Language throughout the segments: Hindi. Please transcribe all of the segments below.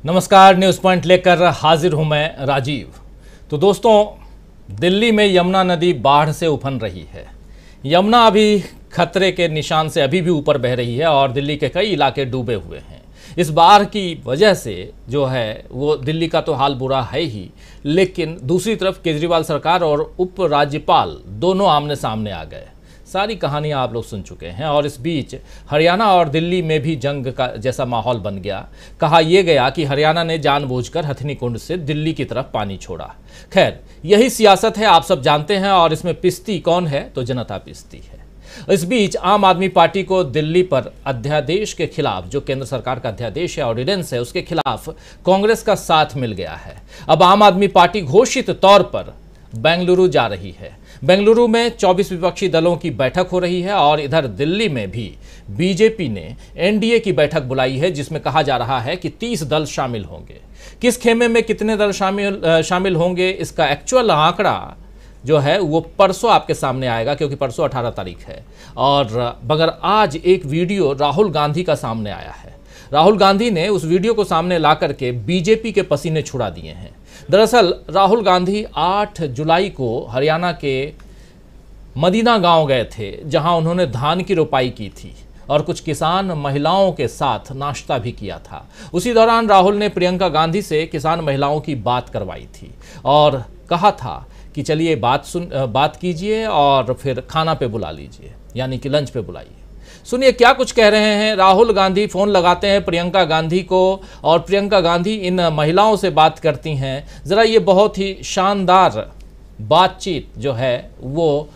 नमस्कार, न्यूज़ पॉइंट लेकर हाजिर हूं मैं राजीव। तो दोस्तों, दिल्ली में यमुना नदी बाढ़ से उफन रही है। यमुना अभी खतरे के निशान से अभी भी ऊपर बह रही है और दिल्ली के कई इलाके डूबे हुए हैं। इस बाढ़ की वजह से जो है वो दिल्ली का तो हाल बुरा है ही, लेकिन दूसरी तरफ केजरीवाल सरकार और उप राज्यपाल दोनों आमने सामने आ गए। सारी कहानियां आप लोग सुन चुके हैं और इस बीच हरियाणा और दिल्ली में भी जंग का जैसा माहौल बन गया। कहा यह गया कि हरियाणा ने जानबूझकर हथनी कुंड से दिल्ली की तरफ पानी छोड़ा। खैर, यही सियासत है, आप सब जानते हैं, और इसमें पिसती कौन है? तो जनता पिसती है। इस बीच आम आदमी पार्टी को दिल्ली पर अध्यादेश के खिलाफ, जो केंद्र सरकार का अध्यादेश है, ऑर्डिनेंस है, उसके खिलाफ कांग्रेस का साथ मिल गया है। अब आम आदमी पार्टी घोषित तौर पर बेंगलुरु जा रही है। बेंगलुरु में 24 विपक्षी दलों की बैठक हो रही है और इधर दिल्ली में भी बीजेपी ने एनडीए की बैठक बुलाई है, जिसमें कहा जा रहा है कि 30 दल शामिल होंगे। किस खेमे में कितने दल शामिल होंगे, इसका एक्चुअल आंकड़ा जो है वो परसों आपके सामने आएगा, क्योंकि परसों 18 तारीख है। और मगर आज एक वीडियो राहुल गांधी का सामने आया है। राहुल गांधी ने उस वीडियो को सामने ला करके बीजेपी के पसीने छुड़ा दिए हैं। दरअसल राहुल गांधी 8 जुलाई को हरियाणा के मदीना गांव गए थे, जहां उन्होंने धान की रोपाई की थी और कुछ किसान महिलाओं के साथ नाश्ता भी किया था। उसी दौरान राहुल ने प्रियंका गांधी से किसान महिलाओं की बात करवाई थी और कहा था कि चलिए बात कीजिए और फिर खाना पे बुला लीजिए, यानी कि लंच पे बुलाइए। सुनिए क्या कुछ कह रहे हैं राहुल गांधी। फोन लगाते हैं प्रियंका गांधी को और प्रियंका गांधी इन महिलाओं से बात करती हैं। ज़रा ये बहुत ही शानदार बातचीत जो है वो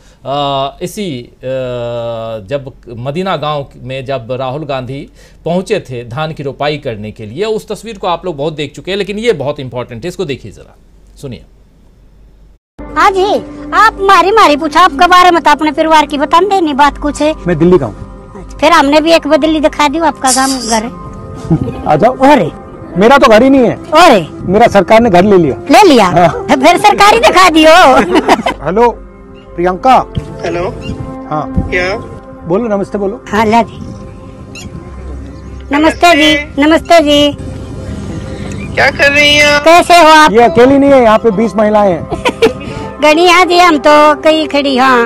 जब मदीना गांव में जब राहुल गांधी पहुंचे थे धान की रोपाई करने के लिए, उस तस्वीर को आप लोग बहुत देख चुके हैं, लेकिन ये बहुत इंपॉर्टेंट है, इसको देखिए ज़रा, सुनिए। हाँ जी, आप मारी पूछा आपके बारे में, तो अपने परिवार की बता देनी बात कुछ है। मैं दिल्ली का हूँ। फिर हमने भी एक बार दिल्ली दिखा दी, आपका काम घर है। आ जाओ। अरे मेरा तो घर ही नहीं है। अरे मेरा सरकार ने घर ले लिया। हाँ। फिर सरकारी दिखा दियो। हेलो प्रियंका। हेलो। हाँ क्या बोलो? नमस्ते बोलो। हाँ ला जी। नमस्ते जी। नमस्ते जी। क्या कर रही हैं आप? कैसे हो आप? ये अकेली नहीं है, यहाँ पे 20 महिलाएं हैं। गणिया जी, हम तो कई खड़ी। हाँ,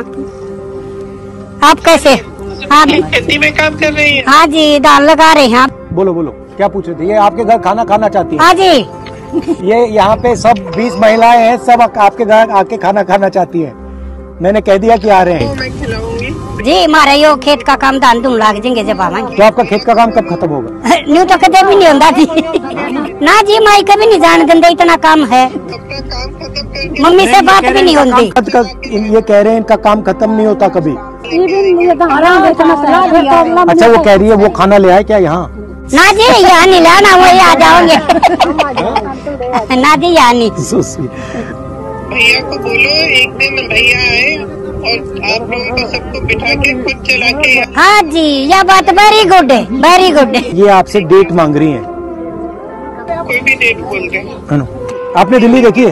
आप कैसे? हाँ खेती में काम कर रही हैं? हाँ जी, दाल लगा रहे हैं। आप बोलो बोलो, क्या पूछ रहे थे? ये आपके घर खाना खाना चाहती है? हाँ जी। ये यहाँ पे सब 20 महिलाएं हैं, सब आपके घर आके खाना खाना चाहती है। मैंने कह दिया कि आ रहे हैं। मैं खिलाऊंगी जी। हमारा यो खेत का काम धान धूम लाग जाएंगे जब आवांगे। तो आपका खेत का काम कब खत्म होगा? न्यू तो कदे भी नहीं होता जी। ना जी, माई कभी नहीं जान देंगे, इतना काम है। अपना काम खत्म करके मम्मी से बात भी नहीं होती। ये कह रहे हैं इनका काम खत्म नहीं होता कभी। अच्छा, वो कह रही है वो खाना ले आए क्या यहाँ? ना जी, यहाँ नहीं लाना, वही आ जाओगे। ना जी, यहाँ नहीं। भैया को बोलो एक दिन भैया आए और आप लोगों को सबको बिठा के खुद चला के। हाँ जी, यह बात वेरी गुड है, वेरी गुड है। ये आपसे डेट मांग रही है। कोई भी डेट बोल दे। आपने दिल्ली देखी है?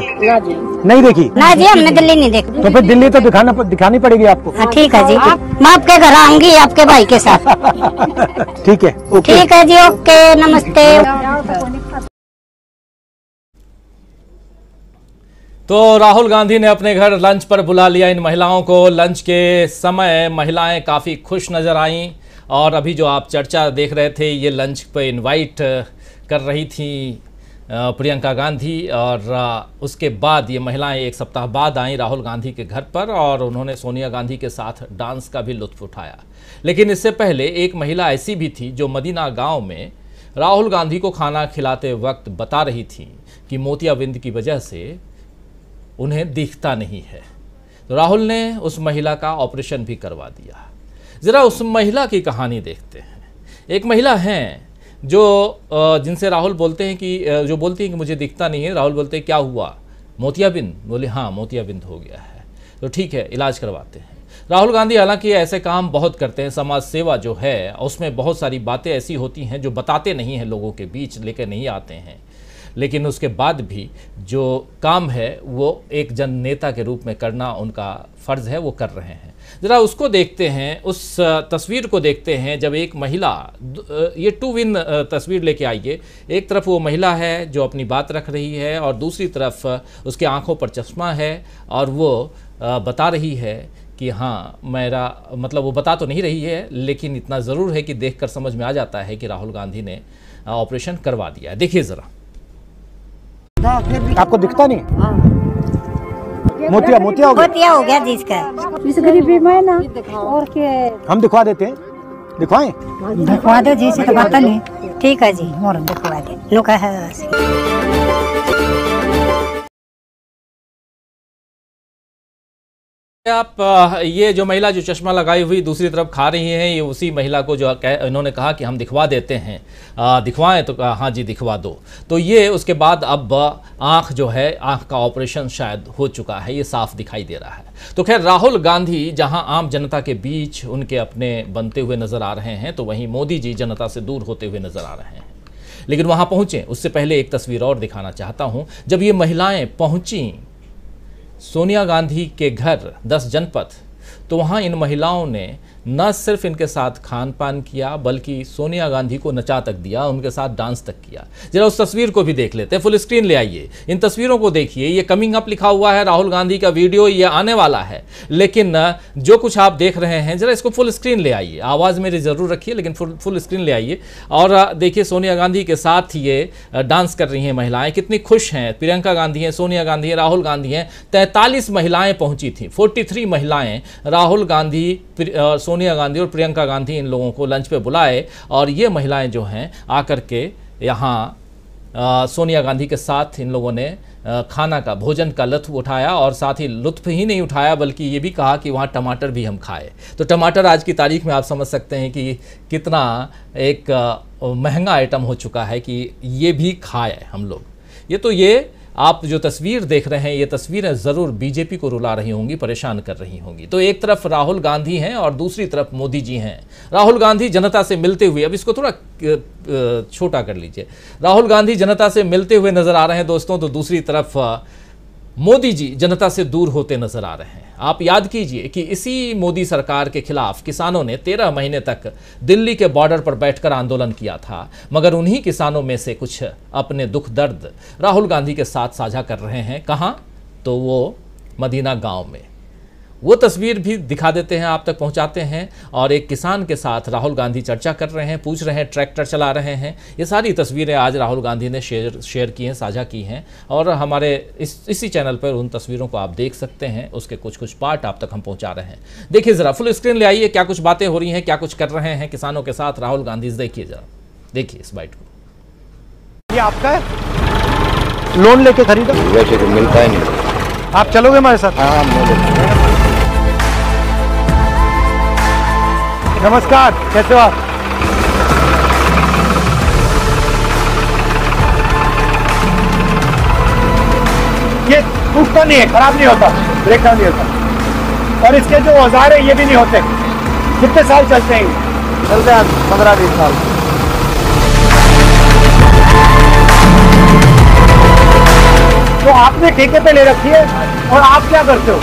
नहीं देखी? ना जी, हमने दिल्ली नहीं देखी। तो फिर दिल्ली तो दिखानी पड़ेगी आपको। हाँ ठीक है जी, मैं आपके घर आऊंगी आपके भाई के साथ। ठीक है, ओके। ठीक है जी, ओके, नमस्ते। तो राहुल गांधी ने अपने घर लंच पर बुला लिया इन महिलाओं को। लंच के समय महिलाएं काफ़ी खुश नज़र आईं और अभी जो आप चर्चा देख रहे थे, ये लंच पे इनवाइट कर रही थी प्रियंका गांधी, और उसके बाद ये महिलाएं एक सप्ताह बाद आईं राहुल गांधी के घर पर और उन्होंने सोनिया गांधी के साथ डांस का भी लुत्फ उठाया। लेकिन इससे पहले एक महिला ऐसी भी थी जो मदीना गाँव में राहुल गांधी को खाना खिलाते वक्त बता रही थी कि मोतियाबिंद की वजह से उन्हें दिखता नहीं है। तो राहुल ने उस महिला का ऑपरेशन भी करवा दिया। ज़रा उस महिला की कहानी देखते हैं। एक महिला हैं जो जिनसे राहुल बोलते हैं कि जो बोलती हैं कि मुझे दिखता नहीं है। राहुल बोलते हैं क्या हुआ? मोतियाबिंद? बोले हाँ, मोतियाबिंद हो गया है। तो ठीक है, इलाज करवाते हैं। राहुल गांधी हालांकि ऐसे काम बहुत करते हैं, समाज सेवा जो है उसमें बहुत सारी बातें ऐसी होती हैं जो बताते नहीं हैं, लोगों के बीच लेकर नहीं आते हैं। लेकिन उसके बाद भी जो काम है वो एक जन नेता के रूप में करना उनका फ़र्ज़ है, वो कर रहे हैं। ज़रा उसको देखते हैं, उस तस्वीर को देखते हैं जब एक महिला, ये टू विन तस्वीर लेके आइए। एक तरफ वो महिला है जो अपनी बात रख रही है और दूसरी तरफ उसके आंखों पर चश्मा है और वो बता रही है कि हाँ मेरा मतलब, वो बता तो नहीं रही है लेकिन इतना ज़रूर है कि देखकर समझ में आ जाता है कि राहुल गांधी ने ऑपरेशन करवा दिया है। देखिए ज़रा। आपको दिखता नहीं? मोतिया मोतिया हो गया? मोतिया हो गया जिसका। इस गरीबी में ना और के हम दिखवा देते हैं, दिखवाएं? दिखवा दो जी से तो पता नहीं। ठीक है जी, और दिखवा दे लुका है। आप ये जो महिला जो चश्मा लगाई हुई दूसरी तरफ खा रही हैं, ये उसी महिला को जो इन्होंने कहा कि हम दिखवा देते हैं, दिखवाएं, तो कहा हाँ जी दिखवा दो। तो ये उसके बाद अब आँख जो है, आँख का ऑपरेशन शायद हो चुका है, ये साफ दिखाई दे रहा है। तो खैर राहुल गांधी जहां आम जनता के बीच उनके अपने बनते हुए नज़र आ रहे हैं, तो वहीं मोदी जी जनता से दूर होते हुए नज़र आ रहे हैं। लेकिन वहाँ पहुँचें उससे पहले एक तस्वीर और दिखाना चाहता हूँ। जब ये महिलाएँ पहुँची सोनिया गांधी के घर 10 जनपद, तो वहाँ इन महिलाओं ने न सिर्फ इनके साथ खान पान किया बल्कि सोनिया गांधी को नचा तक दिया, उनके साथ डांस तक किया। जरा उस तस्वीर को भी देख लेते हैं, फुल स्क्रीन ले आइए, इन तस्वीरों को देखिए। ये कमिंग अप लिखा हुआ है, राहुल गांधी का वीडियो ये आने वाला है, लेकिन जो कुछ आप देख रहे हैं जरा इसको फुल स्क्रीन ले आइए। आवाज़ मेरी ज़रूर रखिए लेकिन फुल स्क्रीन ले आइए और देखिए सोनिया गांधी के साथ ये डांस कर रही हैं महिलाएँ, कितनी खुश हैं। प्रियंका गांधी हैं, सोनिया गांधी हैं, राहुल गांधी हैं। 43 महिलाएँ पहुँची थी, 43 महिलाएँ राहुल गांधी, सोनिया गांधी और प्रियंका गांधी इन लोगों को लंच पे बुलाए और ये महिलाएं जो हैं आकर के यहाँ सोनिया गांधी के साथ इन लोगों ने खाना का, भोजन का लुत्फ उठाया और साथ ही लुत्फ ही नहीं उठाया बल्कि ये भी कहा कि वहाँ टमाटर भी हम खाए। तो टमाटर आज की तारीख में आप समझ सकते हैं कि कितना एक महंगा आइटम हो चुका है कि ये भी खाए हम लोग। ये आप जो तस्वीर देख रहे हैं, ये तस्वीरें ज़रूर बीजेपी को रुला रही होंगी, परेशान कर रही होंगी। तो एक तरफ राहुल गांधी हैं और दूसरी तरफ मोदी जी हैं। राहुल गांधी जनता से मिलते हुए, अब इसको थोड़ा छोटा कर लीजिए, राहुल गांधी जनता से मिलते हुए नज़र आ रहे हैं दोस्तों, तो दूसरी तरफ मोदी जी जनता से दूर होते नजर आ रहे हैं। आप याद कीजिए कि इसी मोदी सरकार के खिलाफ किसानों ने 13 महीने तक दिल्ली के बॉर्डर पर बैठकर आंदोलन किया था, मगर उन्हीं किसानों में से कुछ अपने दुख दर्द राहुल गांधी के साथ साझा कर रहे हैं। कहाँ? तो वो मदीना गांव में। वो तस्वीर भी दिखा देते हैं, आप तक पहुंचाते हैं। और एक किसान के साथ राहुल गांधी चर्चा कर रहे हैं, पूछ रहे हैं, ट्रैक्टर चला रहे हैं। ये सारी तस्वीरें आज राहुल गांधी ने शेयर की हैं, साझा की हैं और हमारे इसी चैनल पर उन तस्वीरों को आप देख सकते हैं। उसके कुछ पार्ट आप तक हम पहुंचा रहे हैं। देखिए ज़रा, फुल स्क्रीन ले आइए, क्या कुछ बातें हो रही हैं, क्या कुछ कर रहे हैं किसानों के साथ राहुल गांधी। देखिए ज़रा, देखिए इस बाइट को। ये आपका है? लोन लेके खरीदा? वैसे तो मिलता ही नहीं। आप चलोगे हमारे साथ? हाँ, नमस्कार, कैसे हो आप? ये टूटता नहीं है, खराब नहीं होता, ब्रेकडाउन नहीं होता। और इसके जो औजार है ये भी नहीं होते। कितने साल चलते हैं? चलते हैं 15-20 साल। तो आपने ठेके पे ले रखी है और आप क्या करते हो?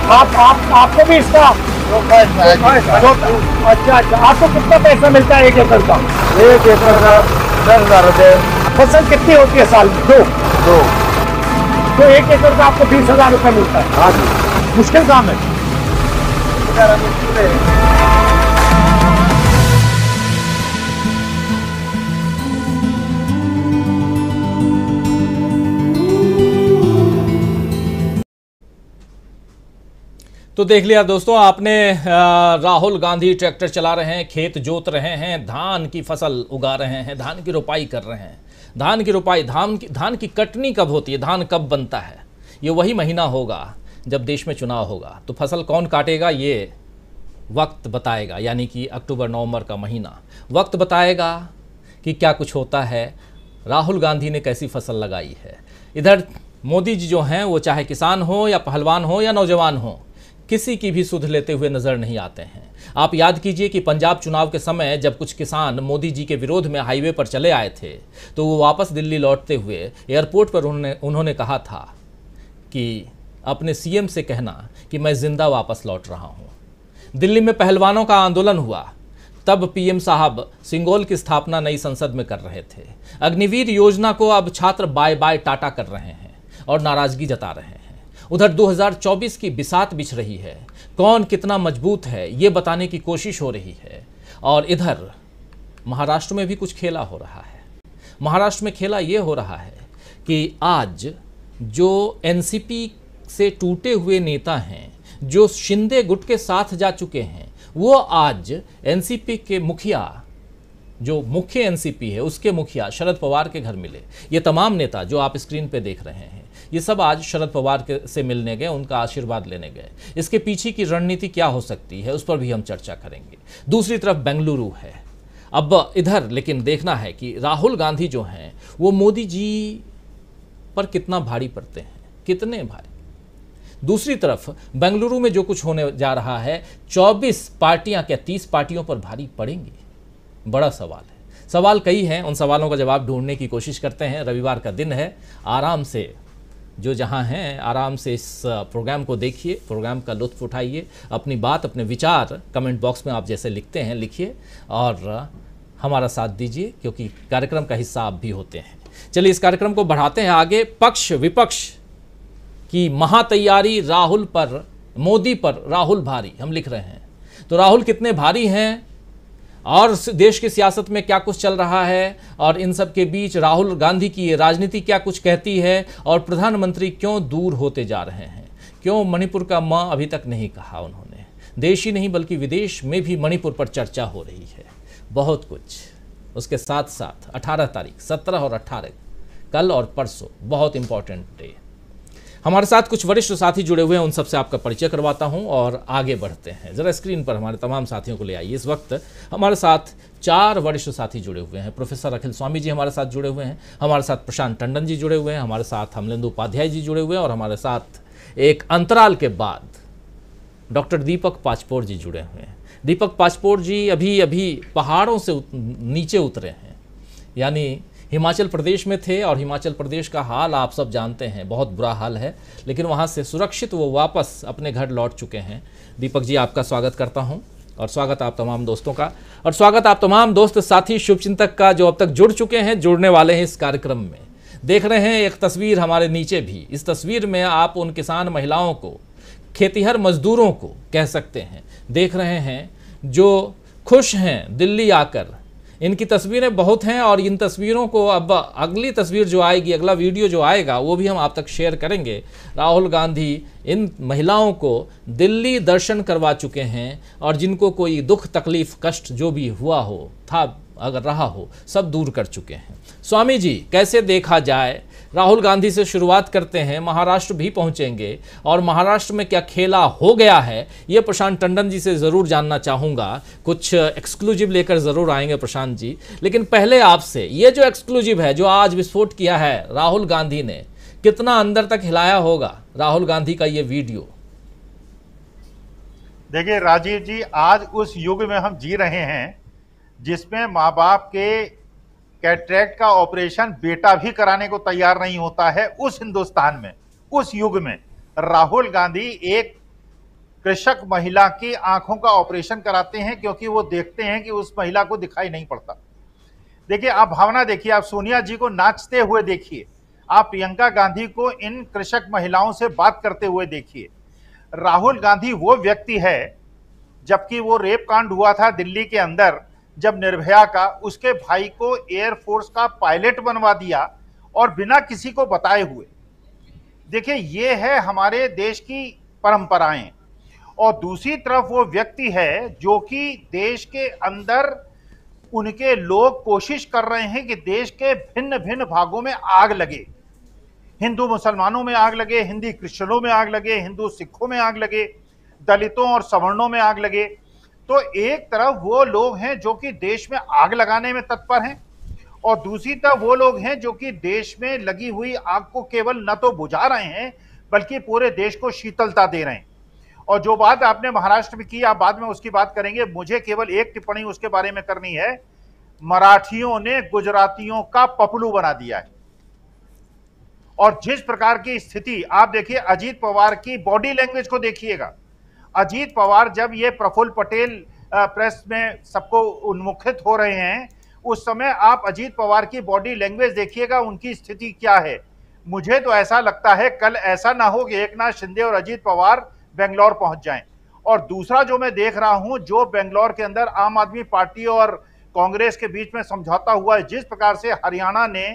अब आपको भी इसका अच्छा, आपको कितना पैसा मिलता है 1 एकड़ का? 1 एकड़ का 10,000 रुपये। फसल कितनी होती है साल में? 2। तो 1 एकड़ का आपको 20,000 रुपये मिलता है। हाँ जी, मुश्किल काम है। तो देख लिया दोस्तों आपने, राहुल गांधी ट्रैक्टर चला रहे हैं, खेत जोत रहे हैं, धान की फसल उगा रहे हैं, धान की रोपाई कर रहे हैं। धान की रोपाई, धान की कटनी कब होती है, धान कब बनता है? ये वही महीना होगा जब देश में चुनाव होगा। तो फसल कौन काटेगा ये वक्त बताएगा, यानी कि अक्टूबर-नवंबर का महीना वक्त बताएगा कि क्या कुछ होता है, राहुल गांधी ने कैसी फसल लगाई है। इधर मोदी जी जो हैं वो चाहे किसान हो या पहलवान हो या नौजवान हो, किसी की भी सुध लेते हुए नजर नहीं आते हैं। आप याद कीजिए कि पंजाब चुनाव के समय जब कुछ किसान मोदी जी के विरोध में हाईवे पर चले आए थे तो वो वापस दिल्ली लौटते हुए एयरपोर्ट पर उन्होंने कहा था कि अपने सीएम से कहना कि मैं जिंदा वापस लौट रहा हूं। दिल्ली में पहलवानों का आंदोलन हुआ, तब पीएम साहब सिंगोल की स्थापना नई संसद में कर रहे थे। अग्निवीर योजना को अब छात्र बाय बाय टाटा कर रहे हैं और नाराजगी जता रहे हैं। उधर 2024 की बिसात बिछ रही है, कौन कितना मजबूत है ये बताने की कोशिश हो रही है। और इधर महाराष्ट्र में भी कुछ खेला हो रहा है। महाराष्ट्र में खेला ये हो रहा है कि आज जो एनसीपी से टूटे हुए नेता हैं, जो शिंदे गुट के साथ जा चुके हैं, वो आज एनसीपी के मुखिया, जो मुख्य एनसीपी है उसके मुखिया शरद पवार के घर मिले। ये तमाम नेता जो आप स्क्रीन पे देख रहे हैं, ये सब आज शरद पवार से मिलने गए, उनका आशीर्वाद लेने गए। इसके पीछे की रणनीति क्या हो सकती है उस पर भी हम चर्चा करेंगे। दूसरी तरफ बेंगलुरु है। अब इधर लेकिन देखना है कि राहुल गांधी जो हैं वो मोदी जी पर कितना भारी पड़ते हैं, कितने भारी। दूसरी तरफ बेंगलुरु में जो कुछ होने जा रहा है, 24 पार्टियां क्या 30 पार्टियों पर भारी पड़ेंगी, बड़ा सवाल है। सवाल कई हैं, उन सवालों का जवाब ढूंढने की कोशिश करते हैं। रविवार का दिन है, आराम से जो जहां हैं आराम से इस प्रोग्राम को देखिए, प्रोग्राम का लुत्फ उठाइए, अपनी बात, अपने विचार कमेंट बॉक्स में आप जैसे लिखते हैं लिखिए और हमारा साथ दीजिए, क्योंकि कार्यक्रम का हिस्सा आप भी होते हैं। चलिए इस कार्यक्रम को बढ़ाते हैं आगे। पक्ष विपक्ष की महातैयारी, राहुल पर, मोदी पर राहुल भारी, हम लिख रहे हैं। तो राहुल कितने भारी हैं और देश की सियासत में क्या कुछ चल रहा है, और इन सब के बीच राहुल गांधी की ये राजनीति क्या कुछ कहती है, और प्रधानमंत्री क्यों दूर होते जा रहे हैं, क्यों मणिपुर का मां अभी तक नहीं कहा उन्होंने। देश ही नहीं बल्कि विदेश में भी मणिपुर पर चर्चा हो रही है, बहुत कुछ। उसके साथ साथ 18 तारीख, 17 और 18 कल और परसों बहुत इंपॉर्टेंट डे। हमारे साथ कुछ वरिष्ठ साथी जुड़े हुए हैं, उन सबसे आपका परिचय करवाता हूं और आगे बढ़ते हैं। जरा स्क्रीन पर हमारे तमाम साथियों को ले आइए। इस वक्त हमारे साथ 4 वरिष्ठ साथी जुड़े हुए हैं। प्रोफेसर अखिल स्वामी जी हमारे साथ जुड़े हुए हैं, हमारे साथ प्रशांत टंडन जी जुड़े हुए हैं, हमारे साथ अमलेंदु उपाध्याय जी जुड़े हुए हैं, और हमारे साथ एक अंतराल के बाद डॉक्टर दीपक पाचपोर जी जुड़े हुए हैं। दीपक पाचपोर जी अभी पहाड़ों से नीचे उतरे हैं, यानी हिमाचल प्रदेश में थे, और हिमाचल प्रदेश का हाल आप सब जानते हैं, बहुत बुरा हाल है, लेकिन वहाँ से सुरक्षित वो वापस अपने घर लौट चुके हैं। दीपक जी आपका स्वागत करता हूँ, और स्वागत आप तमाम दोस्तों का, और स्वागत आप तमाम दोस्त साथी शुभचिंतक का जो अब तक जुड़ चुके हैं, जुड़ने वाले हैं इस कार्यक्रम में। देख रहे हैं एक तस्वीर हमारे नीचे भी, इस तस्वीर में आप उन किसान महिलाओं को, खेतीहर मजदूरों को कह सकते हैं, देख रहे हैं जो खुश हैं दिल्ली आकर। इनकी तस्वीरें बहुत हैं, और इन तस्वीरों को अब अगली तस्वीर जो आएगी, अगला वीडियो जो आएगा, वो भी हम आप तक शेयर करेंगे। राहुल गांधी इन महिलाओं को दिल्ली दर्शन करवा चुके हैं, और जिनको कोई दुख तकलीफ कष्ट जो भी हुआ हो, था अगर रहा हो, सब दूर कर चुके हैं। स्वामी जी कैसे देखा जाए, राहुल गांधी से शुरुआत करते हैं, महाराष्ट्र भी पहुंचेंगे, और महाराष्ट्र में क्या खेला हो गया है ये प्रशांत टंडन जी से ज़रूर जानना चाहूँगा। कुछ एक्सक्लूसिव लेकर ज़रूर आएंगे प्रशांत जी, लेकिन पहले आपसे ये जो एक्सक्लूसिव है, जो आज विस्फोट किया है राहुल गांधी ने, कितना अंदर तक हिलाया होगा राहुल गांधी का ये वीडियो? देखिए राजीव जी, आज उस युग में हम जी रहे हैं जिसमें माँ बाप के कैटरेक्ट का ऑपरेशन बेटा भी कराने को तैयार नहीं होता है। उस हिंदुस्तान में, उस युग में राहुल गांधी एक कृषक महिला की आंखों का ऑपरेशन कराते हैं, क्योंकि वो देखते हैं कि उस महिला को दिखाई नहीं पड़ता। देखिए आप भावना देखिए, आप सोनिया जी को नाचते हुए देखिए, आप प्रियंका गांधी को इन कृषक महिलाओं से बात करते हुए देखिए। राहुल गांधी वो व्यक्ति है, जबकि वो रेप कांड हुआ था दिल्ली के अंदर, जब निर्भया का, उसके भाई को एयरफोर्स का पायलट बनवा दिया, और बिना किसी को बताए हुए। देखिए ये है हमारे देश की परंपराएं। और दूसरी तरफ वो व्यक्ति है जो कि देश के अंदर उनके लोग कोशिश कर रहे हैं कि देश के भिन्न भिन्न भागों में आग लगे, हिंदू मुसलमानों में आग लगे, हिंदी क्रिश्चियनों में आग लगे, हिंदू सिखों में आग लगे, दलितों और सवर्णों में आग लगे। तो एक तरफ वो लोग हैं जो कि देश में आग लगाने में तत्पर हैं, और दूसरी तरफ वो लोग हैं जो कि देश में लगी हुई आग को केवल न तो बुझा रहे हैं, बल्कि पूरे देश को शीतलता दे रहे हैं। और जो बात आपने महाराष्ट्र में की, आप बाद में उसकी बात करेंगे, मुझे केवल एक टिप्पणी उसके बारे में करनी है। मराठियों ने गुजरातियों का पपलू बना दिया है, और जिस प्रकार की स्थिति आप देखिए, अजीत पवार की बॉडी लैंग्वेज को देखिएगा। अजीत पवार जब ये प्रफुल्ल पटेल प्रेस में सबको उन्मुखित हो रहे हैं, उस समय आप अजीत पवार की बॉडी लैंग्वेज देखिएगा, उनकी स्थिति क्या है। मुझे तो ऐसा लगता है कल ऐसा ना हो कि एकनाथ शिंदे और अजीत पवार बेंगलोर पहुंच जाएं। और दूसरा जो मैं देख रहा हूं, जो बेंगलोर के अंदर आम आदमी पार्टी और कांग्रेस के बीच में समझौता हुआ है, जिस प्रकार से हरियाणा ने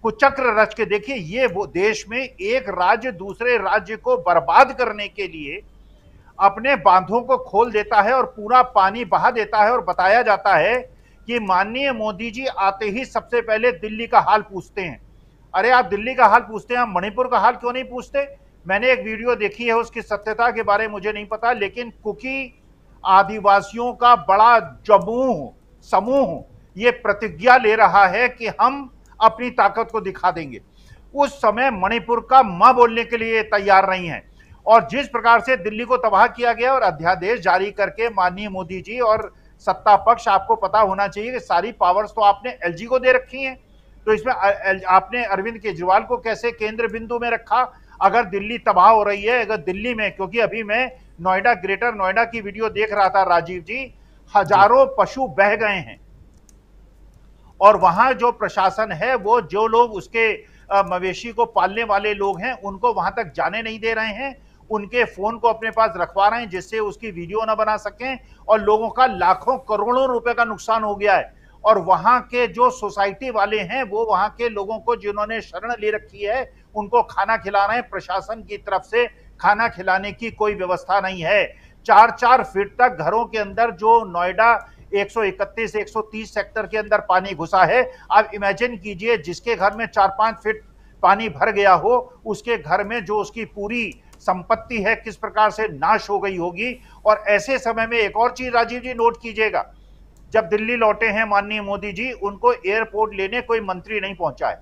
कुचक्र रच के, देखिए ये वो देश में एक राज्य दूसरे राज्य को बर्बाद करने के लिए अपने बांधों को खोल देता है और पूरा पानी बहा देता है, और बताया जाता है कि माननीय मोदी जी आते ही सबसे पहले दिल्ली का हाल पूछते हैं। अरे आप दिल्ली का हाल पूछते हैं, आप मणिपुर का हाल क्यों नहीं पूछते? मैंने एक वीडियो देखी है, उसकी सत्यता के बारे में मुझे नहीं पता, लेकिन कुकी आदिवासियों का बड़ा समूह ये प्रतिज्ञा ले रहा है कि हम अपनी ताकत को दिखा देंगे। उस समय मणिपुर का मां बोलने के लिए तैयार नहीं है। और जिस प्रकार से दिल्ली को तबाह किया गया और अध्यादेश जारी करके माननीय मोदी जी और सत्ता पक्ष, आपको पता होना चाहिए कि सारी पावर्स तो आपने एलजी को दे रखी हैं, तो इसमें आपने अरविंद केजरीवाल को कैसे केंद्र बिंदु में रखा? अगर दिल्ली तबाह हो रही है, अगर दिल्ली में, क्योंकि अभी मैं नोएडा, ग्रेटर नोएडा की वीडियो देख रहा था राजीव जी, हजारों पशु बह गए हैं, और वहां जो प्रशासन है, वो जो लोग उसके मवेशी को पालने वाले लोग हैं, उनको वहां तक जाने नहीं दे रहे हैं, उनके फोन को अपने पास रखवा रहे हैं जिससे उसकी वीडियो ना बना सकें, और लोगों का लाखों करोड़ों रुपए का नुकसान हो गया है। और वहां के जो सोसाइटी वाले हैं, वो वहां के लोगों को जिन्होंने शरण ले रखी है, उनको खाना खिला रहे हैं। प्रशासन की तरफ से खाना खिलाने की कोई व्यवस्था नहीं है। 4-4 फीट तक घरों के अंदर, जो नोएडा 131 130 सेक्टर के अंदर पानी घुसा है, आप इमेजिन कीजिए जिसके घर में 4-5 फीट पानी भर गया हो, उसके घर में जो उसकी पूरी संपत्ति है किस प्रकार से नाश हो गई होगी। और ऐसे समय में एक और चीज राजीव जी नोट कीजिएगा, जब दिल्ली लौटे हैं माननीय मोदी जी, उनको एयरपोर्ट लेने कोई मंत्री नहीं पहुंचा है,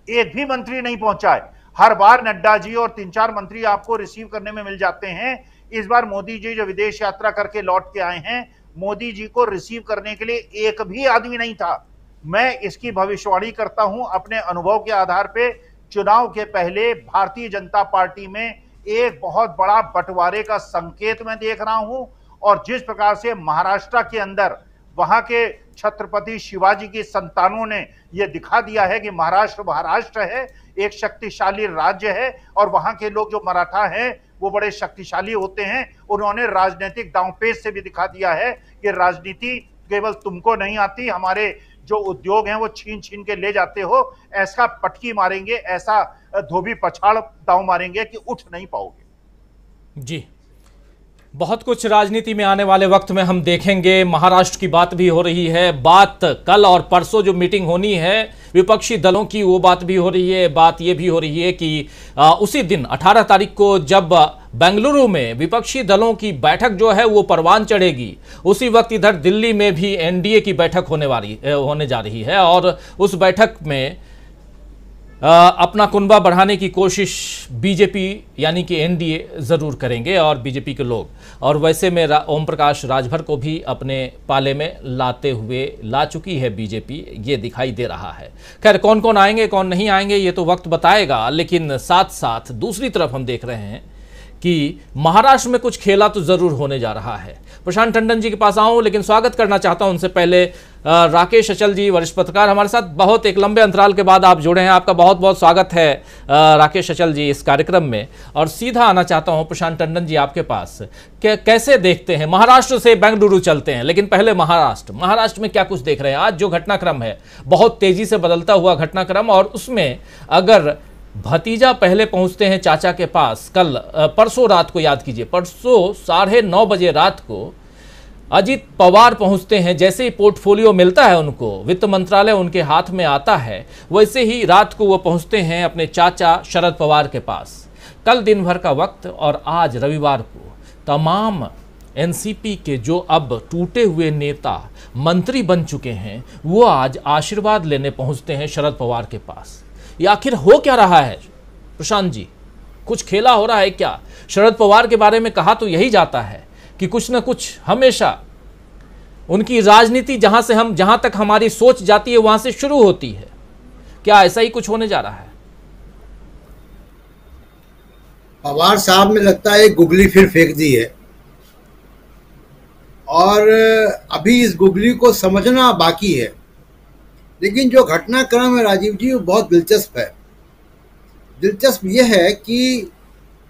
एक भी मंत्री नहीं पहुंचा है। हर बार नड्डा जी और 3-4 मंत्री आपको रिसीव करने में मिल जाते हैं। इस बार मोदी जी जो विदेश यात्रा करके लौट के आए हैं, मोदी जी को रिसीव करने के लिए एक भी आदमी नहीं था। मैं इसकी भविष्यवाणी करता हूं अपने अनुभव के आधार पे। चुनाव के पहले भारतीय जनता पार्टी में एक बहुत बड़ा बंटवारे का संकेत मैं देख रहा हूं, और जिस प्रकार से महाराष्ट्र के अंदर वहां के छत्रपति शिवाजी की संतानों ने यह दिखा दिया है कि महाराष्ट्र है, एक शक्तिशाली राज्य है, और वहां के लोग जो मराठा हैं वो बड़े शक्तिशाली होते हैं। उन्होंने राजनीतिक दांवपेच से भी दिखा दिया है कि राजनीति केवल तुमको नहीं आती, हमारे जो उद्योग हैं वो छीन छीन के ले जाते हो, ऐसा पटकी मारेंगे, ऐसा धोबी पछाड़ दांव मारेंगे कि उठ नहीं पाओगे। जी, बहुत कुछ राजनीति में आने वाले वक्त में हम देखेंगे। महाराष्ट्र की बात भी हो रही है, बात कल और परसों जो मीटिंग होनी है विपक्षी दलों की, वो बात भी हो रही है। बात ये भी हो रही है कि उसी दिन 18 तारीख को जब बेंगलुरु में विपक्षी दलों की बैठक जो है वो परवान चढ़ेगी, उसी वक्त इधर दिल्ली में भी एनडीए की बैठक होने जा रही है, और उस बैठक में अपना कुनबा बढ़ाने की कोशिश बीजेपी यानी कि एनडीए ज़रूर करेंगे और बीजेपी के लोग, और वैसे में ओम प्रकाश राजभर को भी अपने पाले में ला चुकी है बीजेपी, ये दिखाई दे रहा है। खैर कौन कौन आएंगे कौन नहीं आएंगे ये तो वक्त बताएगा, लेकिन साथ साथ दूसरी तरफ हम देख रहे हैं कि महाराष्ट्र में कुछ खेला तो ज़रूर होने जा रहा है। प्रशांत टंडन जी के पास आऊँ, लेकिन स्वागत करना चाहता हूं उनसे पहले राकेश अचल जी, वरिष्ठ पत्रकार, हमारे साथ बहुत एक लंबे अंतराल के बाद आप जुड़े हैं। आपका बहुत बहुत स्वागत है राकेश अचल जी इस कार्यक्रम में। और सीधा आना चाहता हूं प्रशांत टंडन जी आपके पास, कैसे देखते हैं, महाराष्ट्र से बेंगलुरु चलते हैं, लेकिन पहले महाराष्ट्र में क्या कुछ देख रहे हैं? आज जो घटनाक्रम है बहुत तेजी से बदलता हुआ घटनाक्रम, और उसमें अगर भतीजा पहले पहुंचते हैं चाचा के पास, परसों रात को, याद कीजिए परसों 9:30 बजे रात को अजीत पवार पहुंचते हैं। जैसे ही पोर्टफोलियो मिलता है उनको, वित्त मंत्रालय उनके हाथ में आता है, वैसे ही रात को वो पहुंचते हैं अपने चाचा शरद पवार के पास। कल दिन भर का वक्त और आज रविवार को तमाम एनसीपी के जो अब टूटे हुए नेता मंत्री बन चुके हैं, वो आज आशीर्वाद लेने पहुंचते हैं शरद पवार के पास। ये आखिर हो क्या रहा है प्रशांत जी? कुछ खेला हो रहा है क्या? शरद पवार के बारे में कहा तो यही जाता है कि कुछ न कुछ हमेशा उनकी राजनीति जहां तक हमारी सोच जाती है वहां से शुरू होती है। क्या ऐसा ही कुछ होने जा रहा है? पवार साहब ने लगता है गुगली फिर फेंक दी है और अभी इस गुगली को समझना बाकी है। लेकिन जो घटनाक्रम है राजीव जी वो बहुत दिलचस्प है। दिलचस्प ये है कि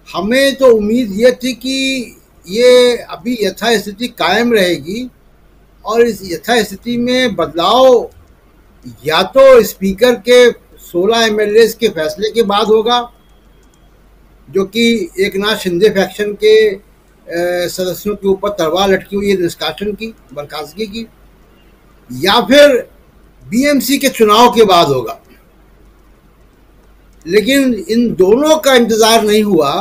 हमें तो उम्मीद ये थी कि ये अभी यथास्थिति कायम रहेगी और इस यथास्थिति में बदलाव या तो स्पीकर के 16 एमएलए के फैसले के बाद होगा, जो कि एकनाथ शिंदे फैक्शन के सदस्यों के ऊपर तलवार लटकी हुई है निष्कासन की, बर्खास्तगी की, या फिर बीएमसी के चुनाव के बाद होगा। लेकिन इन दोनों का इंतजार नहीं हुआ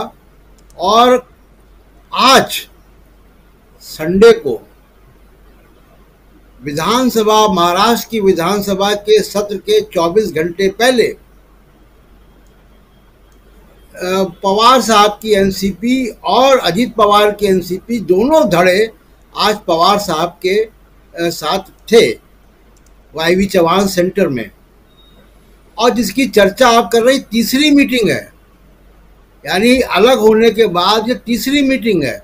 और आज संडे को विधानसभा, महाराष्ट्र की विधानसभा के सत्र के 24 घंटे पहले पवार साहब की एनसीपी और अजीत पवार की एनसीपी दोनों धड़े आज पवार साहब के साथ थे वाईवी चौहान सेंटर में। और जिसकी चर्चा आप कर रही तीसरी मीटिंग है, यानी अलग होने के बाद ये तीसरी मीटिंग है।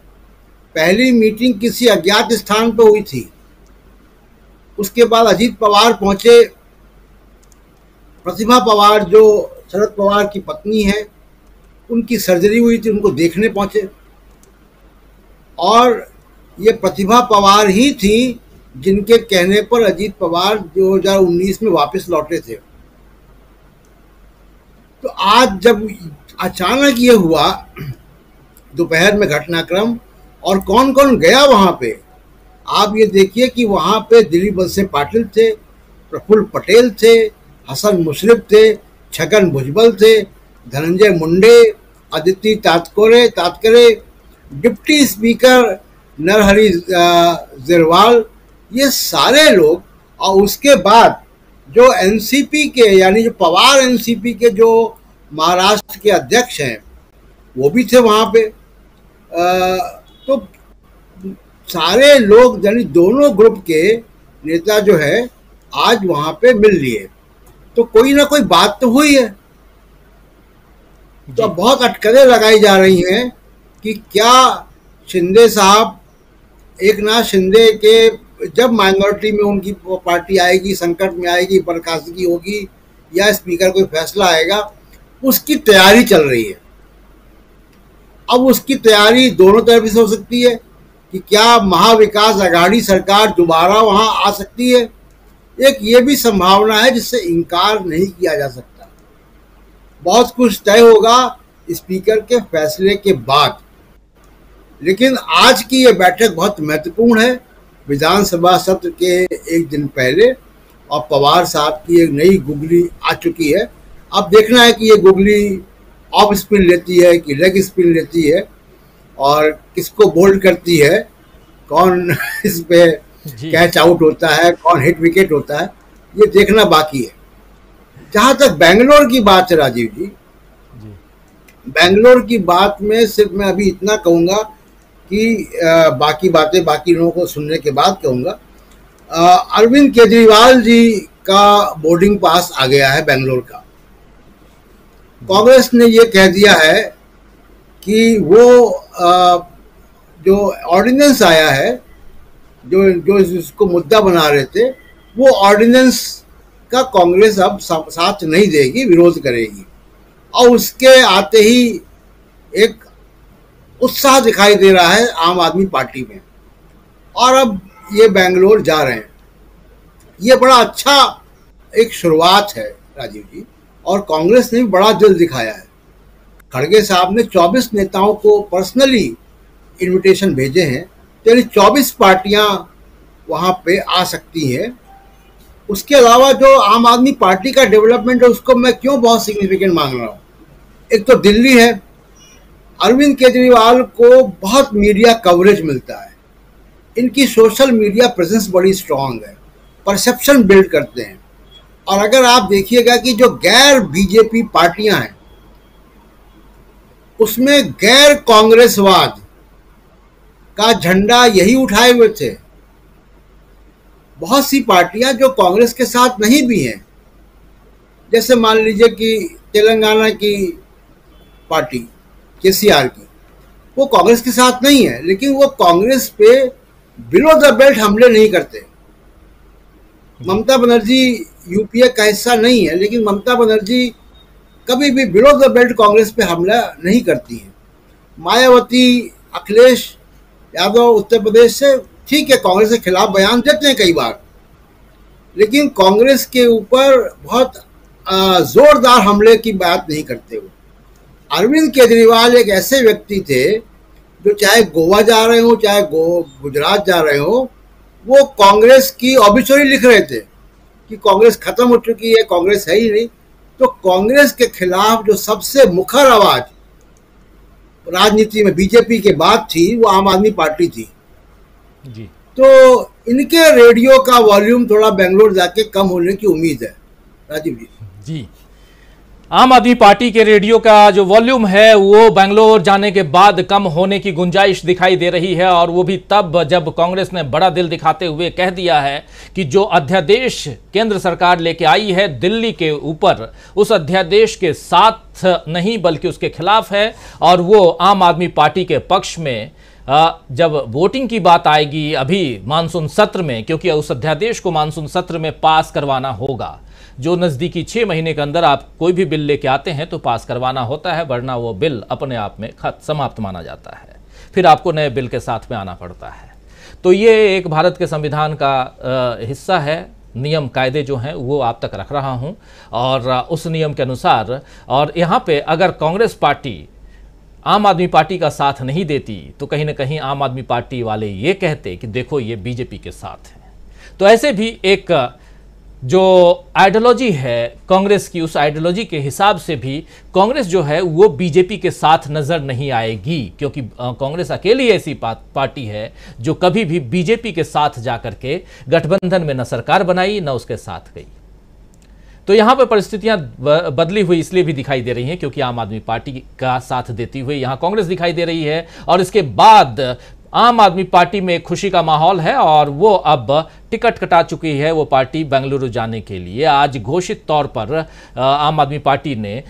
पहली मीटिंग किसी अज्ञात स्थान पर हुई थी, उसके बाद अजीत पवार पहुंचे, प्रतिभा पवार जो शरद पवार की पत्नी है उनकी सर्जरी हुई थी, उनको देखने पहुंचे और ये प्रतिभा पवार ही थी जिनके कहने पर अजीत पवार 2019 में वापस लौटे थे। तो आज जब अचानक ये हुआ दोपहर में घटनाक्रम, और कौन कौन गया वहां पे, आप ये देखिए कि वहां पे दिलीप वलसे पाटिल थे, प्रफुल्ल पटेल थे, हसन मुशर्रफ थे, छगन भुजबल थे, धनंजय मुंडे, अदिति तातकरे, डिप्टी स्पीकर नरहरि ज़िरवाल, ये सारे लोग। और उसके बाद जो एनसीपी के, यानी जो पवार एनसीपी के जो महाराष्ट्र के अध्यक्ष हैं वो भी थे वहाँ पे। तो सारे लोग, यानी दोनों ग्रुप के नेता जो है आज वहाँ पे मिल लिए, तो कोई ना कोई बात तो हुई है। तो बहुत अटकलें लगाई जा रही हैं कि क्या शिंदे साहब, एकनाथ शिंदे के जब माइनॉरिटी में उनकी पार्टी आएगी, संकट में आएगी, बर्खास्तगी होगी या स्पीकर कोई फैसला आएगा, उसकी तैयारी चल रही है। अब उसकी तैयारी दोनों तरफ से हो सकती है कि क्या महाविकास आघाड़ी सरकार दोबारा वहां आ सकती है। एक ये भी संभावना है जिससे इनकार नहीं किया जा सकता। बहुत कुछ तय होगा स्पीकर के फैसले के बाद, लेकिन आज की ये बैठक बहुत महत्वपूर्ण है। विधानसभा सत्र के एक दिन पहले और पवार साहब की एक नई गुगली आ चुकी है। अब देखना है कि ये गुगली ऑफ स्पिन लेती है कि लेग स्पिन लेती है और किसको बोल्ड करती है, कौन इस पे कैच आउट होता है, कौन हिट विकेट होता है, ये देखना बाकी है। जहां तक बेंगलोर की बात है राजीव जी, बेंगलोर की बात में सिर्फ मैं अभी इतना कहूँगा कि बाकी बातें बाकी लोगों को सुनने के बाद कहूँगा। अरविंद केजरीवाल जी का बोर्डिंग पास आ गया है बेंगलोर का। कांग्रेस ने ये कह दिया है कि वो जो ऑर्डिनेंस आया है, जो इसको मुद्दा बना रहे थे, वो ऑर्डिनेंस का कांग्रेस अब साथ नहीं देगी, विरोध करेगी। और उसके आते ही एक उत्साह दिखाई दे रहा है आम आदमी पार्टी में, और अब ये बेंगलोर जा रहे हैं। ये बड़ा अच्छा एक शुरुआत है राजीव जी, और कांग्रेस ने भी बड़ा दिल दिखाया है। खड़गे साहब ने 24 नेताओं को पर्सनली इनविटेशन भेजे हैं, यानी 24 पार्टियां वहां पे आ सकती हैं। उसके अलावा जो आम आदमी पार्टी का डेवलपमेंट है उसको मैं क्यों बहुत सिग्निफिकेंट मान रहा हूँ। एक तो दिल्ली है, अरविंद केजरीवाल को बहुत मीडिया कवरेज मिलता है, इनकी सोशल मीडिया प्रेजेंस बड़ी स्ट्रांग है, परसेप्शन बिल्ड करते हैं। और अगर आप देखिएगा कि जो गैर बीजेपी पार्टियां हैं उसमें गैर कांग्रेसवाद का झंडा यही उठाए हुए थे। बहुत सी पार्टियां जो कांग्रेस के साथ नहीं भी हैं, जैसे मान लीजिए कि तेलंगाना की पार्टी केसीआर की, वो कांग्रेस के साथ नहीं है, लेकिन वो कांग्रेस पे बिलो द बेल्ट हमले नहीं करते। ममता बनर्जी यूपीए का हिस्सा नहीं है, लेकिन ममता बनर्जी कभी भी बिलो द बेल्ट कांग्रेस पे हमला नहीं करती है। मायावती, अखिलेश यादव उत्तर प्रदेश से, ठीक है, कांग्रेस के खिलाफ बयान देते हैं कई बार, लेकिन कांग्रेस के ऊपर बहुत जोरदार हमले की बात नहीं करते हो। अरविंद केजरीवाल एक ऐसे व्यक्ति थे जो चाहे गोवा जा रहे हो, चाहे गुजरात जा रहे हो, वो कांग्रेस की ऑबिचुरी लिख रहे थे कि कांग्रेस खत्म हो चुकी है, कांग्रेस है ही नहीं। तो कांग्रेस के खिलाफ जो सबसे मुखर आवाज राजनीति में बीजेपी के बाद थी, वो आम आदमी पार्टी थी जी। तो इनके रेडियो का वॉल्यूम थोड़ा बेंगलोर जाके कम होने की उम्मीद है। राजीव जी। आम आदमी पार्टी के रेडियो का जो वॉल्यूम है वो बेंगलोर जाने के बाद कम होने की गुंजाइश दिखाई दे रही है, और वो भी तब जब कांग्रेस ने बड़ा दिल दिखाते हुए कह दिया है कि जो अध्यादेश केंद्र सरकार लेके आई है दिल्ली के ऊपर, उस अध्यादेश के साथ नहीं बल्कि उसके खिलाफ है, और वो आम आदमी पार्टी के पक्ष में जब वोटिंग की बात आएगी अभी मानसून सत्र में, क्योंकि उस अध्यादेश को मानसून सत्र में पास करवाना होगा, जो नज़दीकी 6 महीने के अंदर आप कोई भी बिल लेके आते हैं तो पास करवाना होता है, वरना वो बिल अपने आप में समाप्त माना जाता है, फिर आपको नए बिल के साथ में आना पड़ता है। तो ये एक भारत के संविधान का हिस्सा है। नियम कायदे जो हैं वो आप तक रख रहा हूँ, और उस नियम के अनुसार, और यहाँ पे अगर कांग्रेस पार्टी आम आदमी पार्टी का साथ नहीं देती तो कहीं ना कहीं आम आदमी पार्टी वाले ये कहते कि देखो ये बीजेपी के साथ है। तो ऐसे भी एक जो आइडियोलॉजी है कांग्रेस की, उस आइडियोलॉजी के हिसाब से भी कांग्रेस जो है वो बीजेपी के साथ नजर नहीं आएगी, क्योंकि कांग्रेस अकेली ऐसी पार्टी है जो कभी भी बीजेपी के साथ जाकर के गठबंधन में न सरकार बनाई न उसके साथ गई। तो यहाँ पर परिस्थितियां बदली हुई इसलिए भी दिखाई दे रही हैं क्योंकि आम आदमी पार्टी का साथ देती हुई यहाँ कांग्रेस दिखाई दे रही है, और इसके बाद आम आदमी पार्टी में खुशी का माहौल है, और वो अब टिकट कटा चुकी है वो पार्टी बेंगलुरु जाने के लिए। आज घोषित तौर पर आम आदमी पार्टी ने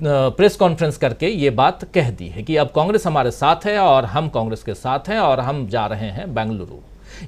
प्रेस कॉन्फ्रेंस करके ये बात कह दी है कि अब कांग्रेस हमारे साथ है और हम कांग्रेस के साथ हैं और हम जा रहे हैं बेंगलुरु।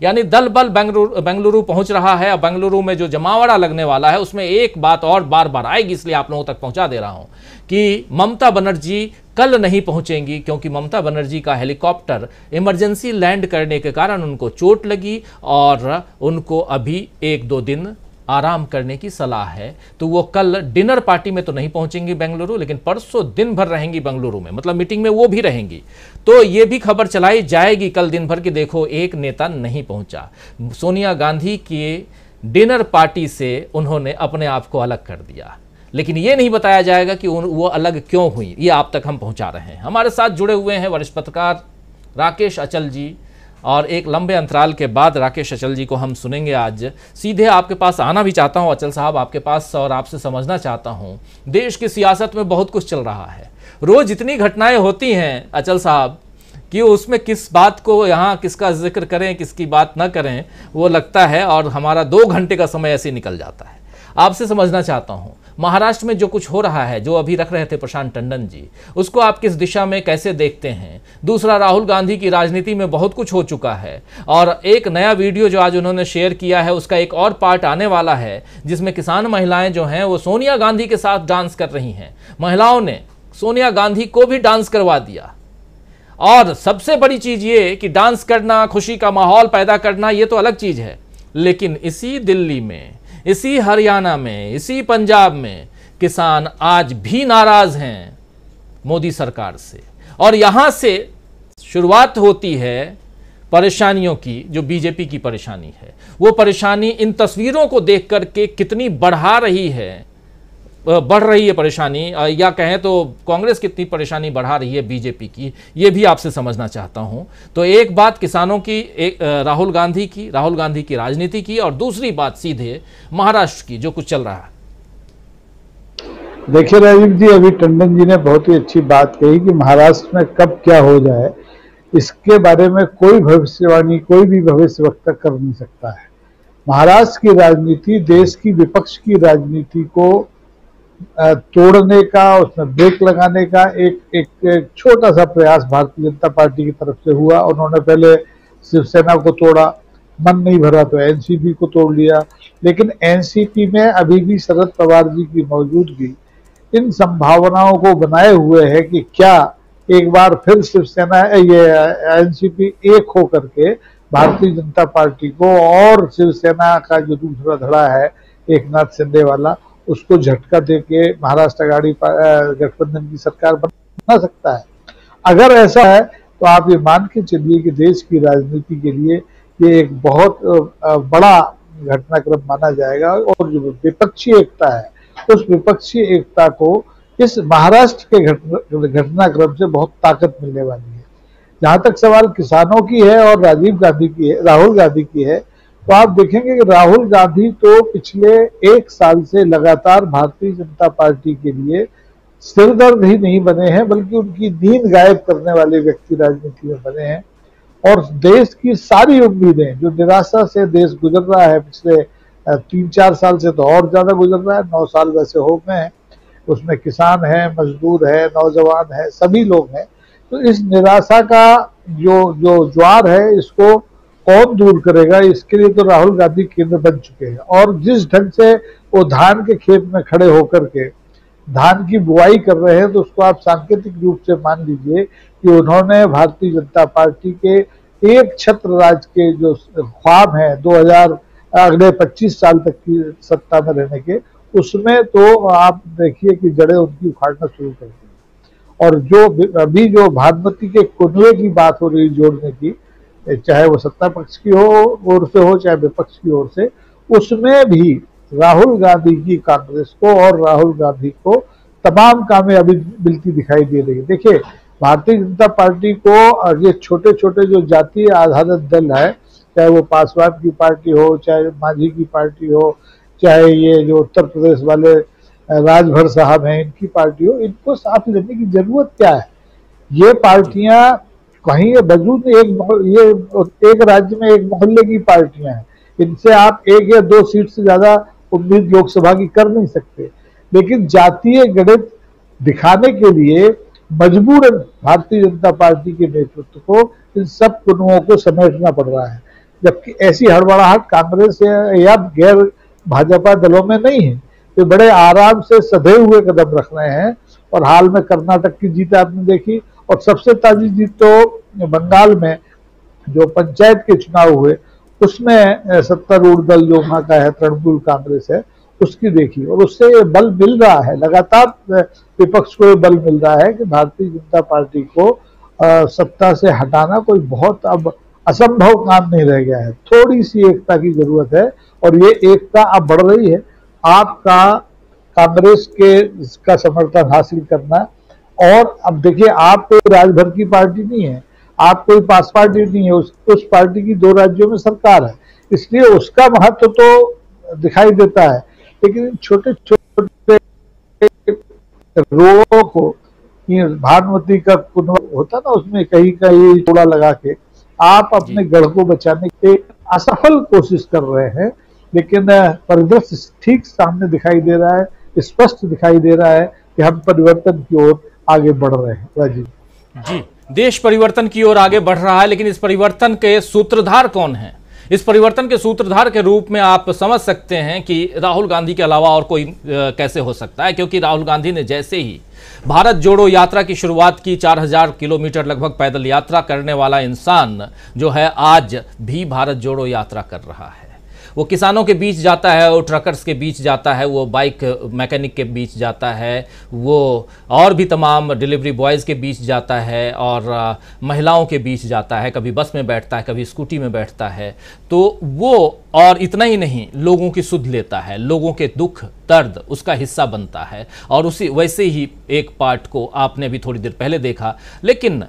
यानी दल बल बेंगलुरु पहुंच रहा है। अब बेंगलुरु में जो जमावड़ा लगने वाला है उसमें एक बात और बार बार आएगी, इसलिए आप लोगों तक पहुंचा दे रहा हूं कि ममता बनर्जी कल नहीं पहुंचेंगी, क्योंकि ममता बनर्जी का हेलीकॉप्टर इमरजेंसी लैंड करने के कारण उनको चोट लगी और उनको अभी 1-2 दिन आराम करने की सलाह है। तो वो कल डिनर पार्टी में तो नहीं पहुंचेंगी बेंगलुरु, लेकिन परसों दिन भर रहेंगी बेंगलुरु में, मतलब मीटिंग में वो भी रहेंगी। तो ये भी खबर चलाई जाएगी कल दिन भर कि देखो एक नेता नहीं पहुंचा, सोनिया गांधी की डिनर पार्टी से उन्होंने अपने आप को अलग कर दिया। लेकिन ये नहीं बताया जाएगा कि वो अलग क्यों हुई, ये आप तक हम पहुंचा रहे हैं। हमारे साथ जुड़े हुए हैं वरिष्ठ पत्रकार राकेश अचल जी, और एक लंबे अंतराल के बाद राकेश अचल जी को हम सुनेंगे आज। सीधे आपके पास आना भी चाहता हूं अचल साहब आपके पास, और आपसे समझना चाहता हूं देश की सियासत में बहुत कुछ चल रहा है, रोज इतनी घटनाएं होती हैं अचल साहब कि उसमें किस बात को यहाँ किसका जिक्र करें किसकी बात ना करें वो लगता है, और हमारा 2 घंटे का समय ऐसे निकल जाता है। आपसे समझना चाहता हूं महाराष्ट्र में जो कुछ हो रहा है, जो अभी रख रहे थे प्रशांत टंडन जी, उसको आप किस दिशा में कैसे देखते हैं? दूसरा, राहुल गांधी की राजनीति में बहुत कुछ हो चुका है, और एक नया वीडियो जो आज उन्होंने शेयर किया है उसका एक और पार्ट आने वाला है जिसमें किसान महिलाएं जो हैं वो सोनिया गांधी के साथ डांस कर रही हैं। महिलाओं ने सोनिया गांधी को भी डांस करवा दिया, और सबसे बड़ी चीज ये कि डांस करना, खुशी का माहौल पैदा करना, ये तो अलग चीज है, लेकिन इसी दिल्ली में, इसी हरियाणा में, इसी पंजाब में किसान आज भी नाराज हैं मोदी सरकार से, और यहां से शुरुआत होती है परेशानियों की। जो बीजेपी की परेशानी है वो परेशानी इन तस्वीरों को देख करके कितनी बढ़ रही है परेशानी, या कहें तो कांग्रेस कितनी परेशानी बढ़ा रही है बीजेपी की, ये भी आपसे समझना चाहता हूं। तो एक बात किसानों की, एक राहुल गांधी की राजनीति की, और दूसरी बात सीधे महाराष्ट्र की जो कुछ चल रहा है। देखिए राजीव जी, अभी टंडन जी ने बहुत ही अच्छी बात कही कि महाराष्ट्र में कब क्या हो जाए इसके बारे में कोई भविष्यवाणी, कोई भी भविष्यवक्ता कर नहीं सकता है। महाराष्ट्र की राजनीति देश की विपक्ष की राजनीति को तोड़ने का, उसमें ब्रेक लगाने का एक छोटा सा प्रयास भारतीय जनता पार्टी की तरफ से हुआ। उन्होंने पहले शिवसेना को तोड़ा, मन नहीं भरा तो एनसीपी को तोड़ लिया, लेकिन एनसीपी में अभी भी शरद पवार जी की मौजूदगी इन संभावनाओं को बनाए हुए है कि क्या एक बार फिर शिवसेना, ये एनसीपी एक हो करके भारतीय जनता पार्टी को और शिवसेना का जो दूसरा धड़ा है एक नाथ शिंदे वाला, उसको झटका देके महाराष्ट्र आघाड़ी गठबंधन की सरकार बना सकता है। अगर ऐसा है तो आप ये मान के चलिए कि देश की राजनीति के लिए ये एक बहुत बड़ा घटनाक्रम माना जाएगा और जो विपक्षी एकता है उस विपक्षी एकता को इस महाराष्ट्र के घटनाक्रम से बहुत ताकत मिलने वाली है। जहां तक सवाल किसानों की है और राजीव गांधी की है, राहुल गांधी की है, तो आप देखेंगे कि राहुल गांधी तो पिछले 1 साल से लगातार भारतीय जनता पार्टी के लिए सिरदर्द ही नहीं बने हैं, बल्कि उनकी नींद गायब करने वाले व्यक्ति राजनीति में बने हैं। और देश की सारी उम्मीदें, जो निराशा से देश गुजर रहा है पिछले 3-4 साल से, तो और ज्यादा गुजर रहा है, 9 साल वैसे हो गए हैं, उसमें किसान है, मजदूर है, नौजवान है, सभी लोग हैं। तो इस निराशा का जो ज्वार है इसको कौन दूर करेगा, इसके लिए तो राहुल गांधी केंद्र बन चुके हैं। और जिस ढंग से वो धान के खेत में खड़े होकर के धान की बुआई कर रहे हैं, तो उसको आप सांकेतिक रूप से मान लीजिए कि उन्होंने भारतीय जनता पार्टी के एक छत्र राज के जो ख्वाब हैं 2000 अगले 25 साल तक की सत्ता में रहने के, उसमें तो आप देखिए कि जड़ें उनकी उखाड़ना शुरू कर दी। और जो अभी जो भानुमती के कुनवे की बात हो रही जोड़ने की, चाहे वो सत्ता पक्ष की ओर से हो चाहे विपक्ष की ओर से, उसमें भी राहुल गांधी की कांग्रेस को और राहुल गांधी को तमाम कामयाबी मिलती दिखाई दे रही है। देखिए, भारतीय जनता पार्टी को ये छोटे छोटे जो जातीय आधारित दल है, चाहे वो पासवान की पार्टी हो, चाहे मांझी की पार्टी हो, चाहे ये जो उत्तर प्रदेश वाले राजभर साहब हैं इनकी पार्टी हो, इनको साथ लेने की जरूरत क्या है। ये पार्टियां कहीं वजूद एक राज्य में एक मोहल्ले की पार्टियां हैं, इनसे आप 1 या 2 सीट से ज्यादा उम्मीद लोकसभा की कर नहीं सकते। लेकिन जातीय गणित दिखाने के लिए मजबूरन भारतीय जनता पार्टी के नेतृत्व को इन सब कुनवों को समेटना पड़ रहा है, जबकि ऐसी हड़बड़ाहट कांग्रेस या गैर भाजपा दलों में नहीं है। वे बड़े आराम से सधे हुए कदम रख रहे हैं। और हाल में कर्नाटक की जीत आपने देखी, और सबसे ताजी जीत तो बंगाल में जो पंचायत के चुनाव हुए उसमें सत्तारूढ़ दल जो वहां का है तृणमूल कांग्रेस है उसकी देखी, और उससे ये बल मिल रहा है, लगातार विपक्ष को ये बल मिल रहा है कि भारतीय जनता पार्टी को सत्ता से हटाना कोई बहुत अब असंभव काम नहीं रह गया है। थोड़ी सी एकता की जरूरत है और ये एकता अब बढ़ रही है। आपका कांग्रेस का समर्थन हासिल करना, और अब देखिए आप कोई राजभर की पार्टी नहीं है, आप कोई पास पार्टी नहीं है, उस पार्टी की 2 राज्यों में सरकार है, इसलिए उसका महत्व तो दिखाई देता है। लेकिन छोटे छोटे रोगों को, भानुमती का कुनवा होता ना, उसमें कहीं कहीं थोड़ा लगा के आप अपने गढ़ को बचाने की असफल कोशिश कर रहे हैं। लेकिन परिदृश्य ठीक सामने दिखाई दे रहा है, स्पष्ट दिखाई दे रहा है कि हम परिवर्तन की ओर आगे बढ़ रहे हैं। राजीव जी, देश परिवर्तन की ओर आगे बढ़ रहा है, लेकिन इस परिवर्तन के सूत्रधार कौन हैं? इस परिवर्तन के सूत्रधार के रूप में आप समझ सकते हैं कि राहुल गांधी के अलावा और कोई कैसे हो सकता है, क्योंकि राहुल गांधी ने जैसे ही भारत जोड़ो यात्रा की शुरुआत की, 4000 किलोमीटर लगभग पैदल यात्रा करने वाला इंसान जो है आज भी भारत जोड़ो यात्रा कर रहा है। वो किसानों के बीच जाता है, वो ट्रकर्स के बीच जाता है, वो बाइक मैकेनिक के बीच जाता है, वो और भी तमाम डिलीवरी बॉयज़ के बीच जाता है, और महिलाओं के बीच जाता है, कभी बस में बैठता है, कभी स्कूटी में बैठता है। तो वो और इतना ही नहीं, लोगों की सुध लेता है, लोगों के दुख दर्द उसका हिस्सा बनता है। और उसी वैसे ही एक पार्ट को आपने भी थोड़ी देर पहले देखा। लेकिन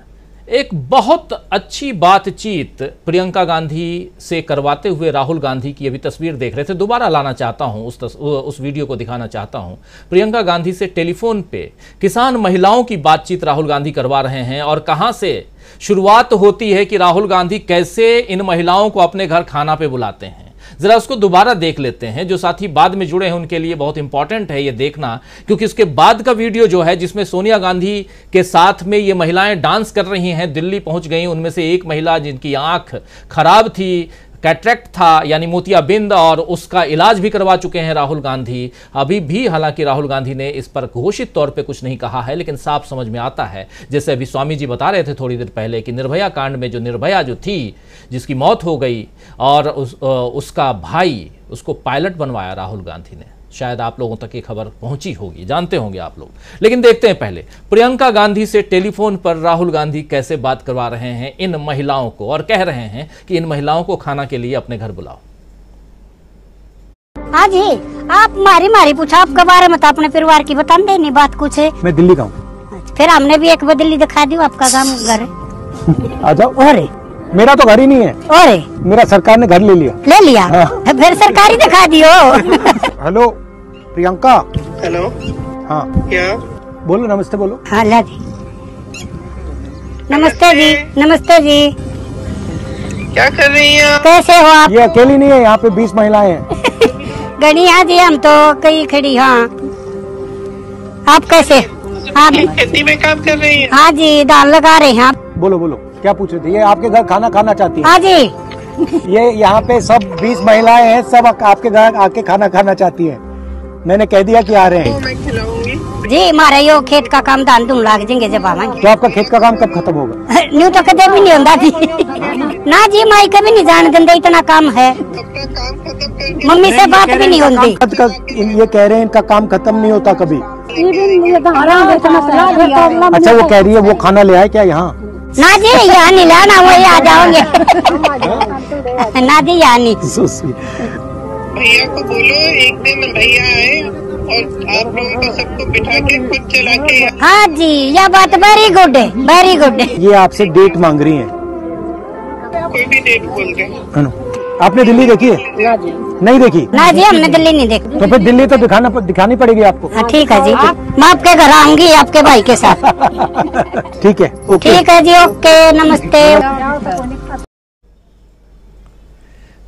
एक बहुत अच्छी बातचीत प्रियंका गांधी से करवाते हुए राहुल गांधी की अभी तस्वीर देख रहे थे। दोबारा लाना चाहता हूं, उस वीडियो को दिखाना चाहता हूं। प्रियंका गांधी से टेलीफोन पे किसान महिलाओं की बातचीत राहुल गांधी करवा रहे हैं और कहां से शुरुआत होती है कि राहुल गांधी कैसे इन महिलाओं को अपने घर खाना पे बुलाते हैं। जरा उसको दोबारा देख लेते हैं। जो साथी बाद में जुड़े हैं उनके लिए बहुत इंपॉर्टेंट है ये देखना, क्योंकि उसके बाद का वीडियो जो है जिसमें सोनिया गांधी के साथ में ये महिलाएं डांस कर रही हैं, दिल्ली पहुंच गई। उनमें से एक महिला जिनकी आंख खराब थी, कैटरेक्ट था यानी मोतियाबिंद, और उसका इलाज भी करवा चुके हैं राहुल गांधी। अभी भी हालांकि राहुल गांधी ने इस पर घोषित तौर पे कुछ नहीं कहा है, लेकिन साफ समझ में आता है, जैसे अभी स्वामी जी बता रहे थे थोड़ी देर पहले कि निर्भया कांड में जो निर्भया जो थी जिसकी मौत हो गई और उसका भाई, उसको पायलट बनवाया राहुल गांधी ने। शायद आप लोगों तक ये खबर पहुंची होगी, जानते होंगे आप लोग। लेकिन देखते हैं पहले प्रियंका गांधी से टेलीफोन पर राहुल गांधी कैसे बात करवा रहे हैं इन महिलाओं को और कह रहे हैं कि इन महिलाओं को खाना के लिए अपने घर बुलाओ। हाँ जी, आप मारी पूछा आपके बारे में, तो अपने परिवार की बता देनी बात कुछ है। मैं दिल्ली का हूँ। फिर हमने भी एक बार दिल्ली दिखा दी, आपका काम घर है। आ जाओ। अरे मेरा तो घर ही नहीं है। अरे मेरा सरकार ने घर ले लिया। हाँ। फिर सरकारी दिखा दियो। हेलो प्रियंका। हेलो। हाँ क्या बोलो, नमस्ते बोलो। हाँ ला जी, नमस्ते जी। नमस्ते जी, क्या कर रही हैं आप? कैसे हो आप? ये अकेली नहीं है, यहाँ पे 20 महिलाएं हैं। गणी हाँ जी, हम तो कई खड़ी। हाँ आप कैसे? हाँ खेती में काम कर रही हैं? हाँ जी, दाल लगा रहे हैं आप। बोलो बोलो, क्या पूछ रहे थे? ये आपके घर खाना खाना चाहती है? हाँ जी। ये यहाँ पे सब 20 महिलाएं हैं, सब आपके घर आके खाना खाना चाहती हैं। मैंने कह दिया कि आ रहे हैं। मैं खिलाऊंगी जी। हमारा यो खेत का काम धान धूम लाग जाएंगे जब आवांगे। तो आपका खेत का काम कब खत्म होगा? न्यू तो कदे भी नहीं होता जी। ना जी, माई कभी नहीं जान देंगे, इतना काम है। अपना काम खत्म करके मम्मी से बात भी नहीं होती। ये कह रहे हैं इनका काम खत्म नहीं होता कभी। अच्छा, वो कह रही है वो खाना ले आए क्या यहाँ? ना जी, यहाँ नहीं लाना, वही आ जाओगे। ना जी, यहाँ नहीं। भैया को बोलो एक दिन भैया आए और आप लोगों को सबको बिठा के खुद चला के। हाँ जी, यह बात वेरी गुड है, वेरी गुड है। ये आपसे डेट मांग रही है। कोई भी डेट बोल दे। आपने दिल्ली देखी है? नहीं देखी? ना जी, हमने दिल्ली नहीं देखी। तो फिर दिल्ली तो दिखानी पड़ेगी आपको। ठीक है जी, मैं आपके घर आऊंगी आपके भाई के साथ। ठीक है, ठीक है जी, ओके, नमस्ते।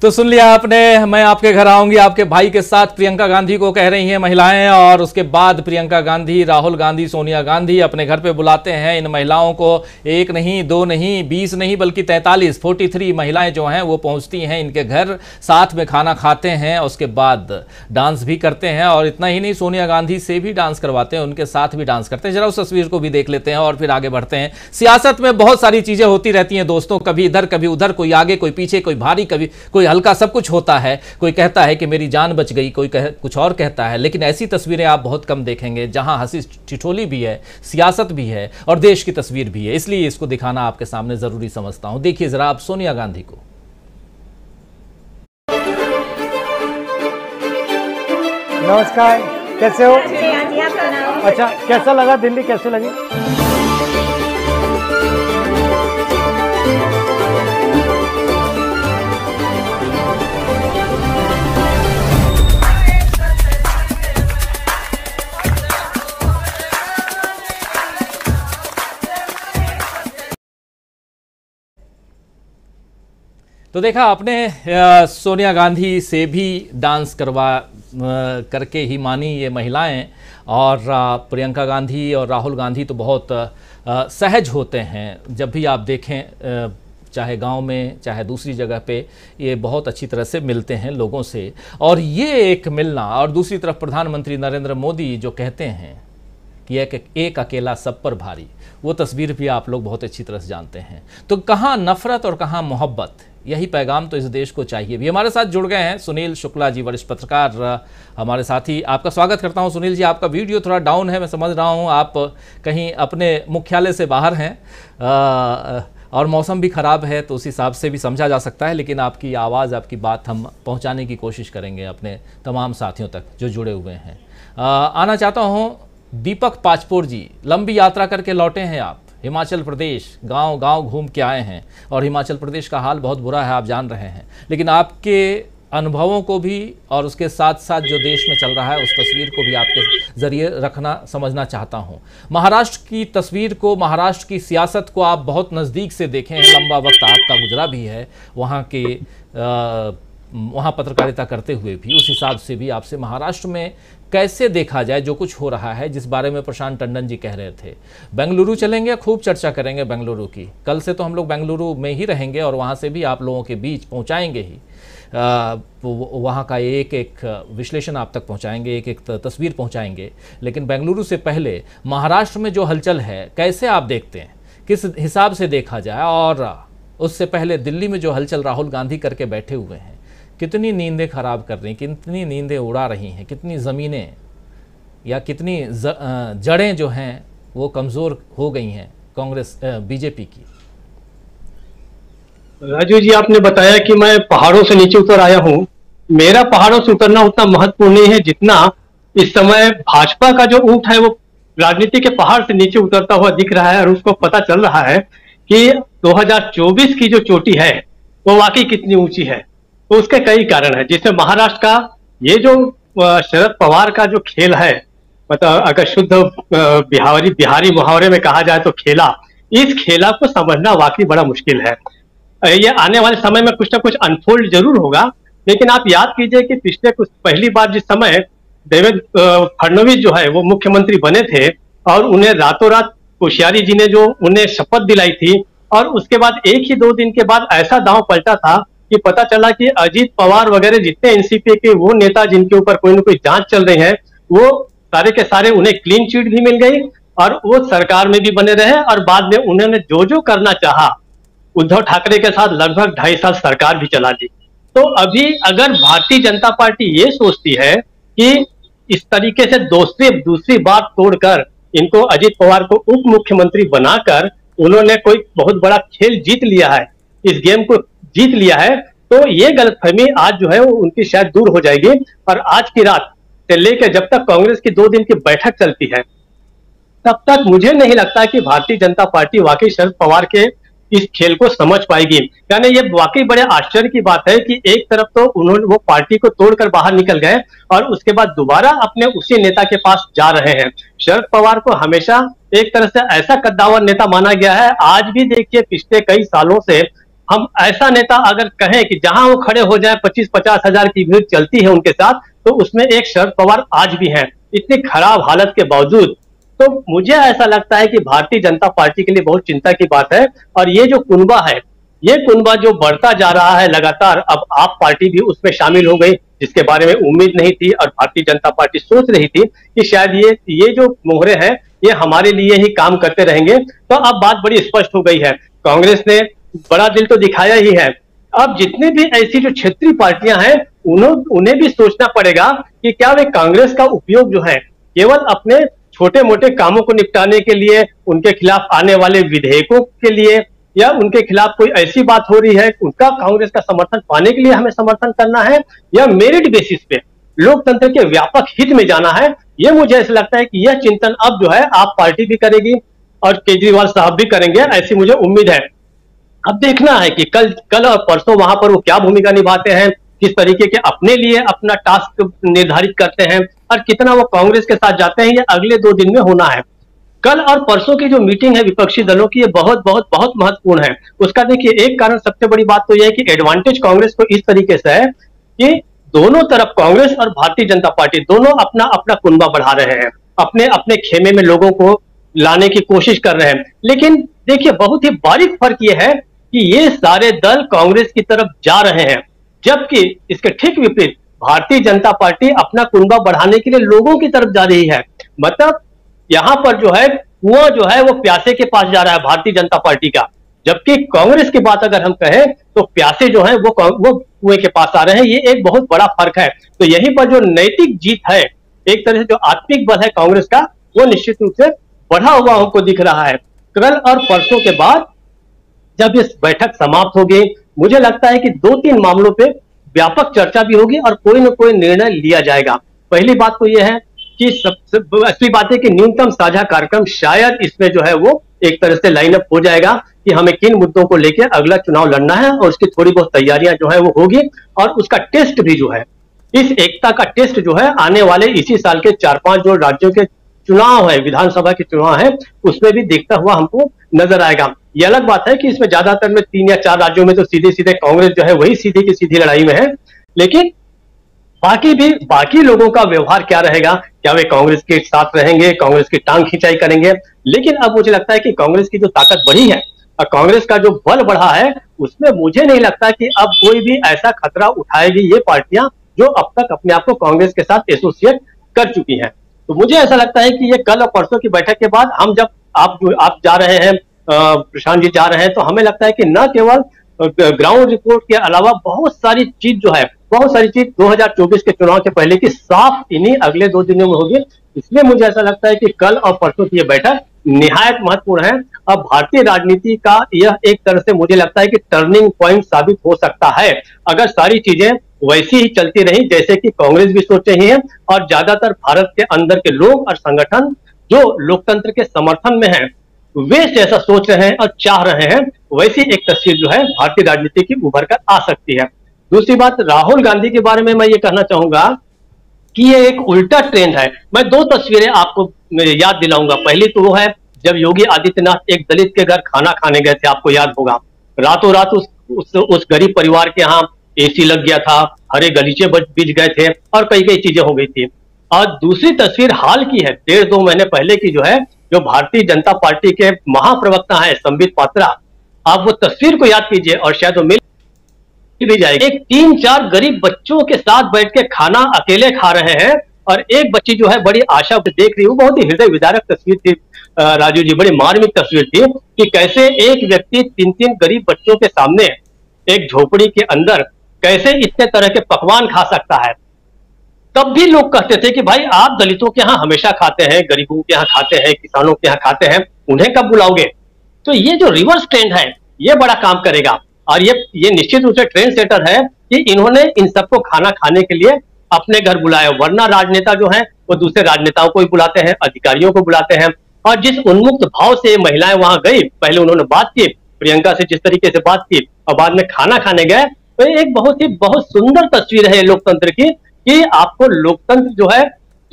तो सुन लिया आपने, मैं आपके घर आऊंगी आपके भाई के साथ, प्रियंका गांधी को कह रही हैं महिलाएं। और उसके बाद प्रियंका गांधी, राहुल गांधी, सोनिया गांधी अपने घर पे बुलाते हैं इन महिलाओं को। एक नहीं, दो नहीं, 20 नहीं, बल्कि 43 महिलाएं जो हैं वो पहुंचती हैं इनके घर, साथ में खाना खाते हैं, उसके बाद डांस भी करते हैं। और इतना ही नहीं, सोनिया गांधी से भी डांस करवाते हैं, उनके साथ भी डांस करते हैं। जरा उस तस्वीर को भी देख लेते हैं और फिर आगे बढ़ते हैं। सियासत में बहुत सारी चीजें होती रहती हैं दोस्तों, कभी इधर कभी उधर, कोई आगे कोई पीछे, कोई भारी कभी कोई हल्का, सब कुछ होता है। कोई कहता है कि मेरी जान बच गई, कोई कुछ और कहता है। लेकिन ऐसी तस्वीरें आप बहुत कम देखेंगे जहां हंसी ठिठोली भी है, सियासत भी है और देश की तस्वीर भी है। इसलिए इसको दिखाना आपके सामने जरूरी समझता हूं। देखिए जरा आप सोनिया गांधी को। नमस्कार, कैसे हो? अच्छा, कैसा लगा दिल्ली, कैसे लगी? तो देखा आपने, सोनिया गांधी से भी डांस करके ही मानी ये महिलाएं। और प्रियंका गांधी और राहुल गांधी तो बहुत सहज होते हैं। जब भी आप देखें, चाहे गांव में चाहे दूसरी जगह पे, ये बहुत अच्छी तरह से मिलते हैं लोगों से। और ये एक मिलना, और दूसरी तरफ प्रधानमंत्री नरेंद्र मोदी जो कहते हैं कि एक अकेला सब पर भारी, वो तस्वीर भी आप लोग बहुत अच्छी तरह से जानते हैं। तो कहाँ नफरत और कहाँ मोहब्बत, यही पैगाम तो इस देश को चाहिए भी। हमारे साथ जुड़ गए हैं सुनील शुक्ला जी, वरिष्ठ पत्रकार हमारे साथी। आपका स्वागत करता हूं सुनील जी। आपका वीडियो थोड़ा डाउन है, मैं समझ रहा हूं, आप कहीं अपने मुख्यालय से बाहर हैं और मौसम भी ख़राब है, तो उस हिसाब से भी समझा जा सकता है। लेकिन आपकी आवाज़, आपकी बात हम पहुंचाने की कोशिश करेंगे अपने तमाम साथियों तक जो जुड़े हुए हैं। आना चाहता हूँ दीपक पाचपोर जी, लंबी यात्रा करके लौटे हैं आप, हिमाचल प्रदेश गांव गांव घूम के आए हैं और हिमाचल प्रदेश का हाल बहुत बुरा है, आप जान रहे हैं। लेकिन आपके अनुभवों को भी और उसके साथ साथ जो देश में चल रहा है उस तस्वीर को भी आपके ज़रिए रखना समझना चाहता हूं। महाराष्ट्र की तस्वीर को, महाराष्ट्र की सियासत को आप बहुत नज़दीक से देखे हैं, लंबा वक्त आपका गुजरा भी है वहाँ पत्रकारिता करते हुए भी। उस हिसाब से भी आपसे महाराष्ट्र में कैसे देखा जाए जो कुछ हो रहा है, जिस बारे में प्रशांत टंडन जी कह रहे थे। बेंगलुरु चलेंगे, खूब चर्चा करेंगे बेंगलुरु की। कल से तो हम लोग बेंगलुरु में ही रहेंगे और वहाँ से भी आप लोगों के बीच पहुँचाएंगे ही, वहाँ का एक एक विश्लेषण आप तक पहुँचाएंगे, एक एक तस्वीर पहुँचाएंगे। लेकिन बेंगलुरु से पहले महाराष्ट्र में जो हलचल है कैसे आप देखते हैं, किस हिसाब से देखा जाए? और उससे पहले दिल्ली में जो हलचल राहुल गांधी करके बैठे हुए हैं, कितनी नींदें खराब कर रही हैं, कितनी नींदें उड़ा रही हैं, कितनी ज़मीनें या कितनी जड़ें जो हैं वो कमज़ोर हो गई हैं कांग्रेस बीजेपी की। राजू जी, आपने बताया कि मैं पहाड़ों से नीचे उतर आया हूं। मेरा पहाड़ों से उतरना उतना महत्वपूर्ण नहीं है जितना इस समय भाजपा का जो ऊंट है वो राजनीति के पहाड़ से नीचे उतरता हुआ दिख रहा है और उसको पता चल रहा है कि 2024 की जो चोटी है वो वाकई कितनी ऊंची है। तो उसके कई कारण है, जिसमें महाराष्ट्र का ये जो शरद पवार का जो खेल है, मतलब अगर शुद्ध बिहारी मुहावरे में कहा जाए तो खेला, इस खेला को समझना वाकई बड़ा मुश्किल है। ये आने वाले समय में कुछ ना कुछ अनफोल्ड जरूर होगा। लेकिन आप याद कीजिए कि पिछले कुछ पहली बार जिस समय देवेंद्र फडणवीस जो है वो मुख्यमंत्री बने थे और उन्हें रातों रात कोश्यारी जी ने जो उन्हें शपथ दिलाई थी, और उसके बाद एक ही 2 दिन के बाद ऐसा दांव पलटा था कि पता चला कि अजीत पवार वगैरह जितने एनसीपी के वो नेता जिनके ऊपर कोई ना कोई जांच चल रही है, वो सारे के सारे उन्हें क्लीन चिट भी मिल गई और वो सरकार में भी बने रहे। और बाद में उन्होंने जो जो करना चाहा उद्धव ठाकरे के साथ लगभग 2.5 साल सरकार भी चला दी। तो अभी अगर भारतीय जनता पार्टी ये सोचती है कि इस तरीके से दूसरी बात तोड़कर इनको अजीत पवार को उप मुख्यमंत्री बनाकर उन्होंने कोई बहुत बड़ा खेल जीत लिया है, इस गेम को जीत लिया है, तो ये गलतफहमी आज जो है वो उनकी शायद दूर हो जाएगी। और आज की रात से लेकर जब तक कांग्रेस की 2 दिन की बैठक चलती है तब तक मुझे नहीं लगता कि भारतीय जनता पार्टी वाकई शरद पवार के इस खेल को समझ पाएगी। यानी ये वाकई बड़े आश्चर्य की बात है कि एक तरफ तो उन्होंने वो पार्टी को तोड़कर बाहर निकल गए और उसके बाद दोबारा अपने उसी नेता के पास जा रहे हैं। शरद पवार को हमेशा एक तरह से ऐसा कद्दावर नेता माना गया है। आज भी देखिए पिछले कई सालों से हम ऐसा नेता अगर कहें कि जहां वो खड़े हो जाए 25-50 हजार की भीड़ चलती है उनके साथ, तो उसमें एक शरद पवार आज भी हैं, इतनी खराब हालत के बावजूद। तो मुझे ऐसा लगता है कि भारतीय जनता पार्टी के लिए बहुत चिंता की बात है। और ये जो कुनबा है, ये कुनबा जो बढ़ता जा रहा है लगातार, अब आप पार्टी भी उसमें शामिल हो गई, जिसके बारे में उम्मीद नहीं थी और भारतीय जनता पार्टी सोच रही थी कि शायद ये जो मोहरे हैं ये हमारे लिए ही काम करते रहेंगे। तो अब बात बड़ी स्पष्ट हो गई है, कांग्रेस ने बड़ा दिल तो दिखाया ही है। अब जितने भी ऐसी जो क्षेत्रीय पार्टियां हैं उन्हें भी सोचना पड़ेगा कि क्या वे कांग्रेस का उपयोग जो है केवल अपने छोटे मोटे कामों को निपटाने के लिए, उनके खिलाफ आने वाले विधेयकों के लिए, या उनके खिलाफ कोई ऐसी बात हो रही है उनका कांग्रेस का समर्थन पाने के लिए हमें समर्थन करना है, या मेरिट बेसिस पे लोकतंत्र के व्यापक हित में जाना है। ये मुझे ऐसा लगता है कि यह चिंतन अब जो है आप पार्टी भी करेगी और केजरीवाल साहब भी करेंगे, ऐसी मुझे उम्मीद है। अब देखना है कि कल और परसों वहां पर वो क्या भूमिका निभाते हैं, किस तरीके के अपने लिए अपना टास्क निर्धारित करते हैं और कितना वो कांग्रेस के साथ जाते हैं, ये अगले 2 दिन में होना है। कल और परसों की जो मीटिंग है विपक्षी दलों की, ये बहुत बहुत बहुत महत्वपूर्ण है। उसका देखिए एक कारण, सबसे बड़ी बात तो यह है कि एडवांटेज कांग्रेस को इस तरीके से है कि दोनों तरफ कांग्रेस और भारतीय जनता पार्टी दोनों अपना अपना कुनबा बढ़ा रहे हैं, अपने अपने खेमे में लोगों को लाने की कोशिश कर रहे हैं। लेकिन देखिए बहुत ही बारीक फर्क यह है कि ये सारे दल कांग्रेस की तरफ जा रहे हैं, जबकि इसके ठीक विपरीत भारतीय जनता पार्टी अपना कुनबा बढ़ाने के लिए लोगों की तरफ जा रही है। मतलब यहां पर जो है कुआं जो है वो प्यासे के पास जा रहा है भारतीय जनता पार्टी का, जबकि कांग्रेस की बात अगर हम कहें तो प्यासे जो है वो कुएं के पास आ रहे हैं। ये एक बहुत बड़ा फर्क है। तो यहीं पर जो नैतिक जीत है, एक तरह से जो आत्मिक बल है कांग्रेस का, वो निश्चित रूप से बढ़ा हुआ हमको दिख रहा है। कल और परसों के बाद जब इस बैठक समाप्त होगी, मुझे लगता है कि 2-3 मामलों पे व्यापक चर्चा भी होगी और कोई ना कोई निर्णय लिया जाएगा। पहली बात तो यह है कि असली बात है कि न्यूनतम साझा कार्यक्रम शायद इसमें जो है वो एक तरह से लाइनअप हो जाएगा कि हमें किन मुद्दों को लेकर अगला चुनाव लड़ना है, और उसकी थोड़ी बहुत तैयारियां जो है वो होगी, और उसका टेस्ट भी जो है, इस एकता का टेस्ट जो है आने वाले इसी साल के 4-5 जो राज्यों के चुनाव है, विधानसभा के चुनाव है, उसमें भी देखता हुआ हमको नजर आएगा। ये अलग बात है कि इसमें ज्यादातर में 3 या 4 राज्यों में तो सीधे सीधे कांग्रेस जो है वही सीधी की सीधी लड़ाई में है, लेकिन बाकी लोगों का व्यवहार क्या रहेगा, क्या वे कांग्रेस के साथ रहेंगे, कांग्रेस की टांग खिंचाई करेंगे। लेकिन अब मुझे लगता है कि कांग्रेस की जो ताकत बढ़ी है और कांग्रेस का जो बल बढ़ा है, उसमें मुझे नहीं लगता कि अब कोई भी ऐसा खतरा उठाएगी ये पार्टियां जो अब तक अपने आप को कांग्रेस के साथ एसोसिएट कर चुकी हैं। तो मुझे ऐसा लगता है कि ये कल और परसों की बैठक के बाद हम जब आप जा रहे हैं, प्रशांत जी जा रहे हैं, तो हमें लगता है कि न केवल ग्राउंड रिपोर्ट के अलावा बहुत सारी चीज 2024 के चुनाव के पहले की साफ इन्हीं अगले 2 दिनों में होगी। इसलिए मुझे ऐसा लगता है कि कल और परसों की यह बैठक निहायत महत्वपूर्ण है। अब भारतीय राजनीति का यह एक तरह से मुझे लगता है कि टर्निंग पॉइंट साबित हो सकता है, अगर सारी चीजें वैसी ही चलती रही जैसे कि कांग्रेस भी सोच रही है और ज्यादातर भारत के अंदर के लोग और संगठन जो लोकतंत्र के समर्थन में हैं वे जैसा सोच रहे हैं और चाह रहे हैं, वैसी एक तस्वीर जो है भारतीय राजनीति की उभर कर आ सकती है। दूसरी बात, राहुल गांधी के बारे में मैं ये कहना चाहूंगा कि ये एक उल्टा ट्रेंड है। मैं 2 तस्वीरें आपको याद दिलाऊंगा। पहली तो वो है जब योगी आदित्यनाथ एक दलित के घर खाना खाने गए थे, आपको याद होगा, रातों रात उस गरीब परिवार के यहाँ एसी लग गया था, हरे गलीचे बिछ गए थे और कई चीजें हो गई थी। और दूसरी तस्वीर हाल की है, 1.5-2 महीने पहले की, जो है जो भारतीय जनता पार्टी के महाप्रवक्ता है संबित पात्रा, आप वो तस्वीर को याद कीजिए और शायद वो मिल भी जाएगी। एक 3-4 गरीब बच्चों के साथ बैठ के खाना अकेले खा रहे हैं और एक बच्ची जो है बड़ी आशा देख रही है। वो बहुत ही हृदय विदारक तस्वीर थी राजू जी, बड़ी मार्मिक तस्वीर थी कि कैसे एक व्यक्ति 3-3 गरीब बच्चों के सामने एक झोपड़ी के अंदर कैसे इतने तरह के पकवान खा सकता है। तब भी लोग कहते थे कि भाई आप दलितों के यहाँ हमेशा खाते हैं, गरीबों के यहाँ खाते हैं, किसानों के यहाँ खाते हैं, उन्हें कब बुलाओगे। तो ये जो रिवर्स ट्रेंड है ये बड़ा काम करेगा और ये निश्चित रूप से ट्रेंड सेटर है कि इन्होंने इन सबको खाना खाने के लिए अपने घर बुलाया। वरना राजनेता जो है वो दूसरे राजनेताओं को ही बुलाते हैं, अधिकारियों को बुलाते हैं। और जिस उन्मुक्त भाव से महिलाएं वहां गई, पहले उन्होंने बात की प्रियंका से, जिस तरीके से बात की और बाद में खाना खाने गए, तो एक बहुत सुंदर तस्वीर है लोकतंत्र की कि आपको लोकतंत्र जो है,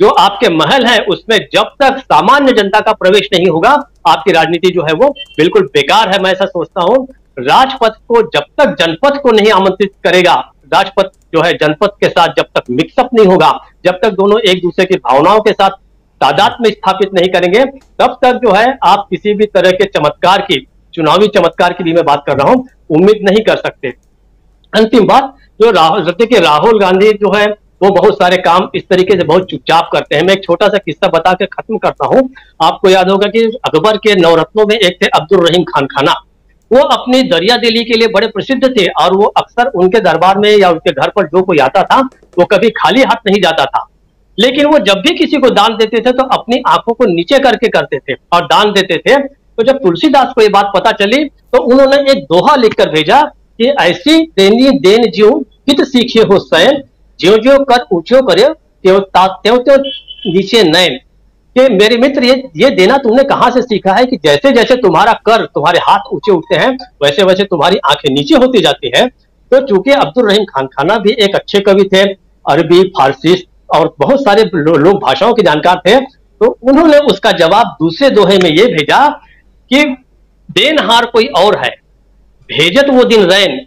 जो आपके महल है उसमें जब तक सामान्य जनता का प्रवेश नहीं होगा आपकी राजनीति जो है वो बिल्कुल बेकार है। मैं ऐसा सोचता हूं राजपथ को जब तक जनपथ को नहीं आमंत्रित करेगा, राजपथ जो है जनपथ के साथ जब तक मिक्सअप नहीं होगा, जब तक दोनों एक दूसरे की भावनाओं के साथ तादाद में स्थापित नहीं करेंगे, तब तक जो है आप किसी भी तरह के चमत्कार की, चुनावी चमत्कार की भी मैं बात कर रहा हूं, उम्मीद नहीं कर सकते। अंतिम बात, जो राहुल गांधी जो है वो बहुत सारे काम इस तरीके से बहुत चुपचाप करते हैं। मैं एक छोटा सा किस्सा बता के खत्म करता हूं। आपको याद होगा कि अकबर के नवरत्नों में एक थे अब्दुल रहीम खान खाना। वो अपनी दरिया दिली के लिए बड़े प्रसिद्ध थे और वो अक्सर उनके दरबार में या उनके घर पर जो कोई आता था वो कभी खाली हाथ नहीं जाता था। लेकिन वो जब भी किसी को दान देते थे तो अपनी आंखों को नीचे करके करते थे और दान देते थे। तो जब तुलसीदास को ये बात पता चली तो उन्होंने एक दोहा लिखकर भेजा कि ऐसी देनी देन ज्यों हित सीखे हो सैन, ज्यों ज्यों कर ऊंचो करे त्यों त्यों नीचे नैन। कि मेरे मित्र ये देना तुमने कहां से सीखा है कि जैसे जैसे तुम्हारा कर, तुम्हारे हाथ ऊंचे उठते हैं वैसे वैसे तुम्हारी आंखें नीचे होती जाती है। तो चूंकि अब्दुल रहीम खान खाना भी एक अच्छे कवि थे, अरबी, फारसी और बहुत सारे लोग भाषाओं के जानकार थे, तो उन्होंने उसका जवाब दूसरे दोहे में ये भेजा कि देनहार कोई और है, भेजत वो दिन रैन,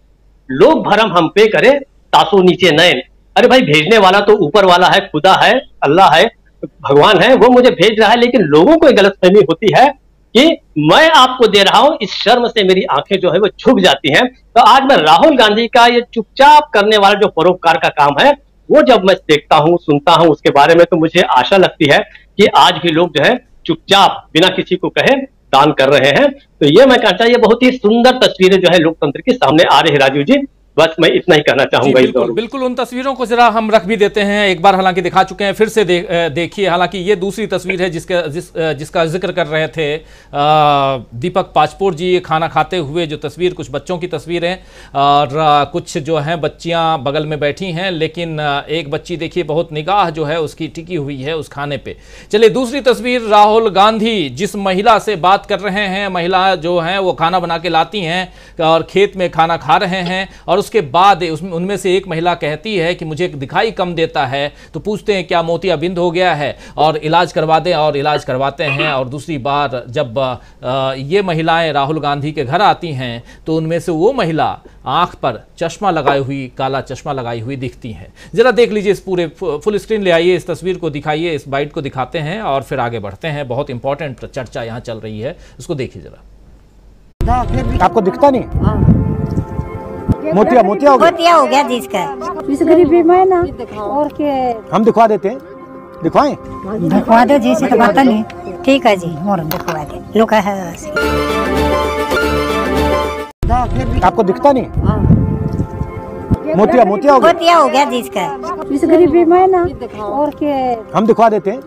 लोग भरम हम पे करे तासो नीचे नैन। अरे भाई भेजने वाला तो ऊपर वाला है, खुदा है, अल्लाह है, भगवान है, वो मुझे भेज रहा है। लेकिन लोगों को एक गलतफहमी होती है कि मैं आपको दे रहा हूं, इस शर्म से मेरी आंखें जो है वो झुक जाती हैं। तो आज मैं राहुल गांधी का ये चुपचाप करने वाला जो परोपकार का काम है वो जब मैं देखता हूं, सुनता हूं उसके बारे में, तो मुझे आशा लगती है कि आज भी लोग जो है चुपचाप बिना किसी को कहे दान कर रहे हैं। तो ये मैं कहता हूं ये बहुत ही सुंदर तस्वीरें जो है लोकतंत्र के सामने आ रही है राजीव जी। बस मैं इतना ही कहना चाहूंगा इस दौर में। बिल्कुल उन तस्वीरों को जरा हम रख भी देते हैं, एक बार हालांकि दिखा चुके हैं, फिर से देखिए। हालांकि ये दूसरी तस्वीर है जिसका जिक्र कर रहे थे दीपक पाचपोर जी, खाना खाते हुए जो तस्वीर, कुछ बच्चों की तस्वीर है और कुछ जो हैं बच्चियां बगल में बैठी हैं, लेकिन एक बच्ची देखिए बहुत निगाह जो है उसकी टिकी हुई है उस खाने पे। चलिए दूसरी तस्वीर, राहुल गांधी जिस महिला से बात कर रहे हैं, महिला जो है वो खाना बना के लाती हैं और खेत में खाना खा रहे हैं, और उसके बाद उनमें से एक महिला कहती है कि मुझे दिखाई कम देता है, तो पूछते हैं क्या मोतियाबिंद हो गया है और इलाज करवा दें, और इलाज करवाते हैं। और दूसरी बार जब ये महिलाएं राहुल गांधी के घर आती हैं तो उनमें से वो महिला आंख पर चश्मा लगाई हुई, काला चश्मा लगाई हुई दिखती हैं। जरा देख लीजिए, इस पूरे फुल स्क्रीन ले आइए, इस तस्वीर को दिखाइए, इस बाइट को दिखाते हैं और फिर आगे बढ़ते हैं। बहुत इंपॉर्टेंट चर्चा यहाँ चल रही है, उसको देखिए जरा। आपको दिखता नहीं? मोतिया मोतिया हो गया जिसका। इस गरीबी में ना और के हम दिखवा देते हैं, दिखवाएं? दिखवा दो जी से तो पता नहीं। ठीक है जी, और दिखवा दे। लुका है आपको दिखता नहीं? मोतिया मोतिया हो गया जिसका। इस गरीबी में ना और के हम दिखवा देते हैं,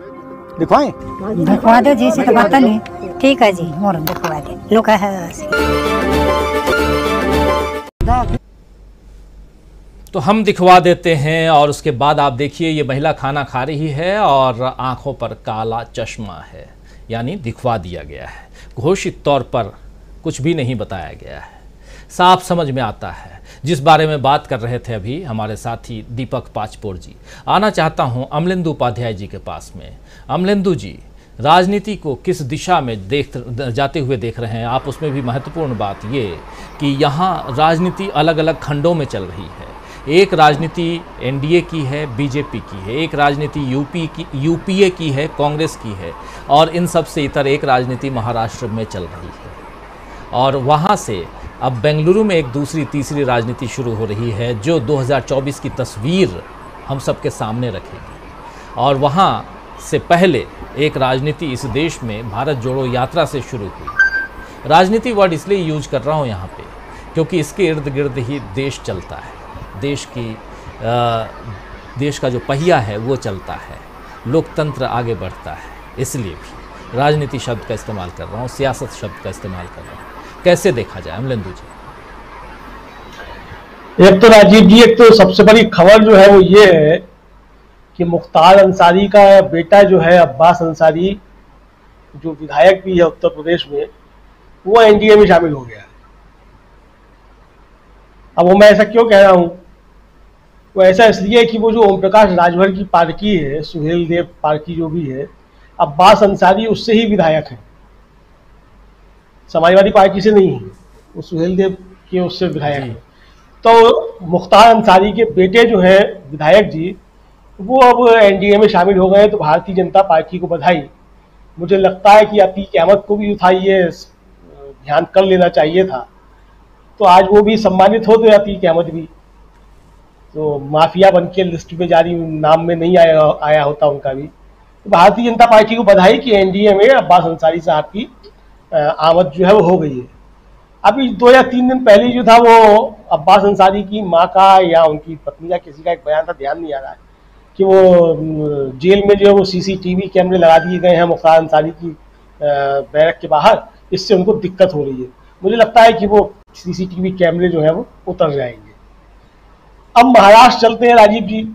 दिखवाएं? दिखवा दो जी से तो पता नहीं। ठीक है जी, और दिखवा दे। लुका है तो हम दिखवा देते हैं और उसके बाद आप देखिए ये महिला खाना खा रही है और आंखों पर काला चश्मा है, यानी दिखवा दिया गया है। घोषित तौर पर कुछ भी नहीं बताया गया है, साफ समझ में आता है। जिस बारे में बात कर रहे थे अभी हमारे साथी दीपक पाचपोर जी, आना चाहता हूं अमलेंदु उपाध्याय जी के पास में। अमलेंदु जी, राजनीति को किस दिशा में जाते हुए देख रहे हैं आप? उसमें भी महत्वपूर्ण बात ये कि यहाँ राजनीति अलग अलग खंडों में चल रही है। एक राजनीति एनडीए की है, बीजेपी की है, एक राजनीति यूपीए की है, कांग्रेस की है, और इन सब से इतर एक राजनीति महाराष्ट्र में चल रही है। और वहाँ से अब बेंगलुरु में एक दूसरी तीसरी राजनीति शुरू हो रही है जो 2024 की तस्वीर हम सबके सामने रखेगी। और वहाँ से पहले एक राजनीति इस देश में भारत जोड़ो यात्रा से शुरू हुई। राजनीति वर्ड इसलिए यूज कर रहा हूँ यहाँ पे क्योंकि इसके इर्द गिर्द ही देश चलता है, देश का जो पहिया है वो चलता है, लोकतंत्र आगे बढ़ता है। इसलिए भी राजनीति शब्द का इस्तेमाल कर रहा हूँ, सियासत शब्द का इस्तेमाल कर रहा हूँ। कैसे देखा जाए अमलेंदु जी? एक तो राजीव जी, एक तो सबसे बड़ी खबर जो है वो ये है कि मुख्तार अंसारी का बेटा जो है अब्बास अंसारी, जो विधायक भी है उत्तर प्रदेश में, वो एनडीए में शामिल हो गया है। अब वो मैं ऐसा क्यों कह रहा हूँ? वो ऐसा इसलिए कि वो जो ओम प्रकाश राजभर की पार्टी है, सुहेल देव पार्टी जो भी है, अब्बास अंसारी उससे ही विधायक है, समाजवादी पार्टी से नहीं है, वो सुहेल देव के उससे विधायक है। तो मुख्तार अंसारी के बेटे जो हैं विधायक जी, वो अब एनडीए में शामिल हो गए, तो भारतीय जनता पार्टी को बधाई। मुझे लगता है कि अतीक अहमद को भी उठाइए, ध्यान कर लेना चाहिए था, तो आज वो भी सम्मानित हो, तो अतीक अहमद भी तो माफिया बन के लिस्ट में जारी नाम में नहीं आया होता उनका भी। तो भारतीय जनता पार्टी को बधाई कि एनडीए में अब्बास अंसारी साहब की आमद जो है वो हो गई है। अभी 2 या 3 दिन पहले जो था वो अब्बास अंसारी की माँ का या उनकी पत्नी का किसी का एक बयान था, ध्यान नहीं आ रहा है, कि वो जेल में जो है वो सीसीटीवी कैमरे लगा दिए गए हैं मुख्तार अंसारी की बैरक के बाहर, इससे उनको दिक्कत हो रही है। मुझे लगता है कि वो सीसीटीवी कैमरे जो है वो उतर जाएंगे। अब महाराष्ट्र चलते हैं राजीव जी।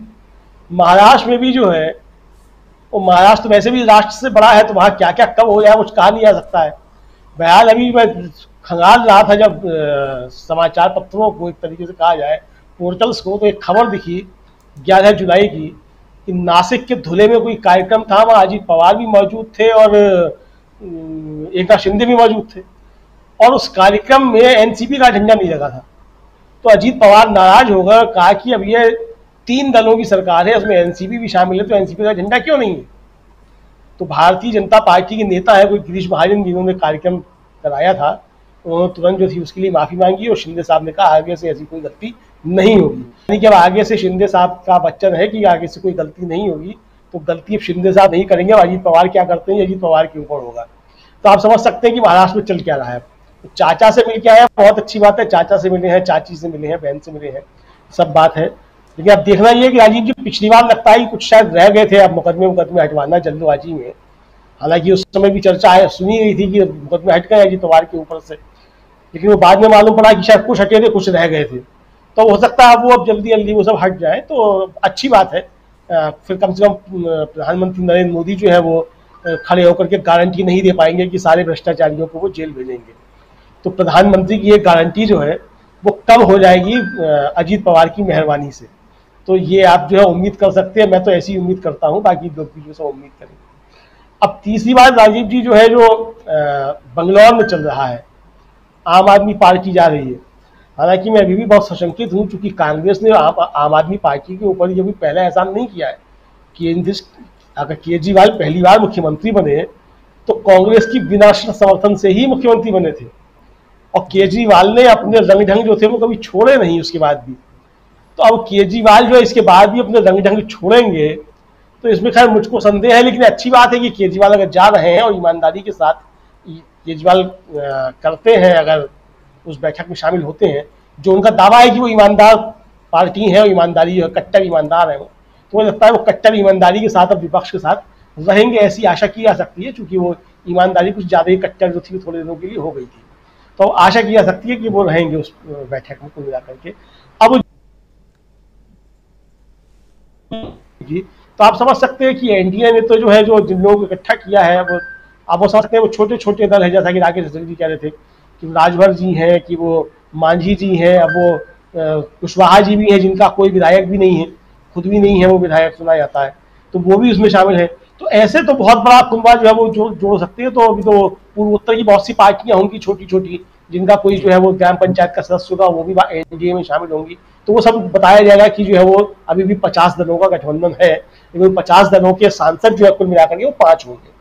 महाराष्ट्र में भी जो है वो, महाराष्ट्र तो वैसे भी राष्ट्र से बड़ा है, तो वहाँ क्या क्या कब हो जाए कुछ कहा नहीं जा सकता है। बहरहाल अभी मैं खंगाल रहा था जब समाचार पत्रों को, एक तरीके से कहा जाए पोर्टल्स को, तो एक खबर दिखी 11 जुलाई की कि नासिक के धुले में कोई कार्यक्रम था, वहाँ अजीत पवार भी मौजूद थे और एकनाथ शिंदे भी मौजूद थे, और उस कार्यक्रम में एनसीपी का झंडा नहीं लगा था। तो अजीत पवार नाराज हो गए, कहा कि अब ये 3 दलों की सरकार है, उसमें एनसीपी भी शामिल है, तो एनसीपी का झंडा क्यों नहीं है? तो भारतीय जनता पार्टी के नेता है कोई गिरीश महाजन, जिन्होंने कार्यक्रम कराया था, उन्होंने तुरंत जो थी उसके लिए माफी मांगी, और शिंदे साहब ने कहा आगे से ऐसी कोई गलती नहीं होगी। यानी कि अब आगे से शिंदे साहब का वचन है कि आगे से कोई गलती नहीं होगी, तो गलती अब शिंदे साहब नहीं करेंगे, अजीत पवार क्या करते हैं अजीत पवार के ऊपर होगा। तो आप समझ सकते हैं कि महाराष्ट्र में चल क्या रहा है। चाचा से मिल के आए, बहुत अच्छी बात है, चाचा से मिले हैं, चाची से मिले हैं, बहन से मिले हैं, सब बात है। लेकिन अब देखना ये है कि राजीव जी पिछली बार लगता है कि कुछ शायद रह गए थे, अब मुकदमे हटवाना जल्दबाजी में। हालांकि उस समय भी चर्चा है, सुनी गई थी कि मुकदमे हट गए अजीत पवार के ऊपर से, लेकिन वो बाद में मालूम पड़ा कि शायद कुछ हटे थे, कुछ रह गए थे। तो हो सकता है वो अब जल्दी जल्दी वो सब हट जाए, तो अच्छी बात है। फिर कम से कम प्रधानमंत्री नरेंद्र मोदी जो है वो खड़े होकर के गारंटी नहीं दे पाएंगे कि सारे भ्रष्टाचारियों को वो जेल भेजेंगे। तो प्रधानमंत्री की ये गारंटी जो है वो कब हो जाएगी, अजीत पवार की मेहरबानी से। तो ये आप जो है उम्मीद कर सकते हैं, मैं तो ऐसी उम्मीद करता हूँ, बाकी लोग भी जो सब उम्मीद करेंगे। अब तीसरी बात, राजीव जी जो है जो बंगलौर में चल रहा है, आम आदमी पार्टी जा रही है। हालांकि मैं अभी भी बहुत सशंकित हूँ, क्योंकि कांग्रेस ने आम आदमी पार्टी के ऊपर ये भी पहला एहसान नहीं किया है कि अगर केजरीवाल पहली बार मुख्यमंत्री बने तो कांग्रेस की बिना समर्थन से ही मुख्यमंत्री बने थे, और केजरीवाल ने अपने रंग ढंग जो थे वो कभी छोड़े नहीं उसके बाद भी। तो अब केजरीवाल जो है इसके बाद भी अपने रंग ढंग छोड़ेंगे, तो इसमें खैर मुझको संदेह है। लेकिन अच्छी बात है कि केजरीवाल अगर जा रहे हैं और ईमानदारी के साथ केजरीवाल करते हैं, अगर उस बैठक में शामिल होते हैं, जो उनका दावा है कि वो ईमानदार पार्टी है और ईमानदारी जो है कट्टर ईमानदार है वो, तो मुझे लगता है वो कट्टर ईमानदारी के साथ अब विपक्ष के साथ रहेंगे, ऐसी आशा की जा सकती है। क्योंकि वो ईमानदारी कुछ ज़्यादा ही कट्टर जो थी वो थोड़े दिनों के लिए हो गई थी, तो आशा की जा सकती है कि वो रहेंगे उस बैठक में कुल मिलाकर के। अब जी तो आप समझ सकते हैं कि एनडीए ने तो जो है जो जिन लोगों को इकट्ठा किया है वो आप वो समझ सकते हैं वो छोटे छोटे दल है, जैसा कि राकेश जी कह रहे थे कि राजभर जी हैं, कि वो मांझी जी हैं, अब वो कुशवाहा जी भी हैं जिनका कोई विधायक भी नहीं है, खुद भी नहीं है वो विधायक सुना जाता है, तो वो भी उसमें शामिल है। तो ऐसे तो बहुत बड़ा कुंभा जो है वो जोड़ सकते हैं। तो अभी तो पूर्वोत्तर की बहुत सी पार्टियां होंगी छोटी छोटी, जिनका कोई जो है वो ग्राम पंचायत का सदस्य होगा, वो भी एनडीए में शामिल होंगी। तो वो सब बताया जाएगा कि जो है वो अभी भी 50 दलों का गठबंधन है, लेकिन 50 दलों के सांसद जो है कुल मिलाकर के वो 5 होंगे।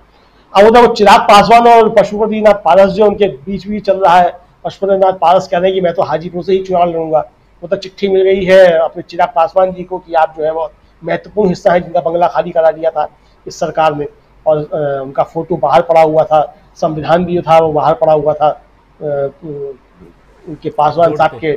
अब उधर वो चिराग पासवान और पशुपति नाथ पारस जो उनके बीच भी चल रहा है। पशुपति नाथ पारस कह रहे हैं कि मैं तो हाजीपुर से ही चुनाव लड़ूंगा। वो तो चिट्ठी मिल गई है अपने चिराग पासवान जी को कि आप जो है वो महत्वपूर्ण हिस्सा है जिनका बंगला खाली करा दिया था इस सरकार ने, और उनका फोटो बाहर पड़ा हुआ था, संविधान भी जो था वो बाहर पड़ा हुआ था उनके पासवान साहब के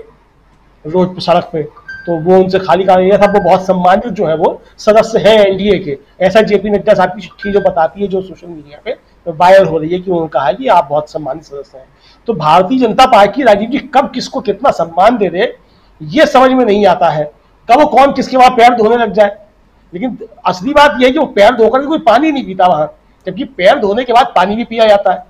रोड पर, सड़क पे, तो वो उनसे खाली करा दिया था। वो बहुत सम्मानित जो है वो सदस्य है एनडीए के, ऐसा जेपी नड्डा साहब की चिट्ठी जो बताती है, जो सोशल मीडिया पे वायरल हो रही है कि उन्होंने कहा है कि आप बहुत सम्मानित सदस्य हैं। तो भारतीय जनता पार्टी राजीव जी कब किसको कितना सम्मान दे दे ये समझ में नहीं आता है, कब कौन किसके वहां पैर धोने लग जाए। लेकिन असली बात यह है कि वो पैर धोकर कोई पानी नहीं पीता वहां, जबकि पैर धोने के बाद पानी भी पिया जाता है।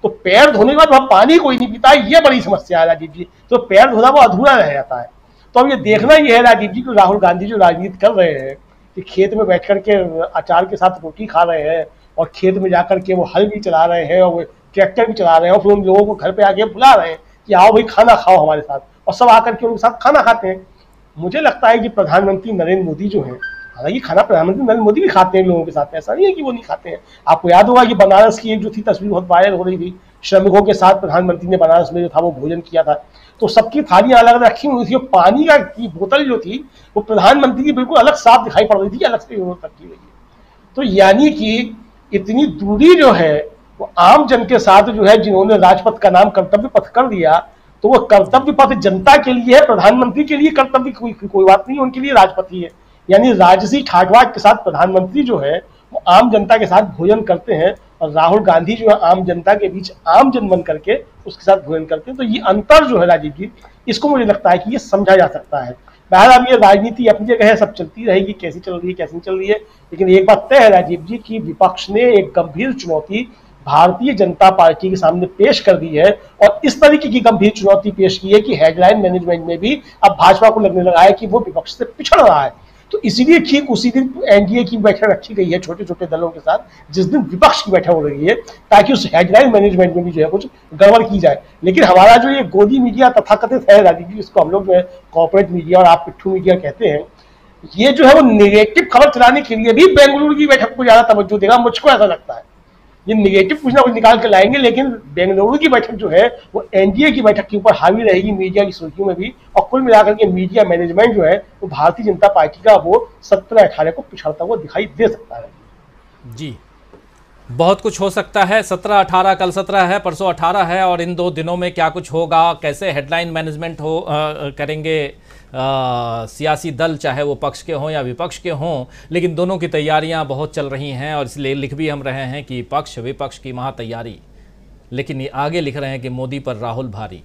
तो पैर धोने के बाद वहां पानी कोई नहीं पीता, ये बड़ी समस्या है राजीव जी। तो पैर धोना वो अधूरा रह जाता है। तो अब ये देखना ही है राजीव जी कि राहुल गांधी जो राजनीति कर रहे हैं कि खेत में बैठ करके अचार के साथ रोटी खा रहे हैं और खेत में जाकर के वो हल भी चला रहे हैं और वो ट्रैक्टर भी चला रहे हैं, और फिर उन लोगों को घर पे आके बुला रहे हैं कि आओ भाई खाना खाओ हमारे साथ, और सब आकर के उनके साथ खाना खाते हैं। मुझे लगता है कि प्रधानमंत्री नरेंद्र मोदी जो है, हालांकि खाना प्रधानमंत्री नरेंद्र मोदी भी खाते हैं लोगों के साथ, ऐसा नहीं है कि वो नहीं खाते हैं। आपको याद होगा कि बनारस की एक जो थी तस्वीर बहुत वायरल हो रही थी, श्रमिकों के साथ प्रधानमंत्री ने बनारस में जो था वो भोजन किया था, तो सबकी थालियां अलग अलग रखी हुई थी, और पानी की बोतल जो थी वो प्रधानमंत्री की बिल्कुल अलग साफ दिखाई पड़ रही थी, अलग से रखी हुई है। तो यानी कि इतनी दूरी जो है वो आम जन के साथ जो है, जिन्होंने राजपथ का नाम कर्तव्य पथ कर दिया, तो वो कर्तव्य पथ जनता के लिए है, प्रधानमंत्री के लिए कर्तव्य कोई बात नहीं, उनके लिए राजपथ ही है। यानी राजसी ठाटबाट के साथ प्रधानमंत्री जो है वो आम जनता के साथ भोजन करते हैं, और राहुल गांधी जो है आम जनता के बीच आम जन बन करके उसके साथ भोजन करते हैं। तो ये अंतर जो है राजीव जी, इसको मुझे लगता है कि ये समझा जा सकता है। बहरहाल अब ये राजनीति अपनी जगह है, सब चलती रहेगी, कैसी चल रही है कैसी नहीं चल रही है, लेकिन एक बात तय है राजीव जी की विपक्ष ने एक गंभीर चुनौती भारतीय जनता पार्टी के सामने पेश कर दी है, और इस तरीके की गंभीर चुनौती पेश की है कि हेडलाइन मैनेजमेंट में भी अब भाजपा को लगने लगा है कि वो विपक्ष से पिछड़ रहा है। तो इसीलिए ठीक उसी दिन एनडीए की बैठक रखी गई है छोटे छोटे दलों के साथ, जिस दिन विपक्ष की बैठक हो रही है, ताकि उस हेडलाइन मैनेजमेंट में भी जो है कुछ गड़बड़ की जाए। लेकिन हमारा जो ये गोदी मीडिया तथाकथित है राजीव जी, इसको हम लोग जो है कॉर्पोरेट मीडिया और आप पिट्ठू मीडिया कहते हैं, ये जो है वो नेगेटिव खबर चलाने के लिए भी बेंगलुरु की बैठक को ज्यादा तवज्जो देगा, मुझको ऐसा लगता है। ये नेगेटिव कुछ ना कुछ निकाल के लाएंगे, लेकिन बेंगलुरु की बैठक जो है वो एनडीए की बैठक के ऊपर हावी रहेगी मीडिया की सुर्खियों में भी, और कुल मिलाकर के मीडिया मैनेजमेंट जो है वो भारतीय जनता पार्टी का वो 17-18 को पिछड़ता हुआ दिखाई दे सकता है। जी बहुत कुछ हो सकता है। 17-18 कल 17 है, परसों 18 है, और इन 2 दिनों में क्या कुछ होगा, कैसे हेडलाइन मैनेजमेंट करेंगे सियासी दल, चाहे वो पक्ष के हों या विपक्ष के हों, लेकिन दोनों की तैयारियां बहुत चल रही हैं। और इसलिए लिख भी हम रहे हैं कि पक्ष विपक्ष की महा तैयारी, लेकिन ये आगे लिख रहे हैं कि मोदी पर राहुल भारी।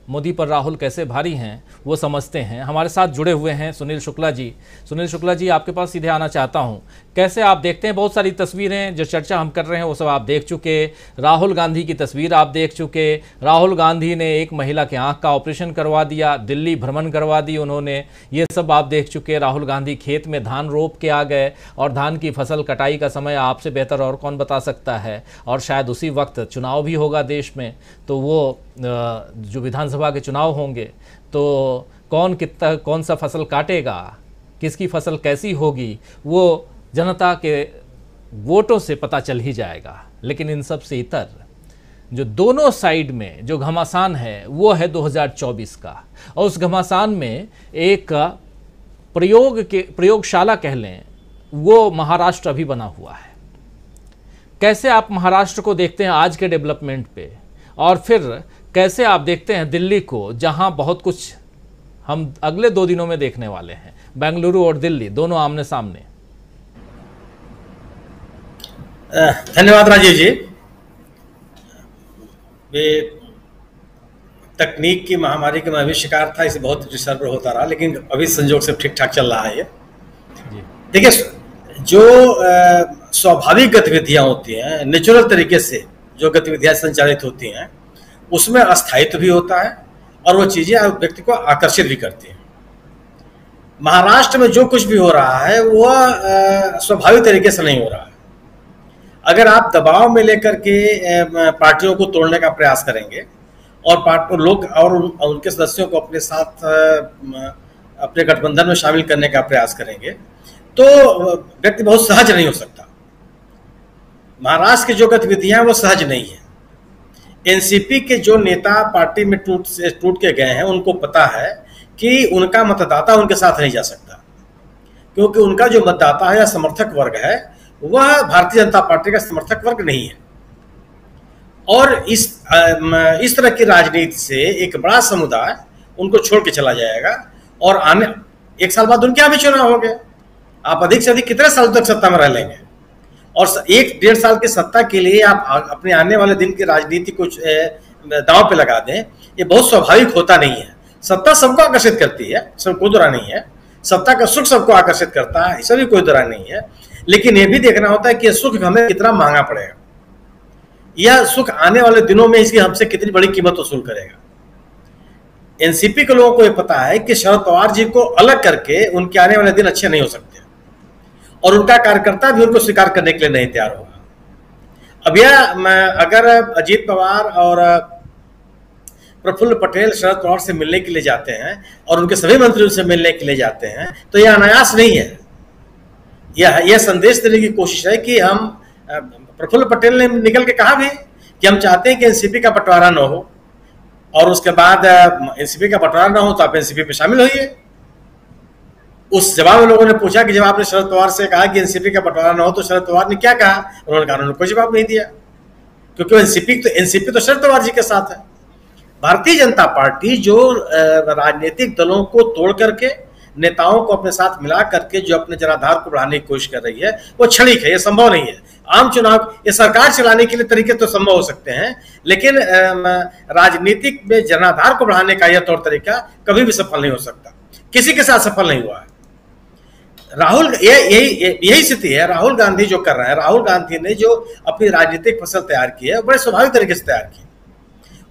मोदी पर राहुल कैसे भारी हैं वो समझते हैं। हमारे साथ जुड़े हुए हैं सुनील शुक्ला जी। सुनील शुक्ला जी, आपके पास सीधे आना चाहता हूं, कैसे आप देखते हैं, बहुत सारी तस्वीरें जो चर्चा हम कर रहे हैं वो सब आप देख चुके, राहुल गांधी की तस्वीर आप देख चुके। राहुल गांधी ने एक महिला के आंख का ऑपरेशन करवा दिया, दिल्ली भ्रमण करवा दी उन्होंने, ये सब आप देख चुके। राहुल गांधी खेत में धान रोप के आ गए, और धान की फसल कटाई का समय आपसे बेहतर और कौन बता सकता है। और शायद उसी वक्त चुनाव भी होगा देश में, तो वो जो विधानसभा के चुनाव होंगे तो कौन सा फसल काटेगा, किसकी फसल कैसी होगी, वो जनता के वोटों से पता चल ही जाएगा। लेकिन इन सब से इतर जो दोनों साइड में जो घमासान है वो है 2024 का, और उस घमासान में एक प्रयोगशाला कह लें, वो महाराष्ट्र अभी बना हुआ है। कैसे आप महाराष्ट्र को देखते हैं आज के डेवलपमेंट पे, और फिर कैसे आप देखते हैं दिल्ली को, जहां बहुत कुछ हम अगले 2 दिनों में देखने वाले हैं, बेंगलुरु और दिल्ली दोनों आमने सामने। धन्यवाद राजीव जी। वे तकनीक की महामारी के मैं भी शिकार था, इसे बहुत डिस्टर्ब होता रहा, लेकिन अभी संजोग से ठीक ठाक चल रहा है ये। देखिए, जो स्वाभाविक गतिविधियां होती हैं, नेचुरल तरीके से जो गतिविधियां संचालित होती हैं, उसमें अस्थायित्व भी होता है और वो चीजें व्यक्ति को आकर्षित भी करती हैं। महाराष्ट्र में जो कुछ भी हो रहा है वह स्वाभाविक तरीके से नहीं हो रहा है। अगर आप दबाव में लेकर के पार्टियों को तोड़ने का प्रयास करेंगे और लोग और उनके सदस्यों को अपने साथ अपने गठबंधन में शामिल करने का प्रयास करेंगे, तो व्यक्ति बहुत सहज नहीं हो सकता। महाराष्ट्र की जो गतिविधियां वो सहज नहीं है। एनसीपी के जो नेता पार्टी में टूट के गए हैं, उनको पता है कि उनका मतदाता उनके साथ नहीं जा सकता, क्योंकि उनका जो मतदाता है या समर्थक वर्ग है वह भारतीय जनता पार्टी का समर्थक वर्ग नहीं है। और इस तरह की राजनीति से एक बड़ा समुदाय उनको छोड़ के चला जाएगा, और आने 1 साल बाद उनके यहाँ भी चुनाव हो गए। आप अधिक से अधिक कितने साल तक सत्ता में रह लेंगे, और 1-1.5 साल की सत्ता के लिए आप अपने आने वाले दिन की राजनीति को दांव पे लगा दें, ये बहुत स्वाभाविक होता नहीं है। सत्ता सबको आकर्षित करती है, इसमें कोई दुराई नहीं है। सत्ता का सुख सबको आकर्षित करता है, इसमें भी कोई दुराई नहीं है। लेकिन ये भी देखना होता है कि सुख हमें कितना महंगा पड़ेगा, यह सुख आने वाले दिनों में इसकी हमसे कितनी बड़ी कीमत वसूल करेगा। एनसीपी के लोगों को यह पता है कि शरद पवार जी को अलग करके उनके आने वाले दिन अच्छे नहीं हो सकते, और उनका कार्यकर्ता भी उनको स्वीकार करने के लिए नहीं तैयार होगा। अब यह अगर अजीत पवार और प्रफुल्ल पटेल शरद पवार से मिलने के लिए जाते हैं और उनके सभी मंत्रियों से मिलने के लिए जाते हैं, तो यह अनायास नहीं है। यह संदेश देने की कोशिश है कि हम, प्रफुल्ल पटेल ने निकल के कहा भी कि हम चाहते हैं कि एनसीपी का बंटवारा न हो, और उसके बाद एनसीपी का बंटवारा न हो तो आप एनसीपी पे शामिल होइए। उस जवाब में लोगों ने पूछा कि जब आपने शरद पवार से कहा कि एनसीपी का बंटवारा न हो तो शरद पवार ने क्या कहा? उन्होंने कहा, उन्होंने कोई जवाब नहीं दिया, क्योंकि एनसीपी तो शरद पवार जी के साथ है। भारतीय जनता पार्टी जो राजनीतिक दलों को तोड़ करके नेताओं को अपने साथ मिला करके जो अपने जनाधार को बढ़ाने की कोशिश कर रही है, वो क्षणिक है, ये संभव नहीं है। आम चुनाव, ये सरकार चलाने के लिए तरीके तो संभव हो सकते हैं, लेकिन राजनीतिक में जनाधार को बढ़ाने का यह तौर तरीका कभी भी सफल नहीं हो सकता, किसी के साथ सफल नहीं हुआ है। राहुल, यही स्थिति है। राहुल गांधी जो कर रहे हैं, राहुल गांधी ने जो अपनी राजनीतिक फसल तैयार की है, बड़े स्वाभाविक तरीके से तैयार की।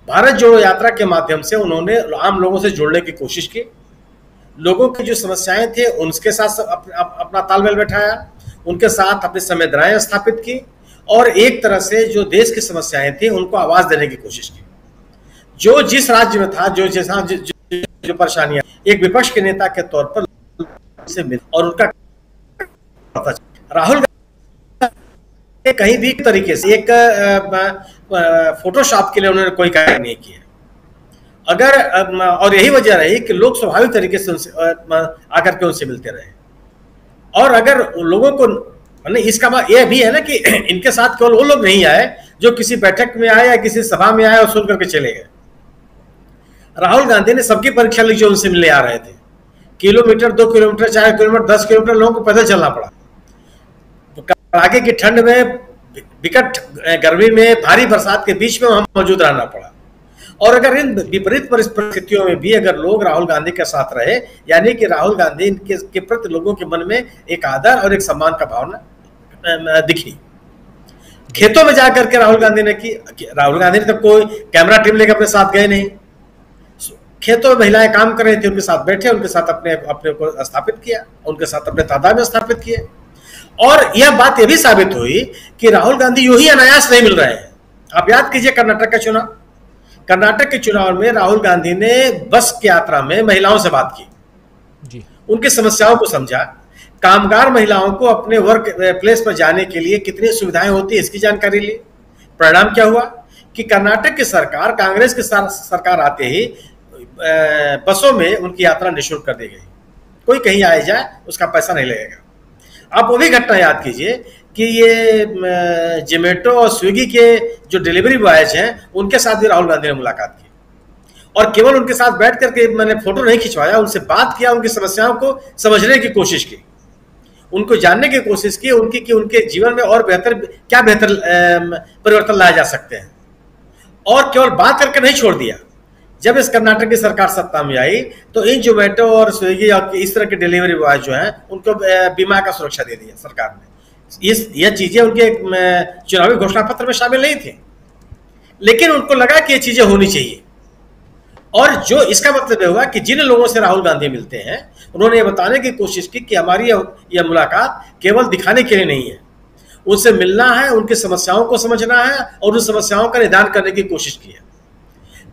भारत जोड़ो यात्रा के माध्यम से उन्होंने आम लोगों से जुड़ने की कोशिश की, लोगों की जो समस्याएं थी उनके साथ अपना तालमेल बैठाया, उनके साथ अपनी संवेदनाएं स्थापित की, और एक तरह से जो देश की समस्याएं थी उनको आवाज देने की कोशिश की। जो जिस राज्य में था, जो परेशानियां, एक विपक्ष के नेता के तौर पर से मिल, और उनका राहुल गांधी कहीं भी तरीके से एक फोटोशॉप के लिए उन्होंने कोई कार्य नहीं किया। अगर और यही वजह रही कि लोग स्वाभाविक तरीके से उनसे आकर के उनसे मिलते रहे, और अगर लोगों को नहीं, इसका यह भी है ना कि इनके साथ केवल वो लोग नहीं आए जो किसी बैठक में आए या किसी सभा में आए और सुन करके चले गए। राहुल गांधी ने सबकी परीक्षा ली जो उनसे मिलने आ रहे थे। किलोमीटर, 2 किलोमीटर, 4 किलोमीटर, 10 किलोमीटर लोगों को पैदल चलना पड़ा। कड़ाके की ठंड में, विकट गर्मी में, भारी बरसात के बीच में वहां मौजूद रहना पड़ा। और अगर इन विपरीत परिस्थितियों में भी अगर लोग राहुल गांधी के साथ रहे, यानी कि राहुल गांधी के प्रति लोगों के मन में एक आदर और एक सम्मान का भावना दिखी। खेतों में जाकर के राहुल गांधी ने तो कोई कैमरा टीम लेकर अपने साथ गए नहीं। खेतों में महिलाएं काम कर रही थी, उनके साथ बैठे, उनके साथ अपने को स्थापित किया, उनके साथ अपने तादाद में स्थापित किए। और यह बात यह भी साबित हुई कि राहुल गांधी यूं ही अनायास नहीं मिल रहे हैं। आप याद कीजिए कर्नाटक का चुनाव। कर्नाटक के चुनाव में राहुल गांधी ने बस की यात्रा में महिलाओं से बात की जी। उनकी समस्याओं को समझा। कामगार महिलाओं को अपने वर्क प्लेस पर जाने के लिए कितनी सुविधाएं होती है इसकी जानकारी ली। परिणाम क्या हुआ कि कर्नाटक की सरकार, कांग्रेस की सरकार आते ही बसों में उनकी यात्रा निःशुल्क कर दी गई। कोई कहीं आए जाए उसका पैसा नहीं लगेगा। आप वो भी घटना याद कीजिए कि ये जोमेटो और स्विगी के जो डिलीवरी बॉयज हैं उनके साथ भी राहुल गांधी ने मुलाकात की और केवल उनके साथ बैठ करके मैंने फोटो नहीं खिंचवाया, उनसे बात किया, उनकी समस्याओं को समझने की कोशिश की, उनको जानने की कोशिश की कि उनके जीवन में और बेहतर परिवर्तन लाए जा सकते हैं। और केवल बात करके नहीं छोड़ दिया। जब इस कर्नाटक की सरकार सत्ता में आई तो इन जोमेटो और स्विगी और इस तरह के डिलीवरी बॉय जो हैं उनको बीमा का सुरक्षा दे दिया सरकार ने। यह चीजें उनके चुनावी घोषणा पत्र में शामिल नहीं थी, लेकिन उनको लगा कि ये चीजें होनी चाहिए। और जो इसका मतलब हुआ कि जिन लोगों से राहुल गांधी मिलते हैं उन्होंने ये बताने की कोशिश की कि हमारी यह मुलाकात केवल दिखाने के लिए नहीं है, उनसे मिलना है, उनकी समस्याओं को समझना है और उन समस्याओं का निदान करने की कोशिश की है।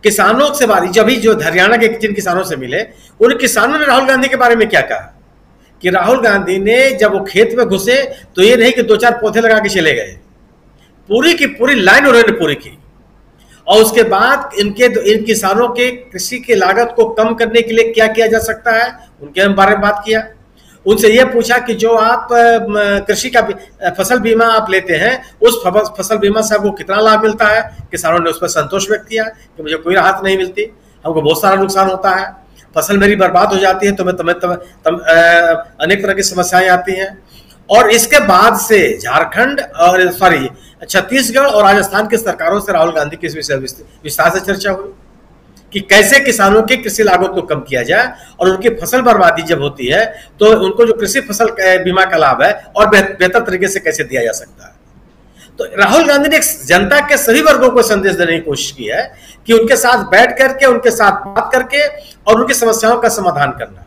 किसानों से बात, जब भी जो हरियाणा के जिन किसानों से मिले उन किसानों ने राहुल गांधी के बारे में क्या कहा कि राहुल गांधी ने जब वो खेत में घुसे तो ये नहीं कि 2-4 पौधे लगा के चले गए, पूरी की पूरी लाइन उन्होंने पूरी की। और उसके बाद इन किसानों के कृषि की लागत को कम करने के लिए क्या किया जा सकता है उनके बारे में बात किया। उनसे यह पूछा कि जो आप कृषि का फसल बीमा आप लेते हैं उस फसल बीमा से आपको कितना लाभ मिलता है। किसानों ने उस पर संतोष व्यक्त किया कि मुझे कोई राहत नहीं मिलती, हमको बहुत सारा नुकसान होता है, फसल मेरी बर्बाद हो जाती है, तो अनेक तरह की समस्याएं आती हैं। और इसके बाद से झारखंड और छत्तीसगढ़ और राजस्थान की सरकारों से राहुल गांधी की इस विषय विस्तार से चर्चा हुई कि कैसे किसानों की कृषि लागत को कम किया जाए और उनकी फसल बर्बादी जब होती है तो उनको जो कृषि फसल बीमा का लाभ है और बेहतर तरीके से कैसे दिया जा सकता है। तो राहुल गांधी ने जनता के सभी वर्गों को संदेश देने की कोशिश की है कि उनके साथ बैठ करके, उनके साथ बात करके और उनकी समस्याओं का समाधान करना।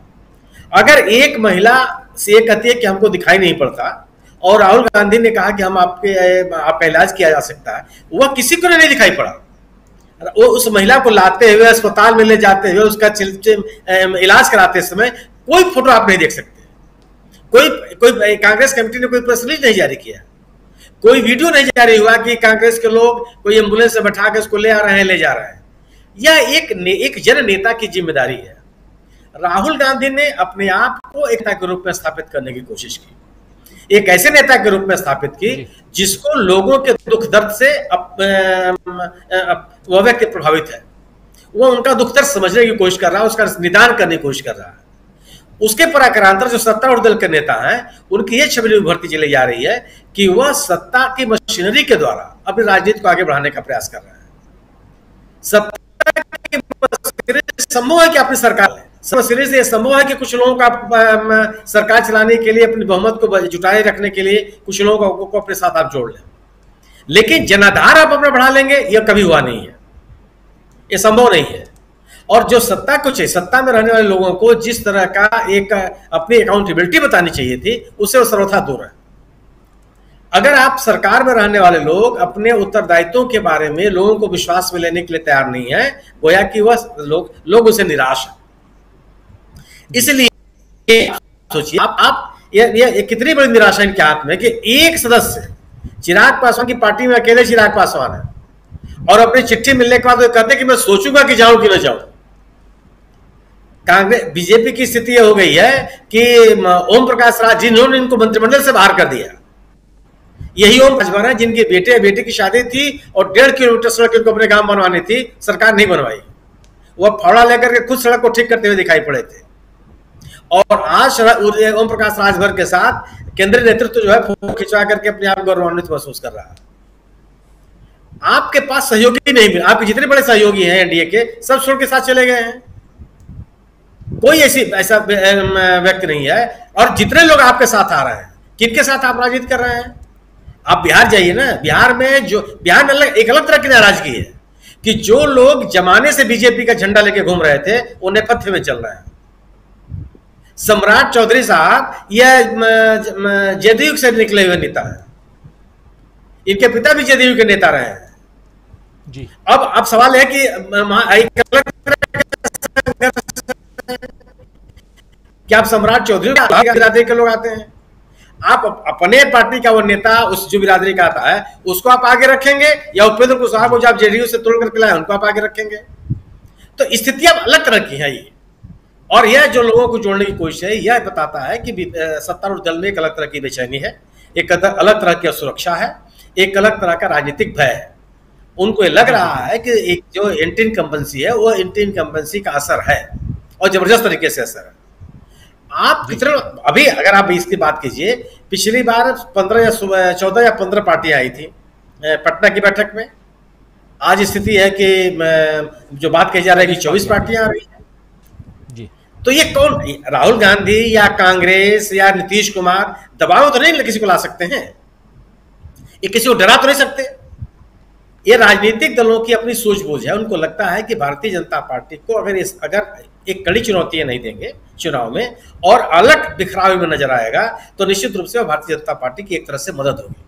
अगर एक महिला से ये कहती है कि हमको दिखाई नहीं पड़ता और राहुल गांधी ने कहा कि आपका इलाज किया जा सकता है, वह किसी को नहीं दिखाई पड़ा। वो उस महिला को लाते हुए अस्पताल में ले जाते हुए उसका इलाज कराते समय कोई फोटो आप नहीं देख सकते। कोई कांग्रेस कमेटी ने कोई प्रेस रिलीज नहीं जारी किया, कोई वीडियो नहीं जारी हुआ कि कांग्रेस के लोग कोई एम्बुलेंस से बैठा के उसको ले आ रहे हैं, ले जा रहे हैं। यह एक जन नेता की जिम्मेदारी है। राहुल गांधी ने अपने आप को एक नेता के रूप में स्थापित करने की कोशिश की, एक ऐसे नेता के रूप में स्थापित की जिसको लोगों के दुख दर्द से वह व्यक्ति प्रभावित है, वह उनका दुख दर्द समझने की कोशिश कर रहा है, उसका निदान करने की कोशिश कर रहा है। उसके पराक्रांतर जो सत्तारूढ़ दल के नेता हैं उनकी यह छवि उभरती चली जा रही है कि वह सत्ता की मशीनरी के द्वारा अपनी राजनीति को आगे बढ़ाने का प्रयास कर रहे हैं। सत्ता की मशीनरी संभव है कि अपनी सरकार है, मशीनरी से संभव है कि कुछ लोगों का सरकार चलाने के लिए, अपनी बहुमत को जुटाए रखने के लिए कुछ लोगों को अपने साथ आप जोड़ लें, लेकिन जनाधार आप अपना बढ़ा लेंगे यह कभी हुआ नहीं है, यह संभव नहीं है। और जो सत्ता को चाहिए, सत्ता में रहने वाले लोगों को जिस तरह का एक अपनी अकाउंटेबिलिटी बतानी चाहिए थी उससे वो सर्वथा दूर है। अगर आप सरकार में रहने वाले लोग अपने उत्तरदायित्वों के बारे में लोगों को विश्वास में लेने के लिए तैयार नहीं है, गोया कि वह लोग उसे निराश है। इसलिए सोचिए आप ये कितनी बड़ी निराशा इनके हाथ में कि एक सदस्य चिराग पासवान की पार्टी में अकेले चिराग पासवान है और अपनी चिट्ठी मिलने के बाद वो कहते हैं कि मैं सोचूंगा कि जाऊं कि न जाऊं। कांग्रेस बीजेपी की स्थिति यह हो गई है कि ओम प्रकाश राज जिन्होंने इनको मंत्रिमंडल से बाहर कर दिया, यही ओम राजभर है जिनके बेटे की शादी थी और 1.5 किलोमीटर सड़क इनको अपने गांव बनवानी थी, सरकार नहीं बनवाई। वह फावड़ा लेकर के खुद सड़क को ठीक करते हुए दिखाई पड़े थे। और आज ओम प्रकाश राजभर के साथ केंद्रीय नेतृत्व जो है फोटो खिंचवा करके अपने आप गौरवान्वित महसूस कर रहा है। आपके पास सहयोगी नहीं मिले, आपके जितने बड़े सहयोगी हैं एनडीए के, सब छोड़ के साथ चले गए हैं। कोई ऐसा व्यक्ति नहीं है। और जितने लोग आपके साथ आ रहे हैं, किनके साथ आप राजनीति कर रहे हैं? आप बिहार जाइए ना, बिहार में एक अलग तरह की नाराजगी है कि जो लोग जमाने से बीजेपी का झंडा लेके घूम रहे थे वो नेपथ्य में चल रहे हैं। सम्राट चौधरी साहब यह जदयू से निकले हुए नेता हैं, इनके पिता भी जदयू के नेता रहे हैं जी। अब सवाल है कि क्या आप सम्राट चौधरी बिरादरी के लोग आते हैं, आप अपने पार्टी का वो नेता उस जो बिरादरी का आता है उसको आप आगे रखेंगे, या उपेंद्र कुशवाहा को जो आप जेडीयू से तोड़ करके लाए उनको आप आगे रखेंगे? तो स्थिति अब अलग तरह की है ये। और यह जो लोगों को जोड़ने की कोशिश है, यह बताता है कि सत्तारूढ़ दल में एक अलग तरह की बेचैनी है, एक अलग तरह की असुरक्षा है, एक अलग तरह का राजनीतिक भय है। उनको ये लग रहा है कि एक जो एंटी इनकम्बेंसी है वो एंटी इनकम्बेंसी का असर है और जबरदस्त तरीके से असर है। आप कितने अभी अगर आप इसकी बात कीजिए, पिछली बार 14 या 15 पार्टियां आई थी पटना की बैठक में। आज स्थिति है कि जो बात कही जा रही है कि 24 पार्टियां आ रही है जी। तो ये कौन, राहुल गांधी या कांग्रेस या नीतीश कुमार दबाव तो नहीं किसी को ला सकते हैं, ये किसी को डरा तो नहीं सकते। ये राजनीतिक दलों की अपनी सूझबूझ है। उनको लगता है कि भारतीय जनता पार्टी को अगर एक कड़ी चुनौतियां नहीं देंगे चुनाव में और अलग बिखराव में नजर आएगा तो निश्चित रूप से भारतीय जनता पार्टी की एक तरह से मदद होगी।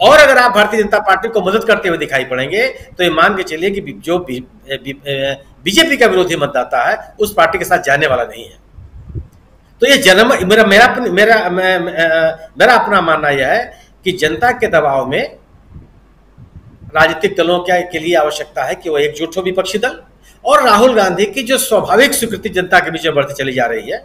और अगर आप भारतीय जनता पार्टी को मदद करते हुए दिखाई पड़ेंगे तो ये मान के चलिए कि जो बीजेपी का विरोधी मतदाता है उस पार्टी के साथ जाने वाला नहीं है। तो ये मेरा अपना मानना यह है कि जनता के दबाव में राजनीतिक दलों के लिए आवश्यकता है कि वो एकजुट हो विपक्षी दल, और राहुल गांधी की जो स्वाभाविक स्वीकृति जनता के बीच में बढ़ती चली जा रही है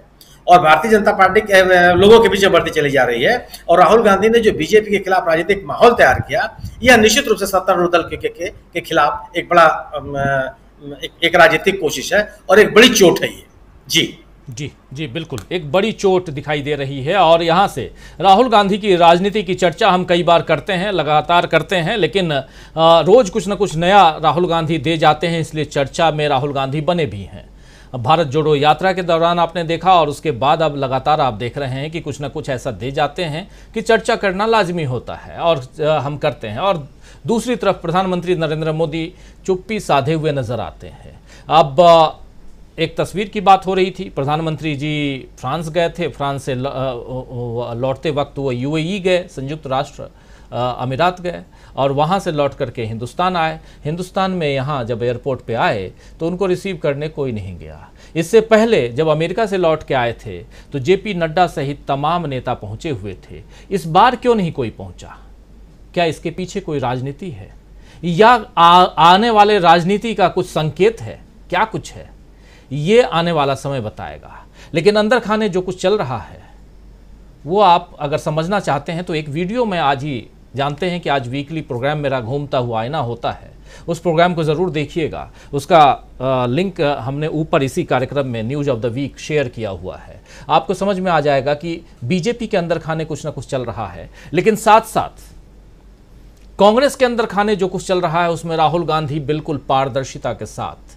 और भारतीय जनता पार्टी के लोगों के बीच में बढ़ती चली जा रही है, और राहुल गांधी ने जो बीजेपी के खिलाफ राजनीतिक माहौल तैयार किया, यह निश्चित रूप से सत्तारूढ़ दल के खिलाफ एक बड़ा एक राजनीतिक कोशिश है और एक बड़ी चोट है ये। जी जी जी बिल्कुल, एक बड़ी चोट दिखाई दे रही है। और यहाँ से राहुल गांधी की राजनीति की चर्चा हम कई बार करते हैं, लगातार करते हैं, लेकिन रोज कुछ न कुछ नया राहुल गांधी दे जाते हैं, इसलिए चर्चा में राहुल गांधी बने भी हैं। भारत जोड़ो यात्रा के दौरान आपने देखा और उसके बाद अब लगातार आप देख रहे हैं कि कुछ न कुछ ऐसा दे जाते हैं कि चर्चा करना लाजमी होता है और हम करते हैं। और दूसरी तरफ प्रधानमंत्री नरेंद्र मोदी चुप्पी साधे हुए नजर आते हैं। अब एक तस्वीर की बात हो रही थी, प्रधानमंत्री जी फ्रांस गए थे, फ्रांस से लौटते वक्त वो यूएई गए, संयुक्त राष्ट्र अमीरात गए, और वहाँ से लौट करके हिंदुस्तान आए। हिंदुस्तान में यहाँ जब एयरपोर्ट पे आए तो उनको रिसीव करने कोई नहीं गया। इससे पहले जब अमेरिका से लौट के आए थे तो जेपी नड्डा सहित तमाम नेता पहुँचे हुए थे। इस बार क्यों नहीं कोई पहुँचा? क्या इसके पीछे कोई राजनीति है या आने वाले राजनीति का कुछ संकेत है? क्या कुछ है ये आने वाला समय बताएगा। लेकिन अंदर खाने जो कुछ चल रहा है वो आप अगर समझना चाहते हैं तो एक वीडियो में आज ही जानते हैं कि आज वीकली प्रोग्राम मेरा घूमता हुआ आईना होता है, उस प्रोग्राम को ज़रूर देखिएगा। उसका लिंक हमने ऊपर इसी कार्यक्रम में news of the week share किया हुआ है। आपको समझ में आ जाएगा कि बीजेपी के अंदर खाने कुछ ना कुछ चल रहा है, लेकिन साथ साथ कांग्रेस के अंदर खाने जो कुछ चल रहा है उसमें राहुल गांधी बिल्कुल पारदर्शिता के साथ,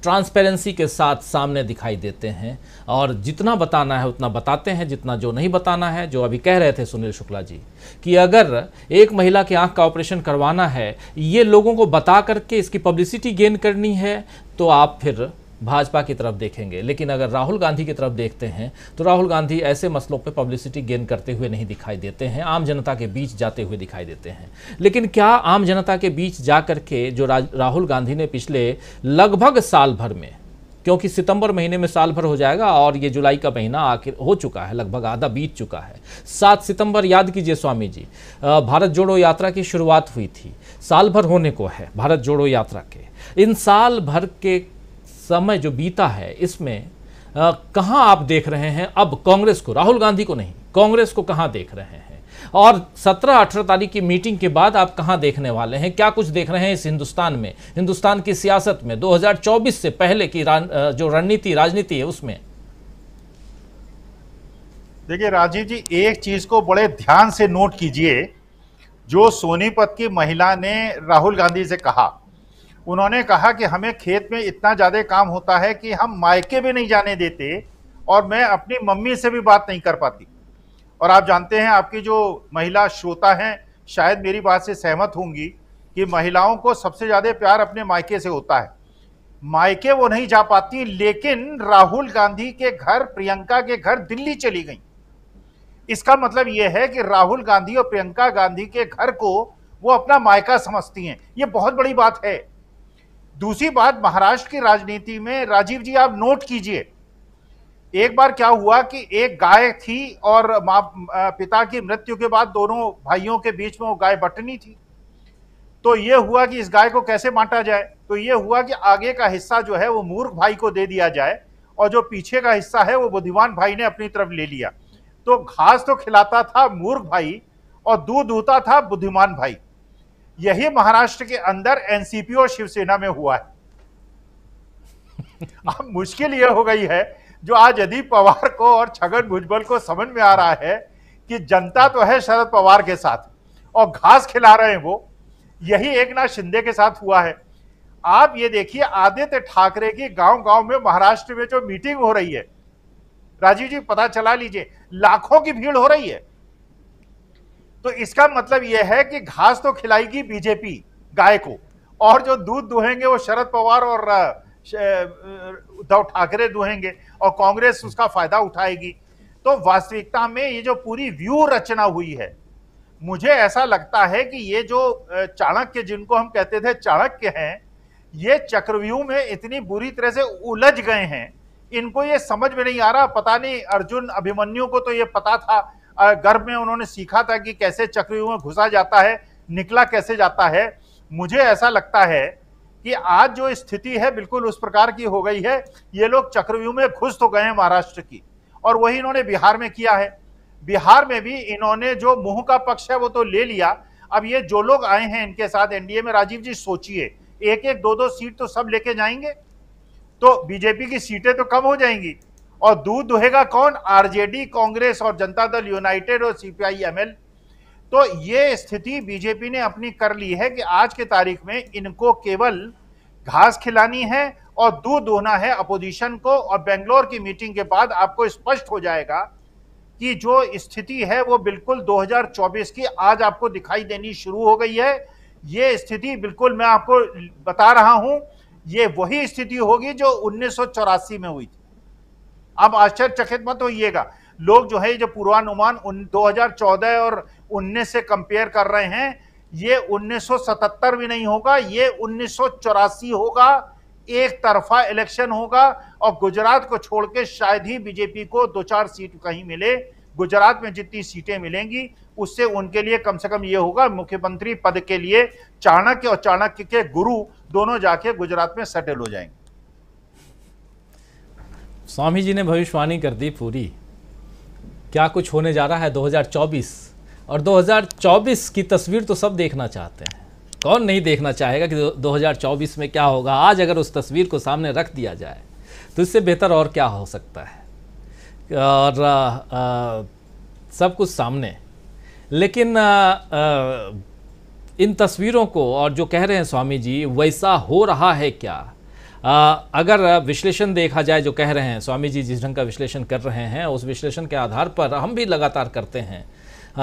ट्रांसपेरेंसी के साथ सामने दिखाई देते हैं और जितना बताना है उतना बताते हैं, जितना जो नहीं बताना है, जो अभी कह रहे थे सुनील शुक्ला जी कि अगर एक महिला के आंख का ऑपरेशन करवाना है, ये लोगों को बता करके इसकी पब्लिसिटी गेन करनी है, तो आप फिर भाजपा की तरफ देखेंगे। लेकिन अगर राहुल गांधी की तरफ देखते हैं तो राहुल गांधी ऐसे मसलों पे पब्लिसिटी गेन करते हुए नहीं दिखाई देते हैं, आम जनता के बीच जाते हुए दिखाई देते हैं। लेकिन क्या आम जनता के बीच जा करके जो राहुल गांधी ने पिछले लगभग साल भर में, क्योंकि सितंबर महीने में साल भर हो जाएगा और ये जुलाई का महीना आखिर हो चुका है, लगभग आधा बीत चुका है। 7 सितंबर याद कीजिए स्वामी जी, भारत जोड़ो यात्रा की शुरुआत हुई थी, साल भर होने को है भारत जोड़ो यात्रा के। इन साल भर के समय जो बीता है इसमें कहां आप देख रहे हैं अब कांग्रेस को, राहुल गांधी को नहीं, कांग्रेस को कहां देख रहे हैं? और 17-18 तारीख की मीटिंग के बाद आप कहां देखने वाले हैं, क्या कुछ देख रहे हैं इस हिंदुस्तान में, हिंदुस्तान की सियासत में 2024 से पहले की जो रणनीति राजनीति है उसमें? देखिए राजीव जी, एक चीज को बड़े ध्यान से नोट कीजिए। जो सोनीपत की महिला ने राहुल गांधी से कहा, उन्होंने कहा कि हमें खेत में इतना ज्यादा काम होता है कि हम मायके भी नहीं जाने देते और मैं अपनी मम्मी से भी बात नहीं कर पाती। और आप जानते हैं, आपकी जो महिला श्रोता हैं शायद मेरी बात से सहमत होंगी कि महिलाओं को सबसे ज्यादा प्यार अपने मायके से होता है। मायके वो नहीं जा पाती, लेकिन राहुल गांधी के घर, प्रियंका के घर दिल्ली चली गई। इसका मतलब यह है कि राहुल गांधी और प्रियंका गांधी के घर को वो अपना मायका समझती हैं। ये बहुत बड़ी बात है। दूसरी बात, महाराष्ट्र की राजनीति में राजीव जी आप नोट कीजिए, एक बार क्या हुआ कि एक गाय थी और पिता की मृत्यु के बाद दोनों भाइयों के बीच में वो गाय बंटनी थी। तो ये हुआ कि इस गाय को कैसे बांटा जाए। तो ये हुआ कि आगे का हिस्सा जो है वो मूर्ख भाई को दे दिया जाए और जो पीछे का हिस्सा है वो बुद्धिमान भाई ने अपनी तरफ ले लिया। तो घास तो खिलाता था मूर्ख भाई और दूध दूता था बुद्धिमान भाई। यही महाराष्ट्र के अंदर एनसीपी और शिवसेना में हुआ है। अब मुश्किल यह हो गई है, जो आज अजीत पवार को और छगन भुजबल को समझ में आ रहा है कि जनता तो है शरद पवार के साथ और घास खिला रहे हैं वो, यही एकनाथ शिंदे के साथ हुआ है। आप ये देखिए, आदित्य ठाकरे की गांव-गांव में महाराष्ट्र में जो मीटिंग हो रही है, राजीव जी पता चला लीजिए, लाखों की भीड़ हो रही है। तो इसका मतलब यह है कि घास तो खिलाएगी बीजेपी गाय को, और जो दूध दुहेंगे वो शरद पवार और उद्धव ठाकरे दुहेंगे और कांग्रेस उसका फायदा उठाएगी। तो वास्तविकता में ये जो पूरी व्यू रचना हुई है, मुझे ऐसा लगता है कि ये जो चाणक्य, जिनको हम कहते थे चाणक्य हैं, ये चक्रव्यूह में इतनी बुरी तरह से उलझ गए हैं, इनको ये समझ में नहीं आ रहा। पता नहीं अर्जुन अभिमन्यु को तो ये पता था, गर्भ में उन्होंने सीखा था कि कैसे चक्रव्यूह में घुसा जाता है, निकला कैसे जाता है। मुझे ऐसा लगता है कि आज जो स्थिति है बिल्कुल उस प्रकार की हो गई है। ये लोग चक्रव्यूह में घुस तो गए हैं महाराष्ट्र की, और वही इन्होंने बिहार में किया है। बिहार में भी इन्होंने जो मुंह का पक्ष है वो तो ले लिया। अब ये जो लोग आए हैं इनके साथ एनडीए में, राजीव जी सोचिए, एक एक दो दो सीट तो सब लेके जाएंगे, तो बीजेपी की सीटें तो कम हो जाएंगी। और दूध दुहेगा कौन? आरजेडी, कांग्रेस और जनता दल यूनाइटेड और सीपीआई एमएल। तो ये स्थिति बीजेपी ने अपनी कर ली है कि आज के तारीख में इनको केवल घास खिलानी है और दूध दुहना है अपोजिशन को। और बेंगलोर की मीटिंग के बाद आपको स्पष्ट हो जाएगा कि जो स्थिति है वो बिल्कुल 2024 की आज आपको दिखाई देनी शुरू हो गई है। ये स्थिति बिल्कुल मैं आपको बता रहा हूं, ये वही स्थिति होगी जो 1984 में हुई थी। अब आश्चर्यचकित मत होइएगा, लोग जो है जो पूर्वानुमान 2014 और 19 से कंपेयर कर रहे हैं, ये 1977 भी नहीं होगा, ये 1984 होगा। एक तरफा इलेक्शन होगा और गुजरात को छोड़ के शायद ही बीजेपी को 2-4 सीट कहीं मिले। गुजरात में जितनी सीटें मिलेंगी उससे उनके लिए कम से कम ये होगा, मुख्यमंत्री पद के लिए चाणक्य और चाणक्य के गुरु दोनों जाके गुजरात में सेटल हो जाएंगे। स्वामी जी ने भविष्यवाणी कर दी पूरी, क्या कुछ होने जा रहा है 2024। और 2024 की तस्वीर तो सब देखना चाहते हैं, कौन नहीं देखना चाहेगा कि 2024 में क्या होगा। आज अगर उस तस्वीर को सामने रख दिया जाए तो इससे बेहतर और क्या हो सकता है। और सब कुछ सामने, लेकिन इन तस्वीरों को और जो कह रहे हैं स्वामी जी, वैसा हो रहा है क्या? अगर विश्लेषण देखा जाए, जो कह रहे हैं स्वामी जी, जिस ढंग का विश्लेषण कर रहे हैं, उस विश्लेषण के आधार पर हम भी लगातार करते हैं,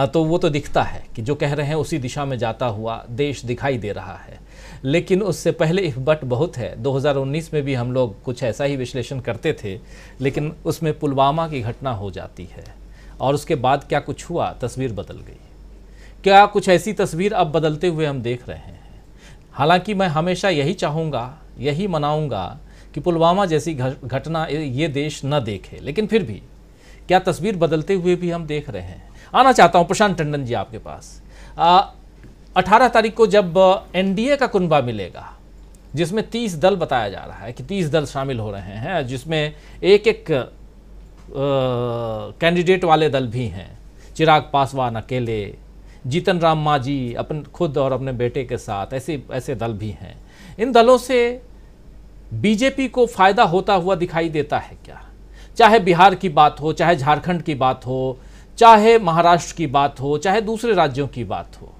तो वो तो दिखता है कि जो कह रहे हैं उसी दिशा में जाता हुआ देश दिखाई दे रहा है। लेकिन उससे पहले इफ बट बहुत है। 2019 में भी हम लोग कुछ ऐसा ही विश्लेषण करते थे, लेकिन उसमें पुलवामा की घटना हो जाती है और उसके बाद क्या कुछ हुआ, तस्वीर बदल गई। क्या कुछ ऐसी तस्वीर अब बदलते हुए हम देख रहे हैं। हालांकि मैं हमेशा यही चाहूँगा, यही मनाऊँगा कि पुलवामा जैसी घटना ये देश न देखे, लेकिन फिर भी क्या तस्वीर बदलते हुए भी हम देख रहे हैं। आना चाहता हूँ प्रशांत टंडन जी आपके पास। 18 तारीख को जब एनडीए का कुनबा मिलेगा, जिसमें 30 दल बताया जा रहा है कि 30 दल शामिल हो रहे हैं, जिसमें एक कैंडिडेट वाले दल भी हैं, चिराग पासवान अकेले, जीतन राम मांझी अपन खुद और अपने बेटे के साथ, ऐसे दल भी हैं। इन दलों से बीजेपी को फायदा होता हुआ दिखाई देता है क्या? चाहे बिहार की बात हो, चाहे झारखंड की बात हो, चाहे महाराष्ट्र की बात हो, चाहे दूसरे राज्यों की बात हो।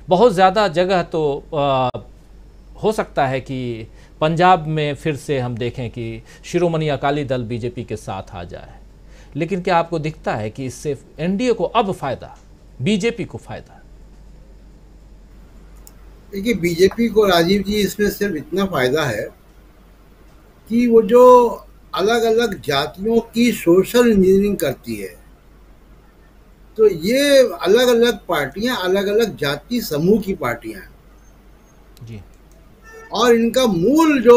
बहुत ज़्यादा जगह तो हो सकता है कि पंजाब में फिर से हम देखें कि शिरोमणि अकाली दल बीजेपी के साथ आ जाए, लेकिन क्या आपको दिखता है कि इससे एनडीए को अब फायदा, बीजेपी को फायदा? देखिए, बीजेपी को राजीव जी इसमें सिर्फ इतना फायदा है कि वो जो अलग अलग जातियों की सोशल इंजीनियरिंग करती है, तो ये अलग अलग पार्टियां अलग अलग जाति समूह की पार्टियां हैं जी, और इनका मूल जो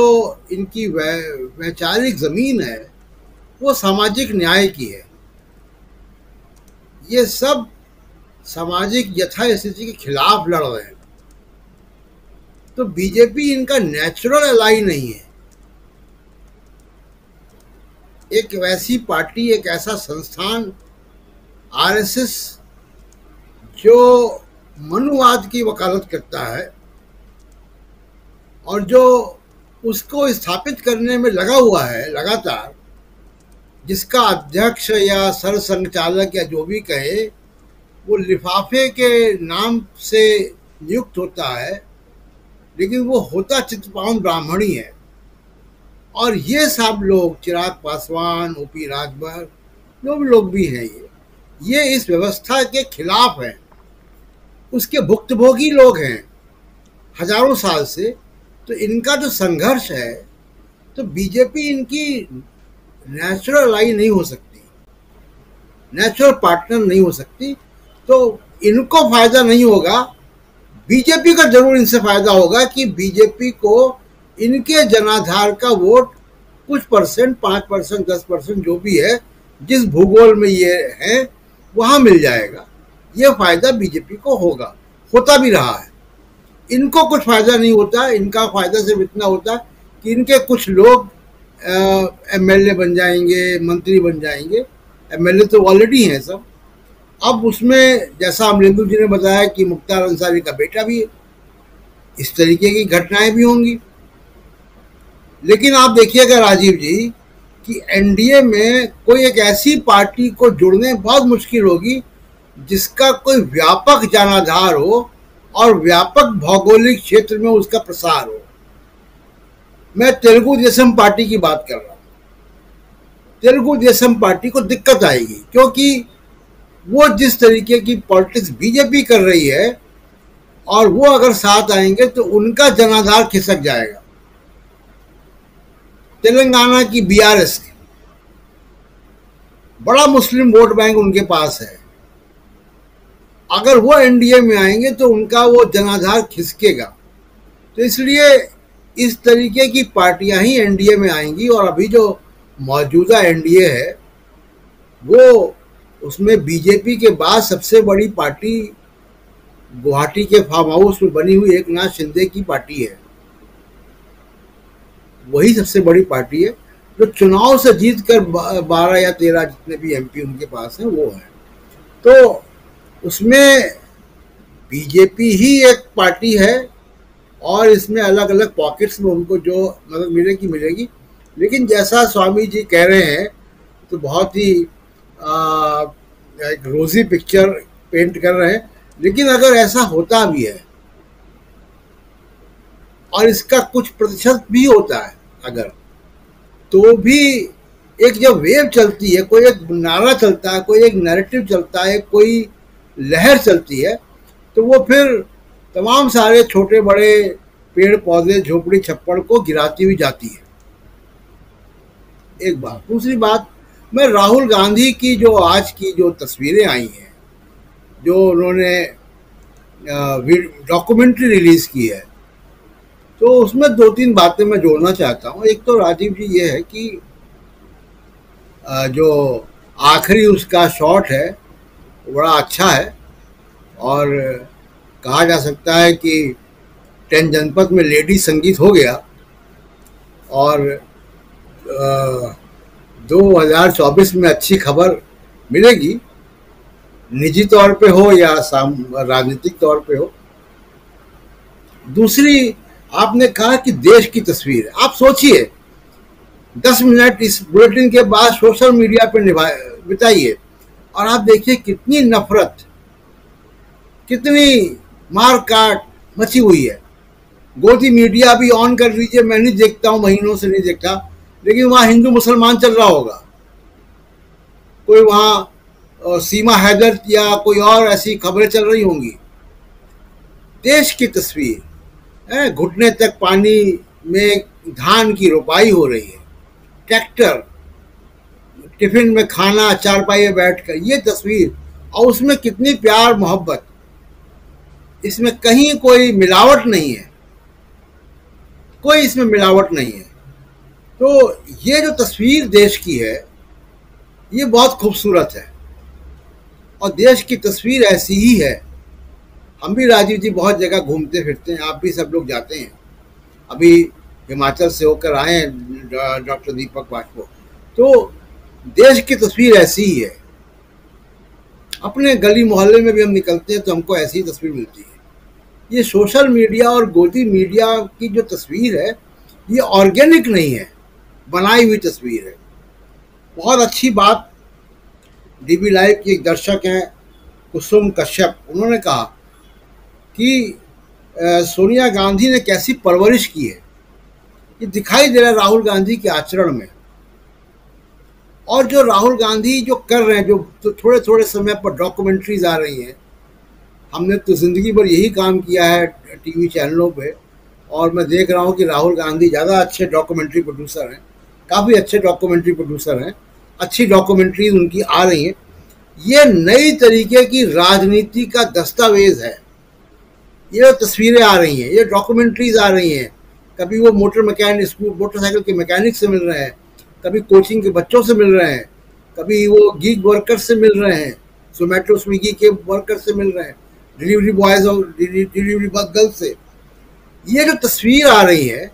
इनकी वैचारिक जमीन है वो सामाजिक न्याय की है। ये सब सामाजिक यथास्थिति के खिलाफ लड़ रहे हैं। तो बीजेपी इनका नेचुरल एलाई नहीं है। एक वैसी पार्टी, एक ऐसा संस्थान आरएसएस जो मनुवाद की वकालत करता है और जो उसको स्थापित करने में लगा हुआ है लगातार, जिसका अध्यक्ष या सरसंघचालक या जो भी कहे वो लिफाफे के नाम से नियुक्त होता है, लेकिन वो होता चित्तपावन ब्राह्मण ही है। और ये सब लोग, चिराग पासवान, ओपी राजभर, जो भी लोग भी हैं, ये इस व्यवस्था के खिलाफ हैं, उसके भुक्तभोगी लोग हैं हजारों साल से। तो इनका जो संघर्ष है, तो बीजेपी इनकी नेचुरल आई नहीं हो सकती, नेचुरल पार्टनर नहीं हो सकती। तो इनको फायदा नहीं होगा, बीजेपी का जरूर इनसे फायदा होगा कि बीजेपी को इनके जनाधार का वोट कुछ परसेंट, 5%, 10% जो भी है, जिस भूगोल में ये है वहां मिल जाएगा। ये फायदा बीजेपी को होगा, होता भी रहा है। इनको कुछ फायदा नहीं होता, इनका फायदा सिर्फ इतना होता है कि इनके कुछ लोग एमएलए बन जाएंगे, मंत्री बन जाएंगे। एमएलए तो ऑलरेडी हैं सब। अब उसमें जैसा अमरिंदर जी ने बताया कि मुख्तार अंसारी का बेटा भी है, इस तरीके की घटनाएं भी होंगी। लेकिन आप देखिएगा राजीव जी कि एनडीए में कोई एक ऐसी पार्टी को जुड़ने बहुत मुश्किल होगी जिसका कोई व्यापक जनाधार हो और व्यापक भौगोलिक क्षेत्र में उसका प्रसार हो। मैं तेलुगु देशम पार्टी की बात कर रहा हूँ। तेलुगु देशम पार्टी को दिक्कत आएगी क्योंकि वो जिस तरीके की पॉलिटिक्स बीजेपी कर रही है और वो अगर साथ आएंगे तो उनका जनाधार खिसक जाएगा। तेलंगाना की बीआरएस की बड़ा मुस्लिम वोट बैंक उनके पास है। अगर वो एनडीए में आएंगे तो उनका वो जनाधार खिसकेगा। तो इसलिए इस तरीके की पार्टियां ही एनडीए में आएंगी। और अभी जो मौजूदा एनडीए है वो, उसमें बीजेपी के बाद सबसे बड़ी पार्टी गुवाहाटी के फार्म हाउस में बनी हुई एकनाथ शिंदे की पार्टी है। वही सबसे बड़ी पार्टी है जो चुनाव से जीतकर 12 या 13 जितने भी एमपी उनके पास हैं वो है। तो उसमें बीजेपी ही एक पार्टी है और इसमें अलग अलग पॉकेट्स में उनको जो मदद मिलेगी मिलेगी। लेकिन जैसा स्वामी जी कह रहे हैं तो बहुत ही एक रोजी पिक्चर पेंट कर रहे हैं। लेकिन अगर ऐसा होता भी है और इसका कुछ प्रतिशत भी होता है अगर, तो भी एक जब वेव चलती है, कोई एक नारा चलता है, कोई एक नैरेटिव चलता है, कोई लहर चलती है, तो वो फिर तमाम सारे छोटे बड़े पेड़ पौधे झोपड़ी छप्पड़ को गिराती हुई जाती है। एक बात। दूसरी बात, मैं राहुल गांधी की जो आज की जो तस्वीरें आई हैं, जो उन्होंने डॉक्यूमेंट्री रिलीज की है, तो उसमें 2-3 बातें मैं जोड़ना चाहता हूँ। एक तो राजीव जी ये है कि जो आखिरी उसका शॉट है वो बड़ा अच्छा है और कहा जा सकता है कि 10 जनपद में लेडी संगीत हो गया और 2024 में अच्छी खबर मिलेगी। निजी तौर पे हो या राजनीतिक तौर पे हो। दूसरी, आपने कहा कि देश की तस्वीर, आप सोचिए 10 मिनट इस बुलेटिन के बाद सोशल मीडिया पे बिताइए और आप देखिए कितनी नफरत, कितनी मार काट मची हुई है। गोदी मीडिया भी ऑन कर लीजिए, मैं नहीं देखता हूं, महीनों से नहीं देखता, लेकिन वहां हिंदू मुसलमान चल रहा होगा, कोई वहां सीमा हैदर या कोई और ऐसी खबरें चल रही होंगी। देश की तस्वीर, घुटने तक पानी में धान की रोपाई हो रही है, ट्रैक्टर, टिफिन में खाना, चारपाई में बैठकर, ये तस्वीर, और उसमें कितनी प्यार मोहब्बत, इसमें कहीं कोई मिलावट नहीं है, कोई इसमें मिलावट नहीं है। तो ये जो तस्वीर देश की है ये बहुत खूबसूरत है और देश की तस्वीर ऐसी ही है। हम भी राजीव जी बहुत जगह घूमते फिरते हैं, आप भी सब लोग जाते हैं, अभी हिमाचल से होकर आए हैं डॉक्टर दीपक वाजपेयी, तो देश की तस्वीर ऐसी ही है। अपने गली मोहल्ले में भी हम निकलते हैं तो हमको ऐसी ही तस्वीर मिलती है। ये सोशल मीडिया और गोदी मीडिया की जो तस्वीर है ये ऑर्गेनिक नहीं है, बनाई हुई तस्वीर है। बहुत अच्छी बात डीबी लाइव की एक दर्शक हैं कुसुम कश्यप, उन्होंने कहा कि सोनिया गांधी ने कैसी परवरिश की है, ये दिखाई दे रहा है राहुल गांधी के आचरण में। और जो राहुल गांधी जो कर रहे हैं, जो तो थोड़े थोड़े समय पर डॉक्यूमेंट्रीज आ रही हैं, हमने तो ज़िंदगी भर यही काम किया है टीवी चैनलों पे, और मैं देख रहा हूँ कि राहुल गांधी ज़्यादा अच्छे डॉक्यूमेंट्री प्रोड्यूसर हैं, काफ़ी अच्छे डॉक्यूमेंट्री प्रोड्यूसर हैं, अच्छी डॉक्यूमेंट्रीज उनकी आ रही हैं। ये नई तरीके की राजनीति का दस्तावेज है। ये तस्वीरें आ रही हैं, ये डॉक्यूमेंट्रीज आ रही हैं, कभी वो मोटरसाइकिल के मैकेनिक से मिल रहे हैं, कभी कोचिंग के बच्चों से मिल रहे हैं, कभी वो गीग वर्कर से मिल रहे हैं, जोमेटो स्विगी के वर्कर से मिल रहे हैं, डिलीवरी बॉयज और डिलीवरी गर्ल से। ये जो तस्वीर आ रही है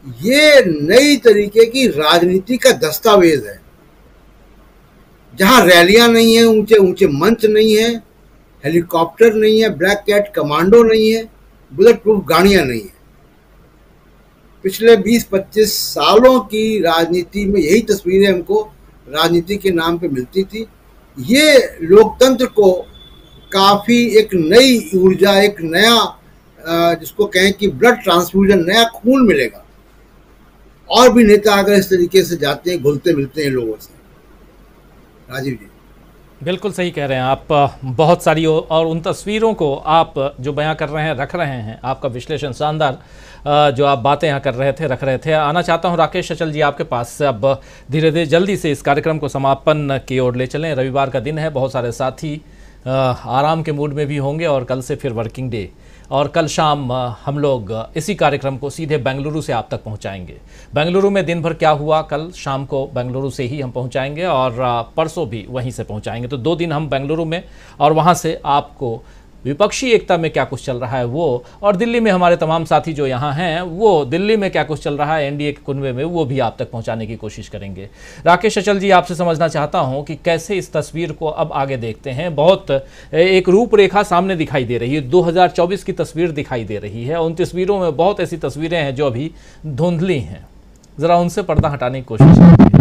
ये नई तरीके की राजनीति का दस्तावेज है, जहां रैलियां नहीं है, ऊंचे ऊंचे मंच नहीं है, हेलीकॉप्टर नहीं है, ब्लैक कैट कमांडो नहीं है, बुलेट प्रूफ गाड़ियां नहीं है। पिछले 20-25 सालों की राजनीति में यही तस्वीरें हमको राजनीति के नाम पे मिलती थी। ये लोकतंत्र को काफ़ी एक नई ऊर्जा, एक नया जिसको कहें कि ब्लड ट्रांसफ्यूजन, नया खून मिलेगा। और भी नेता अगर इस तरीके से जाते हैं, घुलते मिलते हैं लोगों से। राजीव जी बिल्कुल सही कह रहे हैं आप। बहुत सारी और उन तस्वीरों को आप जो बयां कर रहे हैं, रख रहे हैं, आपका विश्लेषण शानदार, जो आप बातें यहाँ कर रहे थे, रख रहे थे। आना चाहता हूँ राकेश अचल जी आपके पास। अब धीरे धीरे जल्दी से इस कार्यक्रम को समापन की ओर ले चलें। रविवार का दिन है, बहुत सारे साथी आराम के मूड में भी होंगे और कल से फिर वर्किंग डे, और कल शाम हम लोग इसी कार्यक्रम को सीधे बेंगलुरु से आप तक पहुंचाएंगे। बेंगलुरु में दिन भर क्या हुआ, कल शाम को बेंगलुरु से ही हम पहुंचाएंगे और परसों भी वहीं से पहुंचाएंगे। तो 2 दिन हम बेंगलुरु में, और वहां से आपको विपक्षी एकता में क्या कुछ चल रहा है वो, और दिल्ली में हमारे तमाम साथी जो यहाँ हैं वो दिल्ली में क्या कुछ चल रहा है एनडीए के कुनबे में, वो भी आप तक पहुँचाने की कोशिश करेंगे। राकेश अचल जी, आपसे समझना चाहता हूँ कि कैसे इस तस्वीर को अब आगे देखते हैं। बहुत एक रूपरेखा सामने दिखाई दे रही है, 2024 की तस्वीर दिखाई दे रही है। उन तस्वीरों में बहुत ऐसी तस्वीरें हैं जो अभी धुंधली हैं, ज़रा उनसे पर्दा हटाने की कोशिश कीजिए।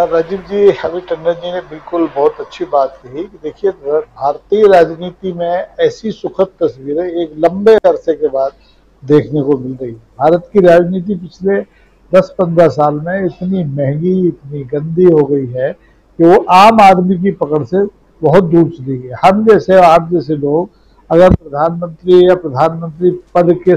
राजीव जी, अभी टंडन जी ने बिल्कुल बहुत अच्छी बात कही कि देखिए भारतीय राजनीति में ऐसी सुखद तस्वीरें एक लंबे अरसे के बाद देखने को मिल रही है। भारत की राजनीति पिछले 10-15 साल में इतनी महंगी, इतनी गंदी हो गई है कि वो आम आदमी की पकड़ से बहुत दूर चली गई। हम जैसे, आप जैसे लोग अगर प्रधानमंत्री या प्रधानमंत्री पद के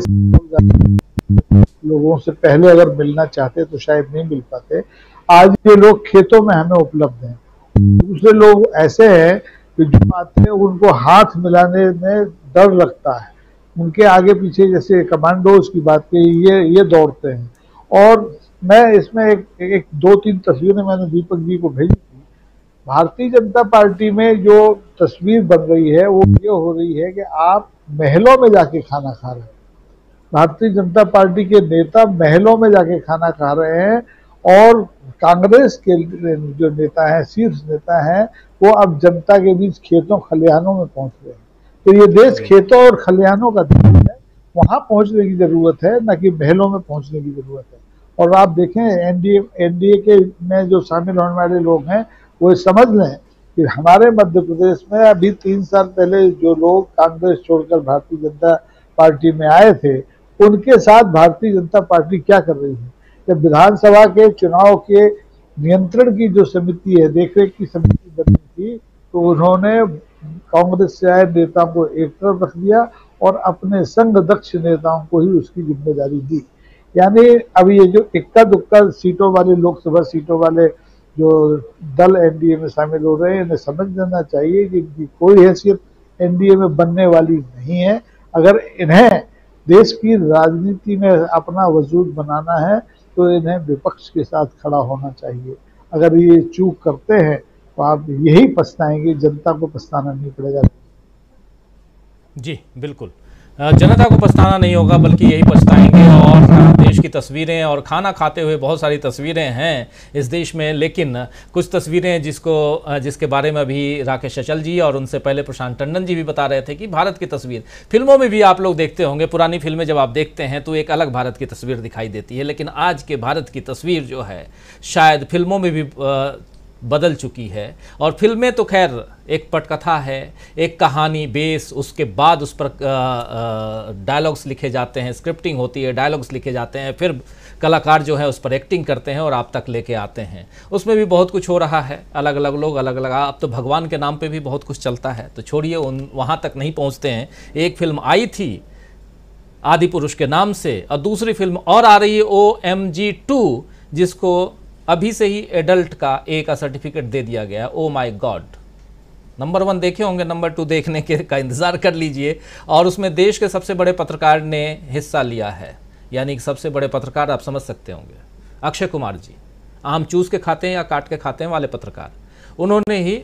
लोगों से पहले अगर मिलना चाहते तो शायद नहीं मिल पाते। आज ये लोग खेतों में हमें उपलब्ध हैं। दूसरे लोग ऐसे हैं कि जो आते हैं उनको हाथ मिलाने में डर लगता है, उनके आगे पीछे जैसे कमांडोज की बात कही, ये दौड़ते हैं। और मैं इसमें एक 2-3 तस्वीरें मैंने दीपक जी को भेजी थी। भारतीय जनता पार्टी में जो तस्वीर बन रही है वो ये हो रही है कि आप महलों में जाके खाना खा रहे हैं। भारतीय जनता पार्टी के नेता महलों में जाके खाना खा रहे हैं और कांग्रेस के जो नेता हैं, शीर्ष नेता हैं, वो अब जनता के बीच खेतों खलिहानों में पहुंच रहे हैं। तो ये देश खेतों और खलिहानों का देश है, वहां पहुंचने की जरूरत है, न कि महलों में पहुंचने की जरूरत है। और आप देखें एनडीए के में जो शामिल होने वाले लोग हैं वो समझ लें कि हमारे मध्य प्रदेश में अभी 3 साल पहले जो लोग कांग्रेस छोड़कर भारतीय जनता पार्टी में आए थे, उनके साथ भारतीय जनता पार्टी क्या कर रही है। जब विधानसभा के चुनाव के नियंत्रण की जो समिति है, देखरेख की समिति बनी थी, तो उन्होंने कांग्रेस से आए नेताओं को एक तरफ रख दिया और अपने संग दक्ष नेताओं को ही उसकी जिम्मेदारी दी। यानी अब ये जो इक्का दुक्का सीटों वाले, लोकसभा सीटों वाले जो दल एनडीए में शामिल हो रहे हैं, इन्हें समझ लेना चाहिए कि इनकी कोई हैसियत एनडीए में बनने वाली नहीं है। अगर इन्हें देश की राजनीति में अपना वजूद बनाना है तो इन्हें विपक्ष के साथ खड़ा होना चाहिए। अगर ये चूक करते हैं तो आप यही पछताएंगे, जनता को पछताना नहीं पड़ेगा। जी बिल्कुल, जनता को पछताना नहीं होगा बल्कि यही पछताएंगे। और देश की तस्वीरें और खाना खाते हुए बहुत सारी तस्वीरें हैं इस देश में, लेकिन कुछ तस्वीरें जिसके बारे में अभी राकेश अचल जी और उनसे पहले प्रशांत टंडन जी भी बता रहे थे कि भारत की तस्वीर फिल्मों में भी आप लोग देखते होंगे, पुरानी फिल्में जब आप देखते हैं तो एक अलग भारत की तस्वीर दिखाई देती है, लेकिन आज के भारत की तस्वीर जो है शायद फिल्मों में भी बदल चुकी है। और फिल्में तो खैर एक पटकथा है, एक कहानी बेस, उसके बाद उस पर डायलॉग्स लिखे जाते हैं, स्क्रिप्टिंग होती है, डायलॉग्स लिखे जाते हैं, फिर कलाकार जो है उस पर एक्टिंग करते हैं और आप तक लेके आते हैं। उसमें भी बहुत कुछ हो रहा है, अलग अलग लोग अलग अलग, अब तो भगवान के नाम पे भी बहुत कुछ चलता है, तो छोड़िए वहाँ तक नहीं पहुँचते हैं। एक फिल्म आई थी आदि पुरुष के नाम से और दूसरी फिल्म और आ रही है OMG 2, जिसको अभी से ही एडल्ट का A का सर्टिफिकेट दे दिया गया। ओ माय गॉड, नंबर 1 देखे होंगे, नंबर 2 देखने का इंतज़ार कर लीजिए। और उसमें देश के सबसे बड़े पत्रकार ने हिस्सा लिया है, यानी कि सबसे बड़े पत्रकार आप समझ सकते होंगे, अक्षय कुमार जी, आम चूस के खाते हैं या काट के खाते हैं वाले पत्रकार, उन्होंने ही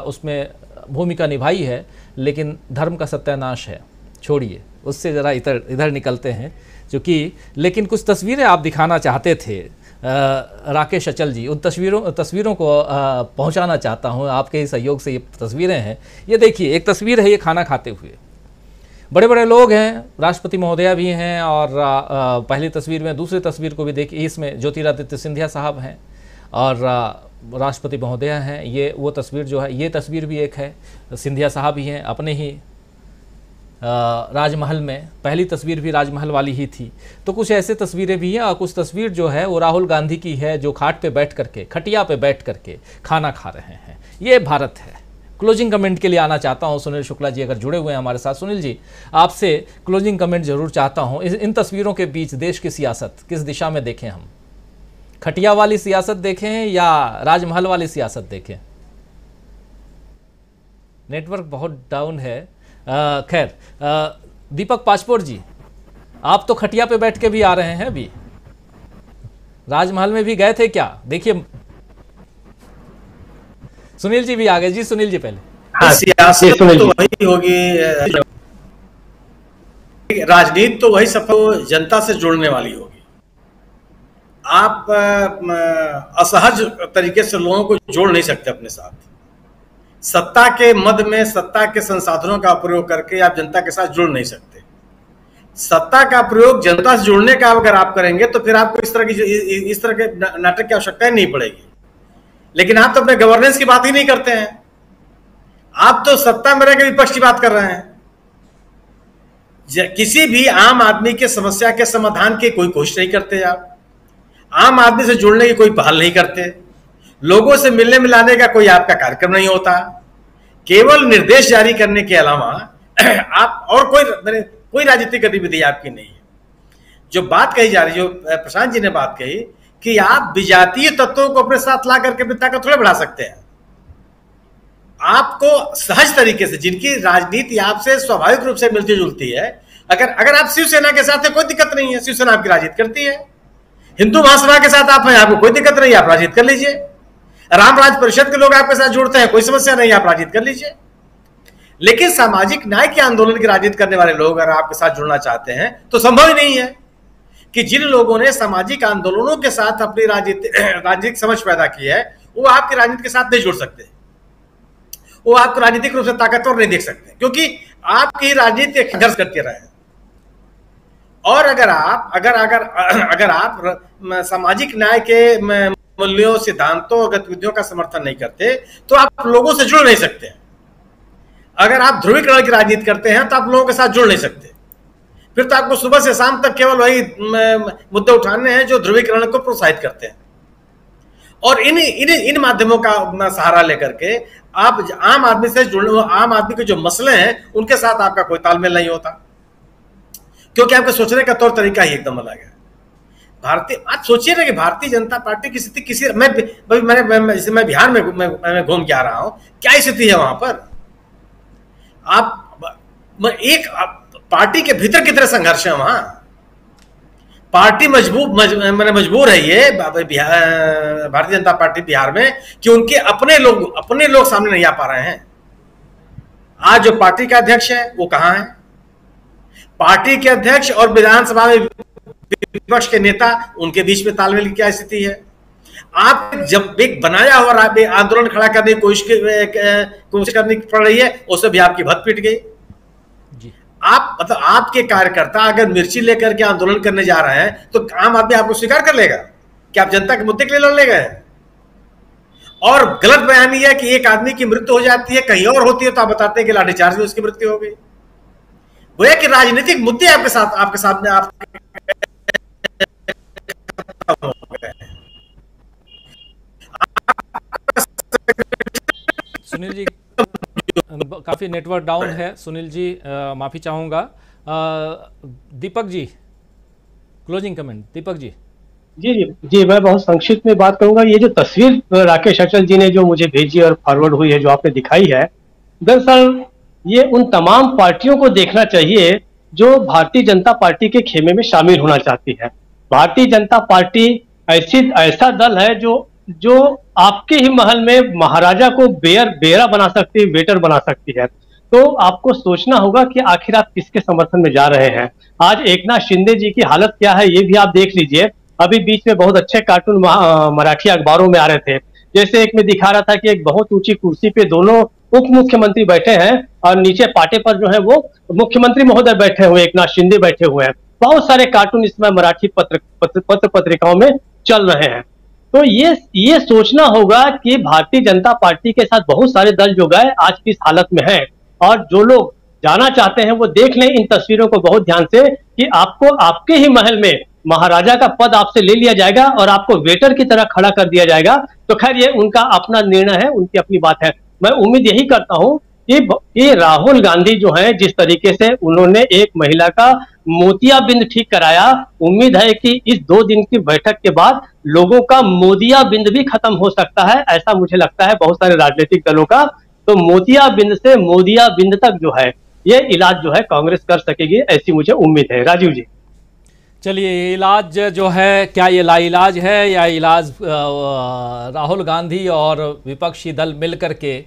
उसमें भूमिका निभाई है। लेकिन धर्म का सत्यानाश है, छोड़िए उससे ज़रा इधर निकलते हैं, क्योंकि लेकिन कुछ तस्वीरें आप दिखाना चाहते थे राकेश अचल जी, उन तस्वीरों को पहुंचाना चाहता हूं, आपके ही सहयोग से ये तस्वीरें हैं। ये देखिए, एक तस्वीर है ये खाना खाते हुए, बड़े बड़े लोग हैं, राष्ट्रपति महोदया भी हैं, और पहली तस्वीर में, दूसरी तस्वीर को भी देखिए, इसमें ज्योतिरादित्य सिंधिया साहब हैं और राष्ट्रपति महोदया हैं। ये वो तस्वीर जो है, ये तस्वीर भी एक है, सिंधिया साहब ही हैं अपने ही राजमहल में, पहली तस्वीर भी राजमहल वाली ही थी। तो कुछ ऐसे तस्वीरें भी हैं और कुछ तस्वीर जो है वो राहुल गांधी की है, जो खाट पे बैठ करके, खटिया पे बैठ करके खाना खा रहे हैं। ये भारत है। क्लोजिंग कमेंट के लिए आना चाहता हूं सुनील शुक्ला जी, अगर जुड़े हुए हैं हमारे साथ। सुनील जी, आपसे क्लोजिंग कमेंट जरूर चाहता हूं। इन तस्वीरों के बीच देश की सियासत किस दिशा में देखें हम? खटिया वाली सियासत देखें या राजमहल वाली सियासत देखें? नेटवर्क बहुत डाउन है। खैर, दीपक पासपोर्ट जी, आप तो खटिया पे बैठ के भी आ रहे हैं, अभी राजमहल में भी गए थे क्या? देखिए सुनील जी भी आ गए। जी सुनील जी पहले। हाँ, सियासत तो वही होगी, राजनीति तो वही सबको जनता से जुड़ने वाली होगी। आप असहज तरीके से लोगों को जोड़ नहीं सकते अपने साथ। सत्ता के मद में, सत्ता के संसाधनों का प्रयोग करके आप जनता के साथ जुड़ नहीं सकते। सत्ता का प्रयोग जनता से जुड़ने का अगर आप करेंगे तो फिर आपको इस तरह के नाटक की आवश्यकता ही नहीं पड़ेगी। लेकिन आप तो अपने गवर्नेंस की बात ही नहीं करते हैं, आप तो सत्ता में रहकर विपक्ष की बात कर रहे हैं। किसी भी आम आदमी के समस्या के समाधान की कोई कोशिश नहीं करते, आप आम आदमी से जुड़ने की कोई पहल नहीं करते, लोगों से मिलने मिलाने का कोई आपका कार्यक्रम नहीं होता। केवल निर्देश जारी करने के अलावा आप और कोई राजनीतिक गतिविधि आपकी नहीं है। जो बात कही जा रही, जो प्रशांत जी ने बात कही कि आप विजातीय तत्वों को अपने साथ ला करके अपनी ताकत थोड़े बढ़ा सकते हैं। आपको सहज तरीके से, जिनकी राजनीति आपसे स्वाभाविक रूप से मिलती जुलती है, अगर आप शिवसेना के साथ है कोई दिक्कत नहीं है, शिवसेना आपकी राजनीति करती है। हिंदू महासभा के साथ आप हैं, आपको कोई दिक्कत नहीं है, आप राजनीति कर लीजिए। रामराज परिषद के लोग आपके साथ जुड़ते हैं, कोई समस्या नहीं, आप राजनीति कर लीजिए। लेकिन सामाजिक न्याय के आंदोलन की राजनीति करने वाले लोग अगर आपके साथ जुड़ना चाहते हैं तो संभव ही नहीं है, कि जिन लोगों ने सामाजिक आंदोलनों के साथ अपनी राजनीतिक समझ पैदा की है, वो आपकी राजनीति के साथ नहीं जुड़ सकते, वो आपको राजनीतिक रूप से ताकतवर नहीं देख सकते, क्योंकि आपकी राजनीति संघर्ष करते रहे। और अगर आप सामाजिक न्याय के मूल्यों, सिद्धांतों और गतिविधियों का समर्थन नहीं करते तो आप लोगों से जुड़ नहीं सकते। अगर आप ध्रुवीकरण की राजनीति करते हैं तो आप लोगों के साथ जुड़ नहीं सकते। फिर तो आपको सुबह से शाम तक केवल वही मुद्दे उठाने हैं जो ध्रुवीकरण को प्रोत्साहित करते हैं। और इन माध्यमों का सहारा लेकर के आप आम आदमी से जुड़ने, आम आदमी के जो मसले हैं उनके साथ आपका कोई तालमेल नहीं होता, क्योंकि आपके सोचने का तौर तरीका ही एकदम अलग है। आप सोचिए ना कि भारतीय जनता पार्टी की स्थिति मैं बिहार में घूम के आ रहा हूं, क्या स्थिति है वहां पर। एक पार्टी के भीतर कितने संघर्ष है वहां। पार्टी मजबूर है ये भारतीय जनता पार्टी बिहार में कि उनके अपने लोग सामने नहीं आ पा रहे हैं। आज जो पार्टी का अध्यक्ष है वो कहां है। पार्टी के अध्यक्ष और विधानसभा में विपक्ष के नेता, उनके बीच में तालमेल की क्या स्थिति है। आप जब एक बनाया हुआ आंदोलन खड़ा करने की कोशिश करनी पड़ रही है, उससे भी आपकी भत पिट गई। आपके कार्यकर्ता अगर मिर्ची लेकर के आंदोलन करने जा रहे हैं तो आम आदमी आपको स्वीकार कर लेगा कि आप जनता के मुद्दे के लिए लड़ने गए। और गलत बयानी है कि एक आदमी की मृत्यु हो जाती है, कहीं और होती है तो आप बताते हैं कि लाठीचार्ज में उसकी मृत्यु हो गई। वो है कि राजनीतिक मुद्दे आपके सामने सुनील जी, काफ़ी नेटवर्क डाउन है। सुनील जी, माफ़ी चाहूँगा। Deepak ji, closing comment. दीपक जी। जी, मैं बहुत संक्षिप्त में बात करूंगा। ये जो तस्वीर राकेश अचल जी ने जो मुझे भेजी और फॉरवर्ड हुई है, जो आपने दिखाई है, दरअसल ये उन तमाम पार्टियों को देखना चाहिए जो भारतीय जनता पार्टी के खेमे में शामिल होना चाहती है। भारतीय जनता पार्टी ऐसा दल है जो आपके ही महल में महाराजा को बेरा बना सकती है, वेटर बना सकती है। तो आपको सोचना होगा कि आखिर आप किसके समर्थन में जा रहे हैं। आज एकनाथ शिंदे जी की हालत क्या है ये भी आप देख लीजिए। अभी बीच में बहुत अच्छे कार्टून मराठी अखबारों में आ रहे थे, जैसे एक में दिखा रहा था कि एक बहुत ऊंची कुर्सी पे दोनों उप मुख्यमंत्री बैठे हैं और नीचे पाटे पर जो है वो मुख्यमंत्री महोदय बैठे हुए, एकनाथ शिंदे बैठे हुए हैं। बहुत सारे कार्टून इसमें मराठी पत्रिकाओं में चल रहे हैं। तो ये सोचना होगा कि भारतीय जनता पार्टी के साथ बहुत सारे दल जो गए आज किस हालत में हैं, और जो लोग जाना चाहते हैं वो देख लें इन तस्वीरों को बहुत ध्यान से कि आपको आपके ही महल में महाराजा का पद आपसे ले लिया जाएगा और आपको वेटर की तरह खड़ा कर दिया जाएगा। तो खैर ये उनका अपना निर्णय है, उनकी अपनी बात है। मैं उम्मीद यही करता हूं कि राहुल गांधी जो है जिस तरीके से उन्होंने एक महिला का मोतियाबिंद ठीक कराया, उम्मीद है कि इस 2 दिन की बैठक के बाद लोगों का मोतियाबिंद भी खत्म हो सकता है। ऐसा मुझे लगता है बहुत सारे राजनीतिक दलों का। तो मोतियाबिंद से मोदियाबिंद तक जो है ये इलाज जो है कांग्रेस कर सकेगी, ऐसी मुझे उम्मीद है। राजीव जी, चलिए, ये इलाज जो है, क्या ये लाइलाज है या इलाज राहुल गांधी और विपक्षी दल मिल करके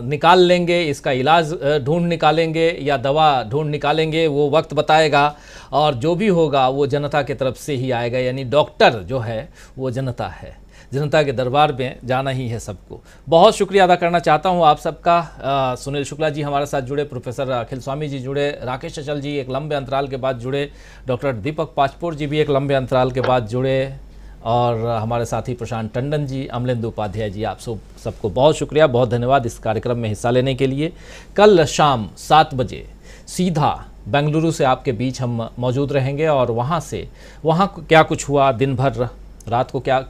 निकाल लेंगे, इसका इलाज ढूंढ निकालेंगे या दवा ढूंढ निकालेंगे, वो वक्त बताएगा। और जो भी होगा वो जनता की तरफ से ही आएगा, यानी डॉक्टर जो है वो जनता है। जनता के दरबार में जाना ही है सबको। बहुत शुक्रिया अदा करना चाहता हूं आप सबका। सुनील शुक्ला जी हमारे साथ जुड़े, प्रोफेसर अखिल स्वामी जी जुड़े, राकेश अचल जी एक लंबे अंतराल के बाद जुड़े, डॉक्टर दीपक पाचपोर जी भी एक लंबे अंतराल के बाद जुड़े, और हमारे साथी प्रशांत टंडन जी, अमलेंदु उपाध्याय जी, आप सबको बहुत शुक्रिया, बहुत धन्यवाद इस कार्यक्रम में हिस्सा लेने के लिए। कल शाम 7 बजे सीधा बेंगलुरु से आपके बीच हम मौजूद रहेंगे और वहाँ क्या कुछ हुआ दिन भर, रात को क्या